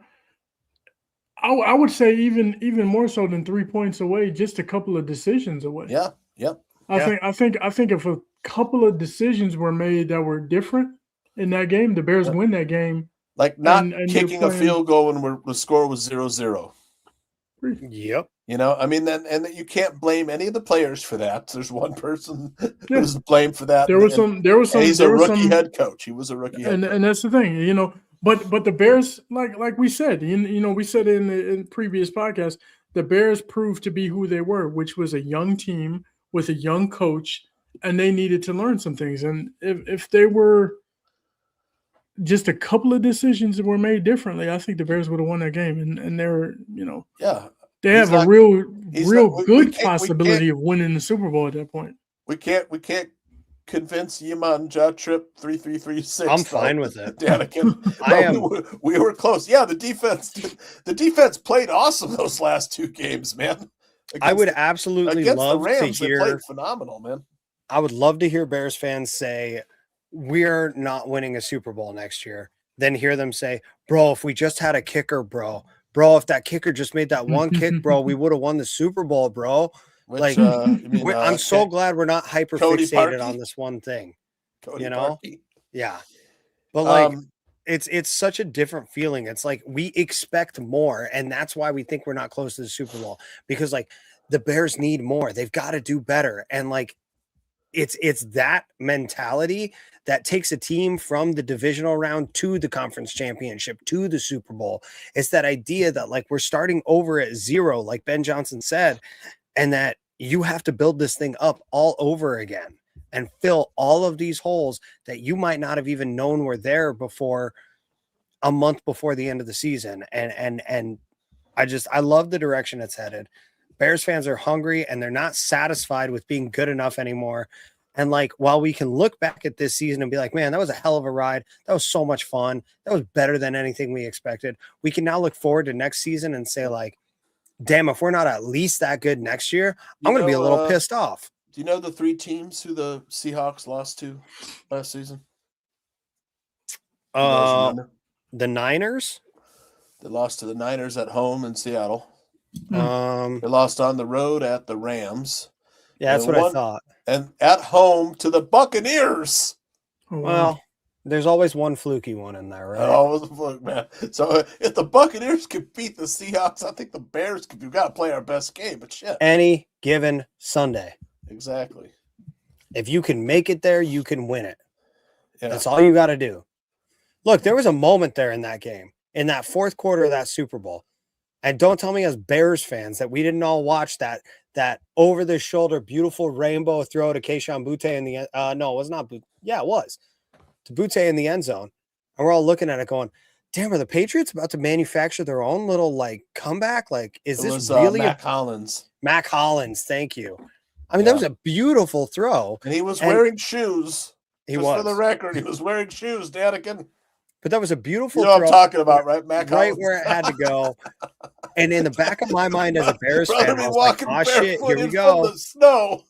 I would say even more so than 3 points away, just a couple of decisions away. Yeah. Yep. I think if a couple of decisions were made that were different in that game, the Bears win that game. Like not kicking a field goal when the score was 0-0. Yep. Then you can't blame any of the players for that. There's one person who's blamed for that. There was some. He's a rookie head coach. He was a rookie head coach. And that's the thing, But the Bears, like we said, we said in previous podcasts, the Bears proved to be who they were, which was a young team with a young coach, and they needed to learn some things. And if they were just a couple of decisions that were made differently, I think the Bears would have won that game. And they're, they have a real good possibility of winning the Super Bowl at that point. We can't convince Yiman Trip 3336. I'm fine with it. Danikin. We were close. Yeah, the defense played awesome those last two games, man. I would absolutely love the Rams, to hear. They played phenomenal, man. I would love to hear Bears fans say, we're not winning a Super Bowl next year. Then hear them say, bro, if we just had a kicker, bro, if that kicker just made that one kick, bro, we would have won the Super Bowl, bro. I'm so glad we're not hyper fixated on this one thing. Parkey. Yeah. But it's such a different feeling. It's like we expect more, and that's why we think we're not close to the Super Bowl, because the Bears need more. They've got to do better. And it's that mentality that takes a team from the divisional round to the conference championship to the Super Bowl. It's that idea that we're starting over at zero, like Ben Johnson said, and that you have to build this thing up all over again and fill all of these holes that you might not have even known were there before a month before the end of the season. And I love the direction it's headed. Bears fans are hungry and they're not satisfied with being good enough anymore. And while we can look back at this season and be like, man, that was a hell of a ride. That was so much fun. That was better than anything we expected. We can now look forward to next season and say damn, if we're not at least that good next year, I'm going to be a little pissed off. Do you know the three teams who the Seahawks lost to last season? The Niners? They lost to the Niners at home in Seattle. They Um, lost on the road at the Rams. yeah, that's They what I won- thought. And at home to the Buccaneers. Oh, wow. Well, there's always one fluky one in there, right? Oh, look, man. So if the Buccaneers could beat the Seahawks, I think the Bears could. We've got to play our best game, but shit. Any given Sunday. Exactly. If you can make it there, you can win it. Yeah. That's all you got to do. Look, there was a moment there in that game, in that fourth quarter of that Super Bowl. And don't tell me as Bears fans that we didn't all watch that over the shoulder, beautiful rainbow throw to Keyshawn Butte in the no, it was not Butte. Yeah, it was to Butte in the end zone. And we're all looking at it going, damn, are the Patriots about to manufacture their own little comeback? Is this really Mac Hollins? Mac Hollins? Thank you. I mean, that was a beautiful throw. And he was wearing shoes. He Just was. for the record, he was wearing shoes, Danikin. But that was a beautiful You know throw. what I'm talking about, right? Mac Right Hollins. where it had to go. And in the back of my mind as a Bears Brother fan, be I was like, walking oh, shit, barefoot here we in go. from the snow.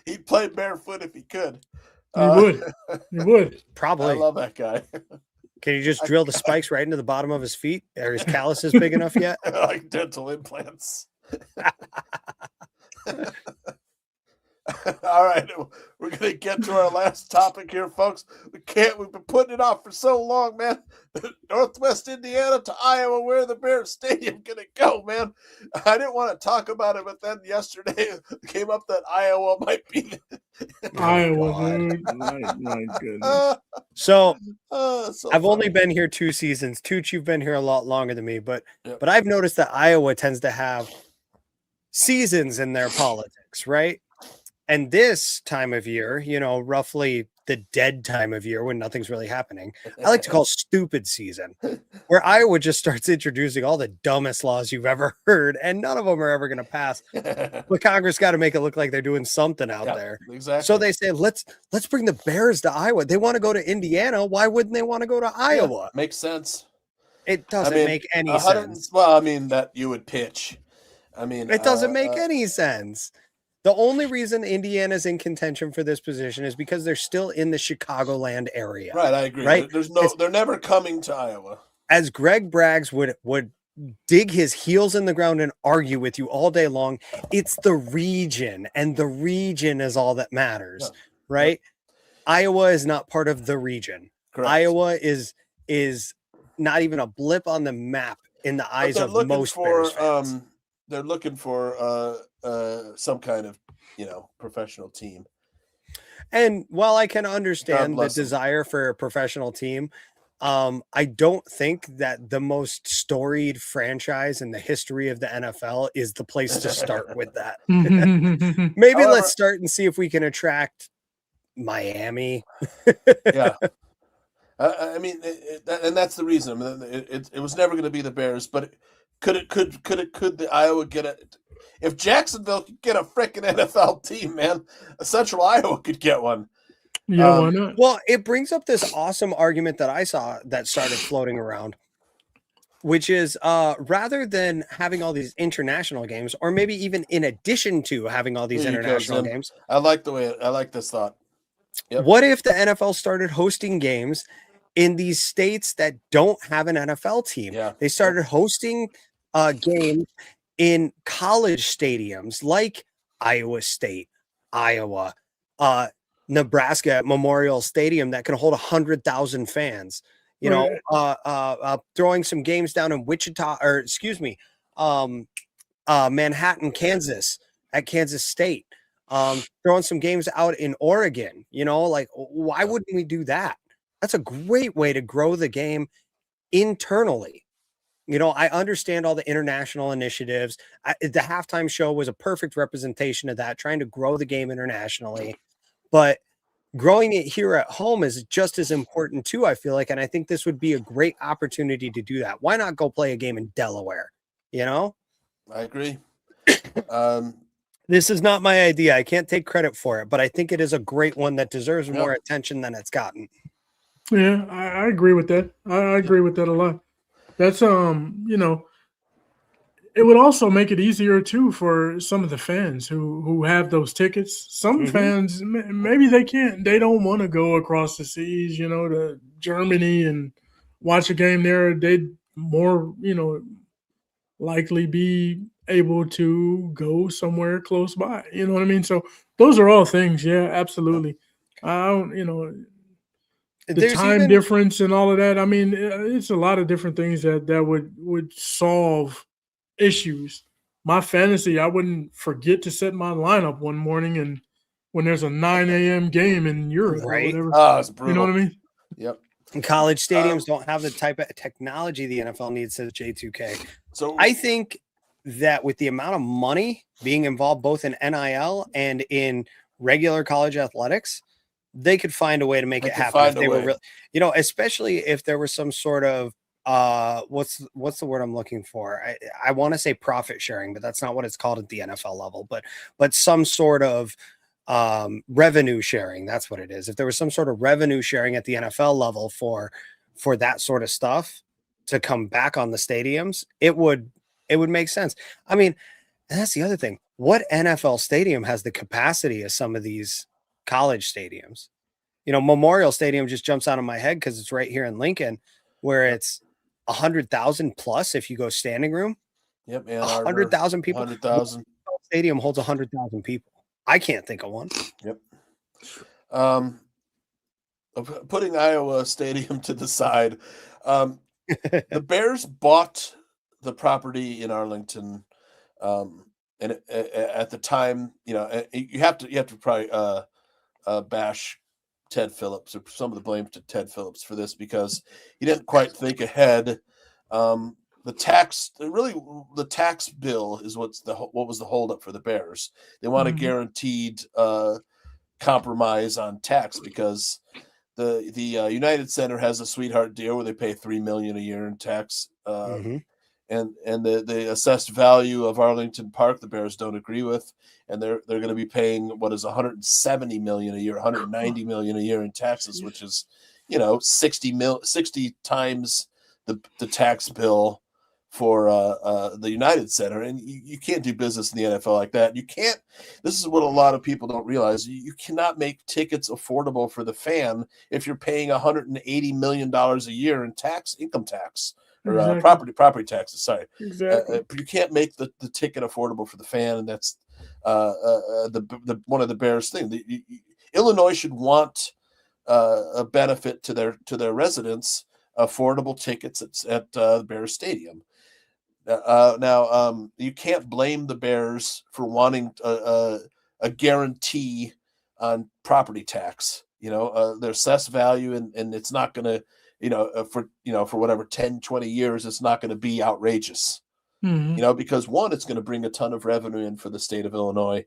He'd play barefoot if he could. He would. He would. Probably. I love that guy. Can you just drill the spikes right into the bottom of his feet? Are his calluses big enough yet? Like dental implants. All right, we're gonna get to our last topic here, folks. We've been putting it off for so long, man. Northwest Indiana to Iowa, where the Bears Stadium gonna go, man? I didn't want to talk about it, but then yesterday it came up that Iowa might be Iowa, dude. My goodness. So so I've only funny. been here 2 seasons. Tooch, you've been here a lot longer than me, but I've noticed that Iowa tends to have seasons in their politics, right? And this time of year, roughly the dead time of year when nothing's really happening, I like to call stupid season, where Iowa just starts introducing all the dumbest laws you've ever heard, and none of them are ever going to pass. But Congress got to make it look like they're doing something out there. Exactly. So they say, let's bring the Bears to Iowa. They want to go to Indiana. Why wouldn't they want to go to Iowa? Makes sense. It doesn't make any sense. Well, I mean, that you would pitch. I mean, It doesn't make any sense. The only reason Indiana's in contention for this position is because they're still in the Chicagoland area. Right, I agree. Right? They're never coming to Iowa. As Greg Braggs would dig his heels in the ground and argue with you all day long, it's the region, and the region is all that matters, right? Iowa is not part of the region. Correct. Iowa is not even a blip on the map in the eyes of most Bears fans. They're looking for some kind of, professional team. And while I can understand the bless them. desire for a professional team, I don't think that the most storied franchise in the history of the NFL is the place to start with that. Maybe However- let's start and see if we can attract Miami. Yeah. I mean, and that's the reason. I mean, it was never going to be the Bears, but could the Iowa get it? If Jacksonville could get a freaking NFL team, man, Central Iowa could get one. Yeah, why not? Well, it brings up this awesome argument that I saw that started floating around, which is rather than having all these international games, or maybe even in addition to having all these international games. I like this thought. Yep. What if the NFL started hosting games in these states that don't have an NFL team? Yeah. They started hosting games in college stadiums like Iowa State, Iowa, Nebraska at Memorial Stadium that can hold 100,000 fans. You know, throwing some games down in Wichita, or excuse me, Manhattan, Kansas at Kansas State. Throwing some games out in Oregon, you know, like, why wouldn't we do that? That's a great way to grow the game internally. You know, I understand all the international initiatives. The halftime show was a perfect representation of that, trying to grow the game internationally, but growing it here at home is just as important too, I feel like. And I think this would be a great opportunity to do that. Why not go play a game in Delaware? You know? I agree. This is not my idea. I can't take credit for it, but I think it is a great one that deserves more attention than it's gotten. Yeah, I agree with that. I agree with that a lot. That's you know, it would also make it easier too for some of the fans who have those tickets. Some fans maybe they don't want to go across the seas, you know, to Germany and watch a game there. They'd more, you know, likely be able to go somewhere close by. You know what I mean? So those are all things. Yeah, absolutely. I don't, you know, the time difference and all of that. I mean, it's a lot of different things that would solve issues. My fantasy, I wouldn't forget to set my lineup one morning and when there's a 9 a.m. game in Europe or whatever. Oh, it's brutal. You know what I mean? Yep. And college stadiums don't have the type of technology the NFL needs, says J2K. So I think that with the amount of money being involved both in NIL and in regular college athletics, they could find a way to make it happen. If they were really, you know, especially if there was some sort of what's the word I'm looking for? I want to say profit sharing, but that's not what it's called at the NFL level, but some sort of revenue sharing. That's what it is. If there was some sort of revenue sharing at the NFL level for that sort of stuff to come back on the stadiums, it would make sense. I mean, and that's the other thing. What NFL stadium has the capacity of some of these college stadiums? You know, Memorial Stadium just jumps out of my head because it's right here in Lincoln, where it's 100,000 plus if you go standing room. Yep, 100,000 people. 100,000. Stadium holds 100,000 people. I can't think of one. Yep. Putting Iowa Stadium to the side, the Bears bought the property in Arlington, and at the time, you know, you have to probably bash Ted Phillips, or some of the blame to Ted Phillips for this, because he didn't quite think ahead. The tax bill is what was the holdup for the Bears. They want a guaranteed compromise on tax, because the United Center has a sweetheart deal where they pay $3 million a year in tax, and the assessed value of Arlington Park the Bears don't agree with, and they're going to be paying what is $170 million a year, $190 million a year in taxes, which is, you know, 60 times the tax bill for the United Center. And you can't do business in the NFL like that. You can't. This is what a lot of people don't realize. You cannot make tickets affordable for the fan if you're paying $180 million a year in income tax. Or property taxes. Sorry, exactly. You can't make the ticket affordable for the fan, and that's the one of the Bears' thing. Illinois should want a benefit to their residents, affordable tickets at the Bears Stadium. Now, you can't blame the Bears for wanting a guarantee on property tax. You know, their assessed value, and it's not going to. For whatever 10, 20 years, it's not going to be outrageous, because one, it's going to bring a ton of revenue in for the state of Illinois,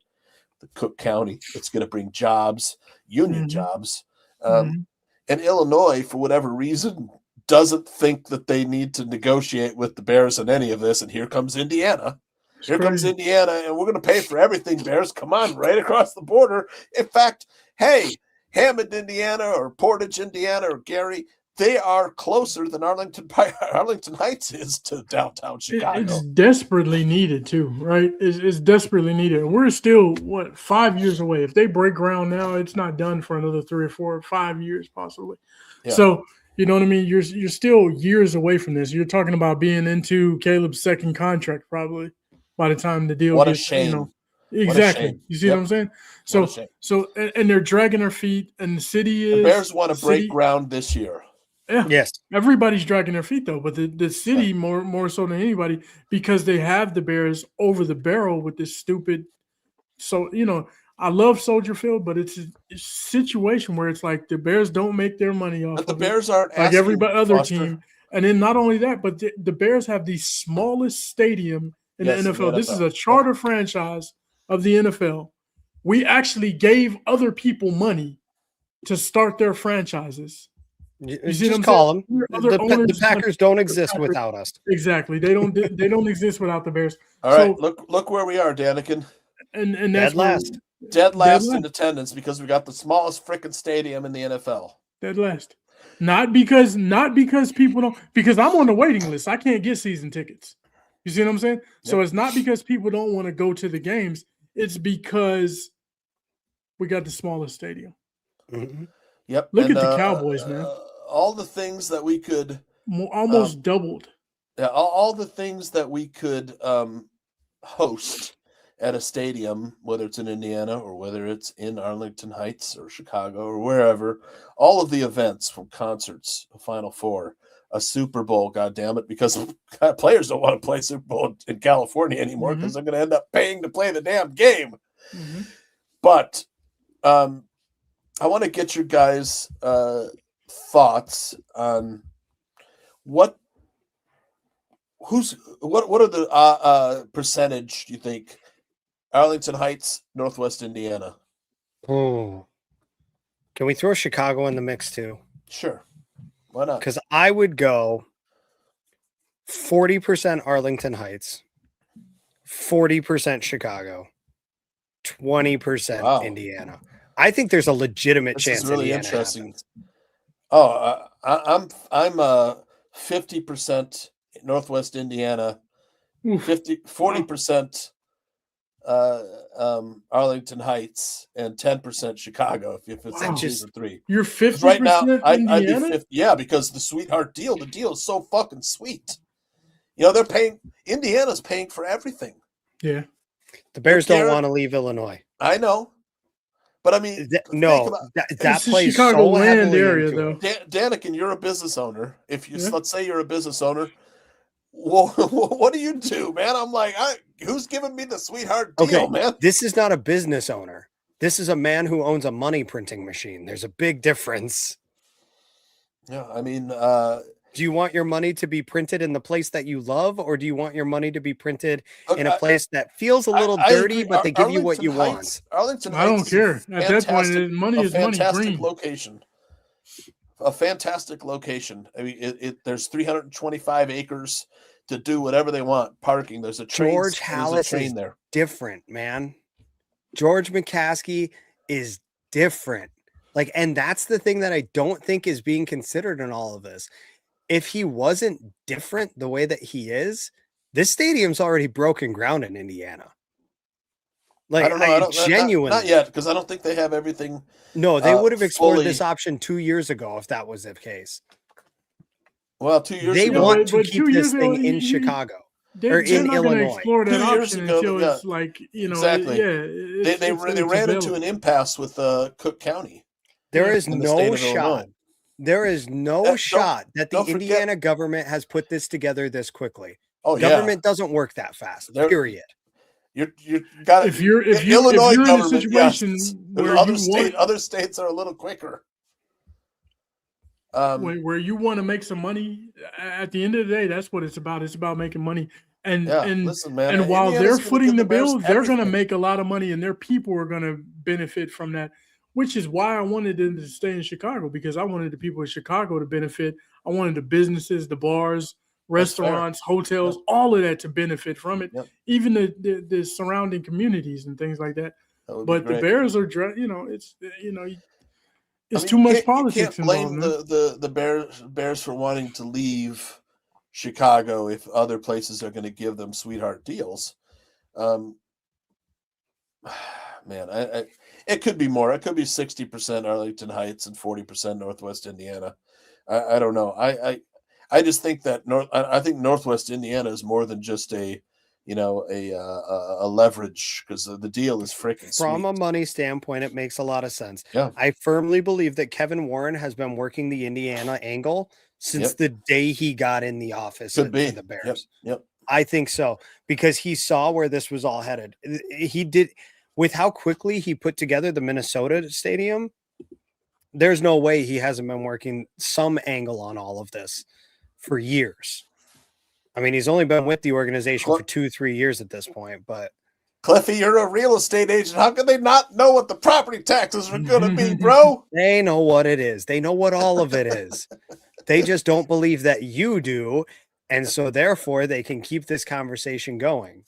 the Cook County. It's going to bring jobs, union jobs. Mhm. And Illinois, for whatever reason, doesn't think that they need to negotiate with the Bears on any of this. And here comes Indiana. It's Here comes crazy. Indiana, and we're going to pay for everything, Bears. Come on, right across the border. In fact, hey, Hammond, Indiana, or Portage, Indiana, or Gary, they are closer than Arlington Heights is to downtown Chicago. It's desperately needed too, right? It's desperately needed. We're still 5 years away. If they break ground now, it's not done for another 3 or 4 or 5 years possibly. Yeah. So you know what I mean? You're still years away from this. You're talking about being into Caleb's second contract probably by the time the deal What a gets, shame. Exactly. shame. You see Yep. what I'm saying? What a shame. So and they're dragging their feet, and the city is The Bears want to break ground this year. Yeah. Yes. Everybody's dragging their feet though, but the city more so than anybody, because they have the Bears over the barrel with this stupid. So I love Soldier Field, but it's a situation where it's like the Bears don't make their money off. But the of Bears it, aren't like asking, every other Foster. team. And then not only that, but the Bears have the smallest stadium in Yes, the in the NFL. This is NFL. a charter franchise of the NFL. We actually gave other people money to start their franchises. You see what Just I'm call saying? them. Other The owners- Packers don't exist Packers- without us. Exactly. They don't exist without the Bears. All right, look where we are, Danikin. And Dead that's last. Dead last in last. attendance because we got the smallest freaking stadium in the NFL. Dead last. Not because people don't, because I'm on the waiting list. I can't get season tickets. You see what I'm saying? So it's not because people don't want to go to the games. It's because we got the smallest stadium. Mm-hmm. Yep. Look at the Cowboys, man. All the things that we could Almost doubled. Yeah, all the things that we could host at a stadium, whether it's in Indiana or whether it's in Arlington Heights or Chicago or wherever, all of the events from concerts, a Final Four, a Super Bowl, goddammit, because players don't want to play Super Bowl in California anymore because they're going to end up paying to play the damn game. Mm-hmm. But I want to get your guys' thoughts on what are the percentage do you think Arlington Heights, Northwest Indiana? Oh, can we throw Chicago in the mix too? Sure, why not? Because I would go 40% Arlington Heights, 40% Chicago, 20% Indiana. I think there's a legitimate chance. Is really Indiana interesting. happens. I'm 50% Northwest Indiana, 40% Arlington Heights, and 10% Chicago. If it's Wow. 2 or 3, You're 50% right now, I'd be Indiana? 50. Yeah, because the sweetheart deal. The deal is so fucking sweet. They're paying. Indiana's paying for everything. Yeah. The Bears don't want to leave Illinois. I know, but I mean, that It's a plays Chicago so land heavily area, into though. it. Danikin, you're a business owner. If you Yeah. let's say you're a business owner, well, what do you do, man? I'm like, who's giving me the sweetheart deal, man? This is not a business owner. This is a man who owns a money printing machine. There's a big difference. Yeah, I mean, do you want your money to be printed in the place that you love, or do you want your money to be printed in a place that feels a little dirty, but they give you what you want? Arlington I don't Heights care. is At that point, fantastic- money a is money fantastic green. location. A fantastic location. I mean, there's 325 acres to do whatever they want. Parking. There's a train. George there's a Hallis train is there. different, man. George McCaskey is different. And that's the thing that I don't think is being considered in all of this. If he wasn't different the way that he is, this stadium's already broken ground in Indiana. I don't know. Genuinely. Not yet, because I don't think they have everything. No, they would have explored fully- this option 2 years ago if that was the case. Well, 2 years They ago. want to but keep 2 this years ago, thing in you- Chicago. They're or in not going to Illinois. explore that 2 years option ago, until yeah. it's like, Exactly. They ran into an impasse with Cook County. There is in the state no of shot. Illinois. There is no Don't- shot that the don't forget- Indiana government has put this together this quickly. Oh, Government doesn't work that fast. They're- Period. You got If you're Illinois in a government, situation yes. where Other states are a little quicker. where you want to make some money, at the end of the day, that's what it's about. It's about making money. And listen, man. and while Indiana's they're gonna footing give the Bears bill, they're going to everything. make a lot of money, and their people are going to benefit from that. Which is why I wanted them to stay in Chicago, because I wanted the people in Chicago to benefit. I wanted the businesses, the bars, restaurants, hotels, all of that to benefit from it. Yep. Even the surrounding communities and things like that. But the Bears are, it's too much politics you can't blame involved. the Bears for wanting to leave Chicago if other places are going to give them sweetheart deals. Man, it could be more. It could be 60% Arlington Heights and 40% Northwest Indiana. I don't know. I just think that I think Northwest Indiana is more than just a leverage, because the deal is freaking sweet. From a money standpoint, it makes a lot of sense. Yeah. I firmly believe that Kevin Warren has been working the Indiana angle since the day he got in the office for the Bears. Yep. I think so, because he saw where this was all headed. He did, with how quickly he put together the Minnesota stadium. There's no way he hasn't been working some angle on all of this for years. I mean, he's only been with the organization for 2-3 years at this point, but Cliffy, you're a real estate agent. How can they not know what the property taxes are going to be, bro? They know what it is. They know what all of it is. They just don't believe that you do. And so therefore they can keep this conversation going.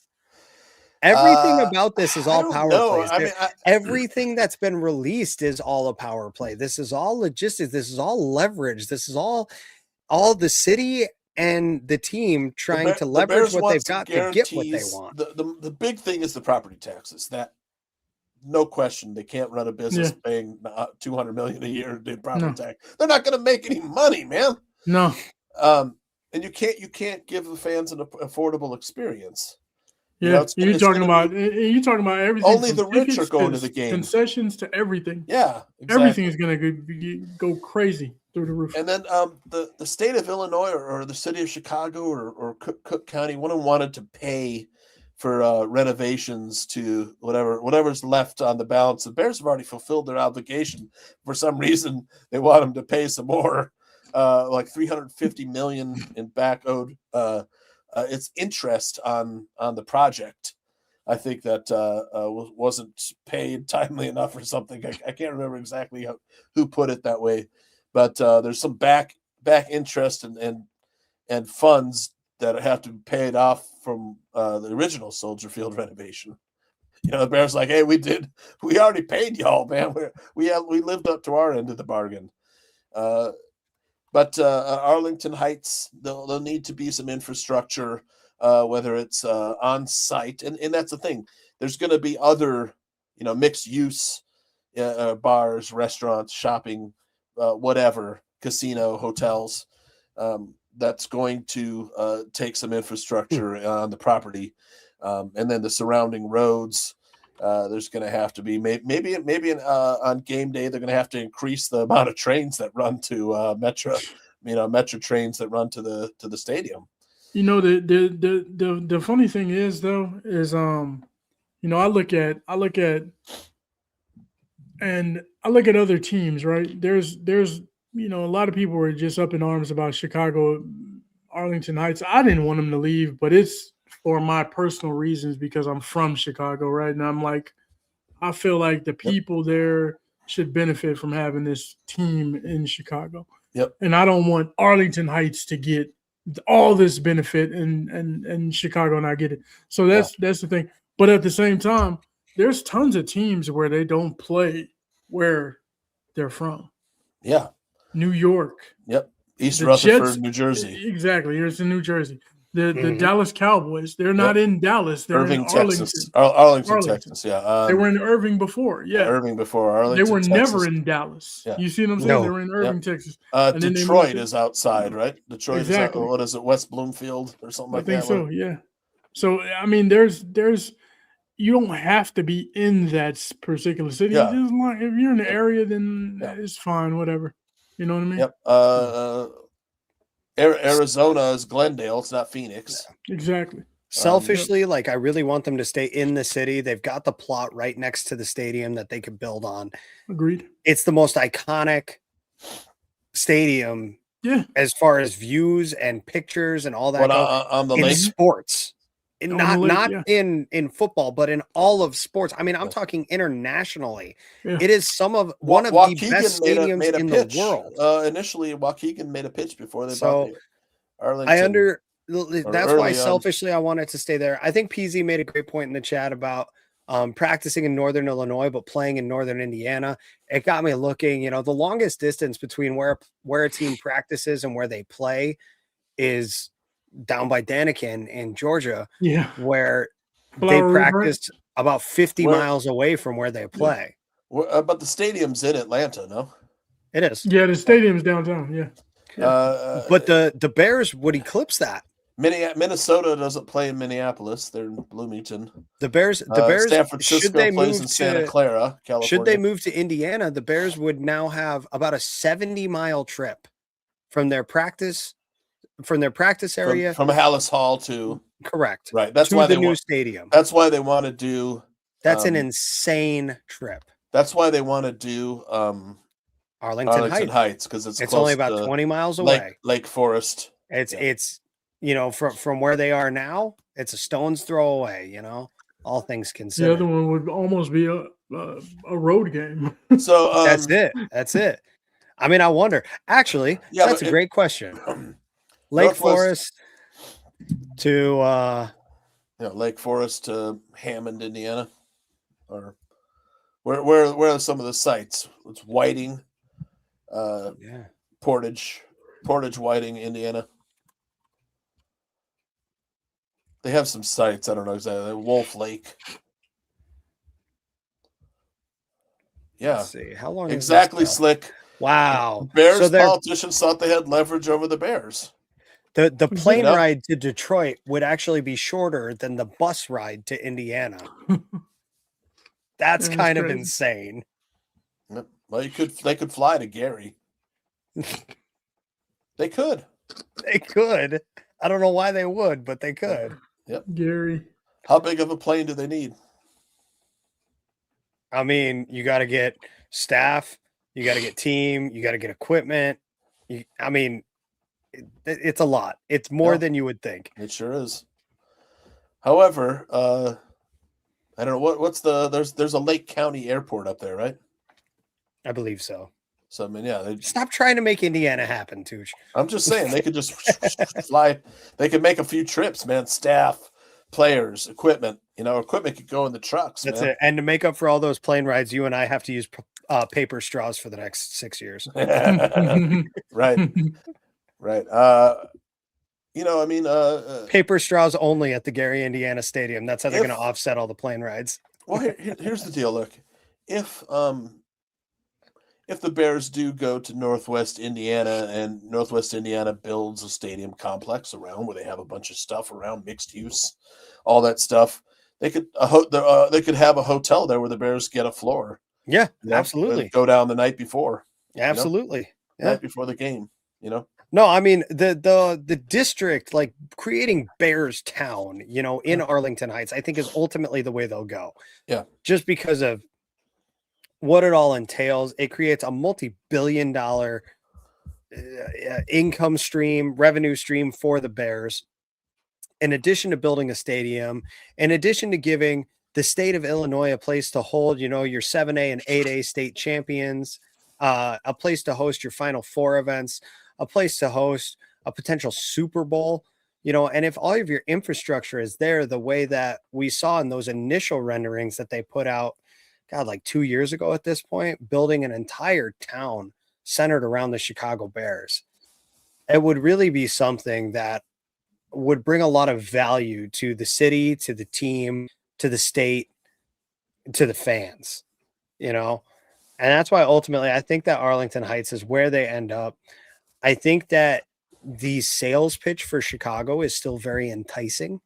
Everything about this is all power plays. Everything that's been released is all a power play. This is all logistics. This is all leverage. This is all the city and the team trying to leverage what they've got to get what they want. The big thing is the property taxes. That, no question, they can't run a business paying $200 million a year in property tax. They're not going to make any money, man. No. And you can't give the fans an affordable experience. Yeah, you're talking about everything. Only the rich are going to the game. Concessions to everything. Yeah, exactly. Everything is going to go crazy through the roof. And then the state of Illinois or the city of Chicago or Cook County, one of them wanted to pay for renovations to whatever's left on the balance. The Bears have already fulfilled their obligation. For some reason, they want them to pay some more, like $350 million in back owed. It's interest on the project. I think that wasn't paid timely enough or something. I can't remember exactly who put it that way, but there's some back interest and funds that have to be paid off from the original Soldier Field renovation. The Bears like, hey, we already paid y'all, man. We lived up to our end of the bargain. But Arlington Heights, there'll need to be some infrastructure, whether it's on site, and that's the thing. There's going to be other, mixed use bars, restaurants, shopping, whatever, casino, hotels. That's going to take some infrastructure on the property, and then the surrounding roads. There's going to have to be maybe on game day they're going to have to increase the amount of trains that run to Metro trains that run to the stadium. The funny thing is though is I look at other teams, right? There's a lot of people were just up in arms about Chicago, Arlington Heights. I didn't want them to leave, but it's for my personal reasons because I'm from Chicago, right? And I'm like, I feel like the people there should benefit from having this team in Chicago. Yep. And I don't want Arlington Heights to get all this benefit and Chicago not get it. So that's the thing. But at the same time, there's tons of teams where they don't play where they're from. Yeah. New York. Yep. East Rutherford, Jets, New Jersey. Exactly. It's in New Jersey. The Dallas Cowboys, they're not in Dallas. They're Irving, in Arlington. Texas. Arlington, Texas, yeah. They were in Irving before, yeah. Irving before Arlington, they were Texas. Never in Dallas. Yeah. You see what I'm saying? No. They were in Irving, Texas. Detroit is outside, right? Detroit exactly. is what is it, West Bloomfield or something like that? I think so, yeah. So, I mean, there's you don't have to be in that particular city. Yeah. Just like, if you're in the area, then it's fine, whatever. You know what I mean? Yep. Arizona is Glendale. It's not Phoenix. Exactly. Selfishly, I really want them to stay in the city. They've got the plot right next to the stadium that they could build on. Agreed. It's the most iconic stadium as far as views and pictures and all that. On the in lake? sports. not yeah. in football, but in all of sports. I mean, I'm talking internationally. Yeah. It is one of the best stadiums made a in pitch. the world. Initially, Waukegan made a pitch before they So bought Arlington. That's why selfishly I wanted to stay there. I think PZ made a great point in the chat about practicing in Northern Illinois, but playing in Northern Indiana. It got me looking, the longest distance between where a team practices and where they play is down by Danikin in Georgia, where they practiced about 50 miles away from where they play. Yeah. But the stadium's in Atlanta, no? It is. Yeah, the stadium's downtown, yeah. But the Bears would eclipse that. Minnesota doesn't play in Minneapolis. They're in Bloomington. The Bears San Francisco plays in Santa Clara, California. Should they move to Indiana, the Bears would now have about a 70-mile trip from their practice area from Hallis Hall to correct. Right. That's to why the new stadium. That's why they want to do that's an insane trip. That's why they want to do Arlington Heights because it's only about 20 miles away. Lake Forest. It's from where they are now, it's a stone's throw away, all things considered. The other one would almost be a road game. So That's it. I mean, I wonder. Actually, that's a great question. Lake Forest to Lake Forest to Hammond, Indiana, or where are some of the sites? It's Whiting, Portage, Whiting, Indiana. They have some sites. I don't know exactly. Wolf Lake. Yeah. Let's see. How long exactly, Slick? Wow. Bears politicians thought they had leverage over the Bears. The plane ride to Detroit would actually be shorter than the bus ride to Indiana. That's kind of insane. Well, they could fly to Gary. They could. They could. I don't know why they would, but they could. Yep. Gary. How big of a plane do they need? I mean, you got to get staff, you got to get team, you got to get equipment. It's a lot. It's more than you would think. It sure is. However, I don't know what's there's a Lake County airport up there, right? I believe so. So I mean, stop trying to make Indiana happen, Tooch. I'm just saying they could just fly. They could make a few trips, man. Staff, players, equipment. Equipment could go in the trucks. That's it. And to make up for all those plane rides, you and I have to use paper straws for the next 6 years. Right. Paper straws only at the Gary, Indiana Stadium. That's how they're going to offset all the plane rides. Well, here's the deal. Look, if the Bears do go to Northwest Indiana and Northwest Indiana builds a stadium complex around where they have a bunch of stuff around mixed use, all that stuff, they could have a hotel there where the Bears get a floor. Yeah, absolutely. Go down the night before. Absolutely. Night before the game, No, I mean the district, like creating Bears Town, in Arlington Heights, I think is ultimately the way they'll go. Yeah. Just because of what it all entails. It creates a multi-billion-dollar income stream, revenue stream for the Bears. In addition to building a stadium, in addition to giving the state of Illinois a place to hold, your 7A and 8A state champions, a place to host your Final Four events, a place to host a potential Super Bowl, and if all of your infrastructure is there the way that we saw in those initial renderings that they put out, like 2 years ago at this point, building an entire town centered around the Chicago Bears, it would really be something that would bring a lot of value to the city, to the team, to the state, to the fans, and that's why ultimately I think that Arlington Heights is where they end up. I think that the sales pitch for Chicago is still very enticing.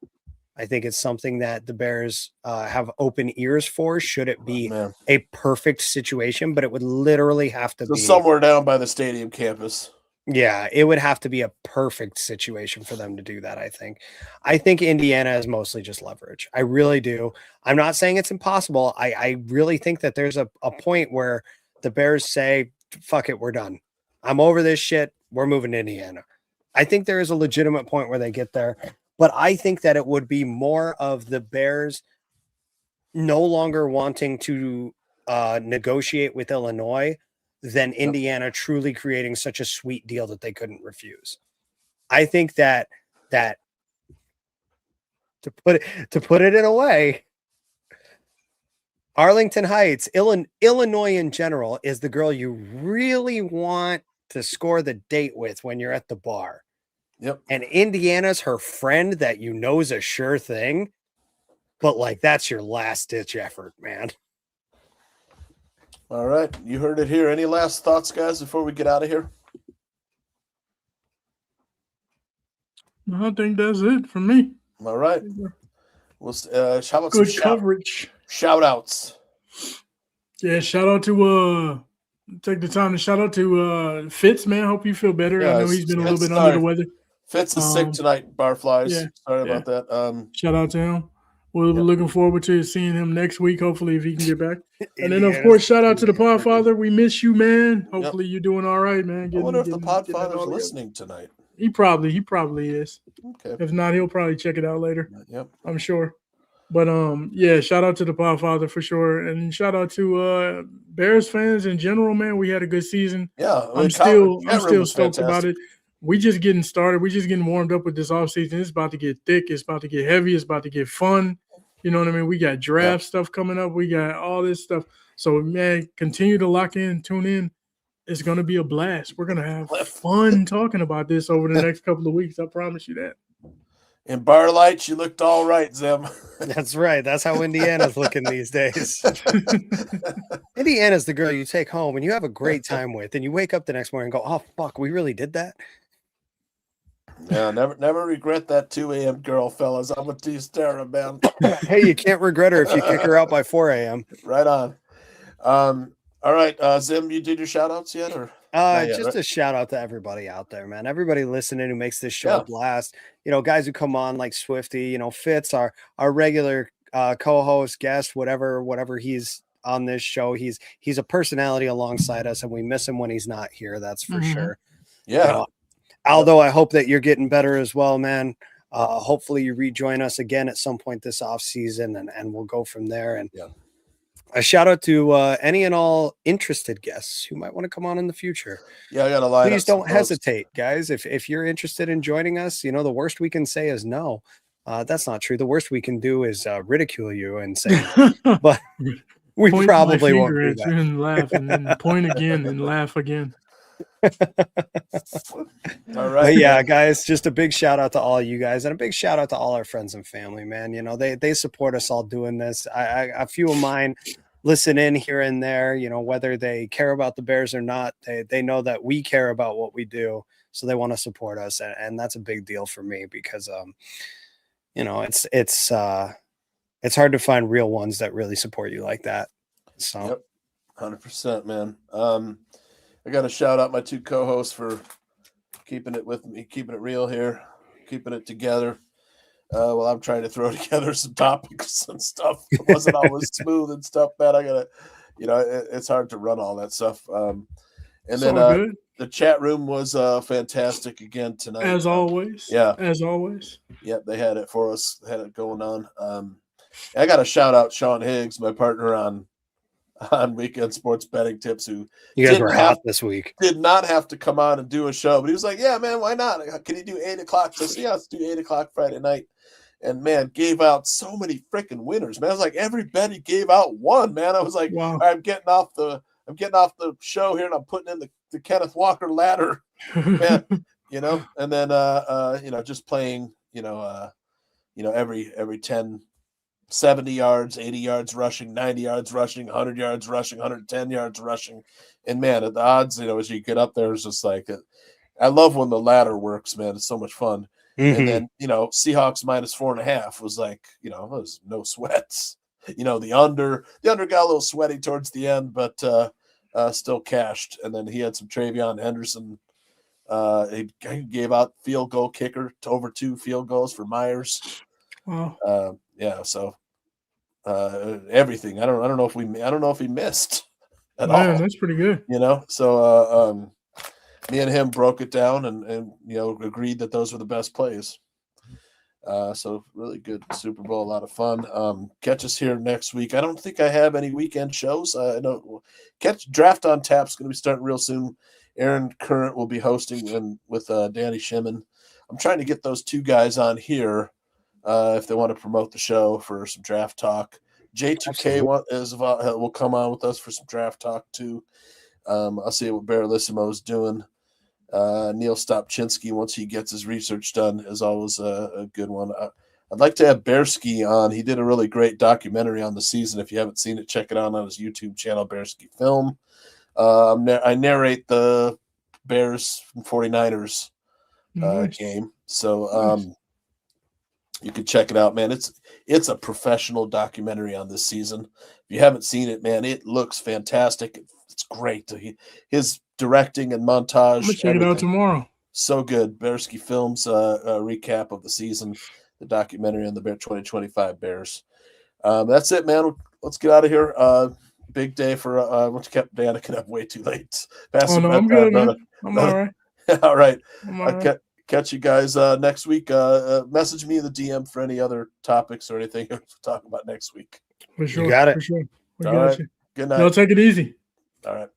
I think it's something that the Bears have open ears for, should it be a perfect situation, but it would literally have to be somewhere down by the stadium campus. Yeah, it would have to be a perfect situation for them to do that, I think. I think Indiana is mostly just leverage. I really do. I'm not saying it's impossible. I really think that there's a point where the Bears say, fuck it, we're done. I'm over this shit. We're moving to Indiana. I think there is a legitimate point where they get there. But I think that it would be more of the Bears no longer wanting to negotiate with Illinois than Indiana truly creating such a sweet deal that they couldn't refuse. I think that to put it in a way, Arlington Heights, Illinois in general, is the girl you really want to score the date with when you're at the bar. Yep. And Indiana's her friend that you know is a sure thing, but like that's your last ditch effort, man. All right, you heard it here. Any last thoughts, guys, before we get out of here? I think that's it for me. All right. Well, how about Good some coverage. Shout outs. Yeah, shout out to take the time to shout out to Fitz, man. Hope you feel better. Yeah, I know he's been a little Fitz, bit under the weather. Fitz is sick tonight, Barflies. Yeah, sorry about that. Shout out to him. We're looking forward to seeing him next week, hopefully, if he can get back. And then, of course, shout out to the Podfather. We miss you, man. Hopefully you're doing all right, man. I wonder if the Podfather's listening tonight. He probably is. Okay. If not, he'll probably check it out later. Yep. I'm sure. But yeah, shout out to the Podfather for sure. And shout out to Bears fans in general, man. We had a good season. Yeah. I'm still stoked about it. We just getting started. We just getting warmed up with this offseason. It's about to get thick. It's about to get heavy. It's about to get fun. You know what I mean? We got draft stuff coming up. We got all this stuff. So, man, continue to lock in, tune in. It's going to be a blast. We're going to have fun talking about this over the next couple of weeks. I promise you that. In bar lights, you looked all right, Zim. That's right. That's how Indiana's looking these days. Indiana's the girl you take home and you have a great time with, and you wake up the next morning and go, "Oh fuck, we really did that." Yeah, never regret that 2 a.m. girl, fellas. I'm with you, Sarah, man. Hey, you can't regret her if you kick her out by 4 a.m. Right on. All right, Zim, you did your shout outs yet? Or just a shout out to everybody out there, man. Everybody listening who makes this show a blast. You know, guys who come on like Swifty, you know, Fitz, our regular co-host, guest, whatever he's on this show. He's a personality alongside us, and we miss him when he's not here. That's for sure. Yeah. You know, Aldo, I hope that you're getting better as well, man. Hopefully you rejoin us again at some point this off season, and we'll go from there. And a shout out to any and all interested guests who might want to come on in the future. Yeah, I got a line. Please don't hesitate, guys. If you're interested in joining us, you know, the worst we can say is no. That's not true. The worst we can do is ridicule you and say, but we probably won't do that. And laugh and then point again and laugh again. All right. But yeah, guys, just a big shout out to all you guys, and a big shout out to all our friends and family, man. You know, they support us all doing this. A few of mine listen in here and there, you know, whether they care about the Bears or not, they know that we care about what we do, so they want to support us, and that's a big deal for me because you know, it's hard to find real ones that really support you like that. So 100%, man. I got to shout out my two co-hosts for keeping it with me, keeping it real here, keeping it together. Well, I'm trying to throw together some topics and stuff. It wasn't always smooth and stuff, man. I gotta, you know, it's hard to run all that stuff. And then the chat room was fantastic again tonight. As always. Yeah. As always. Yep, they had it for us, had it going on. I got to shout out Sean Higgs, my partner on Weekend Sports Betting Tips, who you guys were hot this week. Did not have to come on and do a show, but he was like, "Yeah, man, why not? Can you do 8 o'clock?" So yeah, let's do 8 o'clock Friday night. And man, gave out so many freaking winners, man. I was like, every bet he gave out won, man. I was like, wow. I'm getting off the show here, and I'm putting in the Kenneth Walker ladder, man. You know, and then you know, just playing, you know, every 10. 70 yards, 80 yards rushing, 90 yards rushing, 100 yards rushing, 110 yards rushing. And man, the odds, you know, as you get up there, it's just like, I love when the ladder works, man. It's so much fun. Mm-hmm. And then, you know, Seahawks -4.5 was like, you know, it was no sweats. You know, the under got a little sweaty towards the end, but still cashed. And then he had some Travion Henderson. He gave out field goal kicker to over 2 field goals for Myers. Wow. Yeah, so everything. I don't know if he missed at all. That's pretty good. You know, so me and him broke it down and you know, agreed that those were the best plays. So really good Super Bowl, a lot of fun. Catch us here next week. I don't think I have any weekend shows. I know catch Draft on Tap's going to be starting real soon. Aaron Current will be hosting with Danny Shimon. I'm trying to get those two guys on here if they want to promote the show for some draft talk. J2K will come on with us for some draft talk too. I'll see what Barrelissimo is doing. Neil Stopchinski, once he gets his research done, is always a good one. I'd like to have Bearski on. He did a really great documentary on the season. If you haven't seen it, check it out on his YouTube channel, Bearski Film. I narrate the Bears and 49ers game. So you can check it out, man. It's a professional documentary on this season. If you haven't seen it, man, it looks fantastic. It's great. His directing and montage. I'm gonna check it out tomorrow. So good. Bearski Films a recap of the season, the documentary on the Bear 2025 Bears. That's it, man. Let's get out of here. Big day for once kept Danikin up way too late. I'm good, man. I'm all right. All right. I'm all right. Catch you guys next week. Message me in the DM for any other topics or anything we'll talk about next week. For sure. You got it. For sure. We All got right. you. Good night. No, take it easy. All right.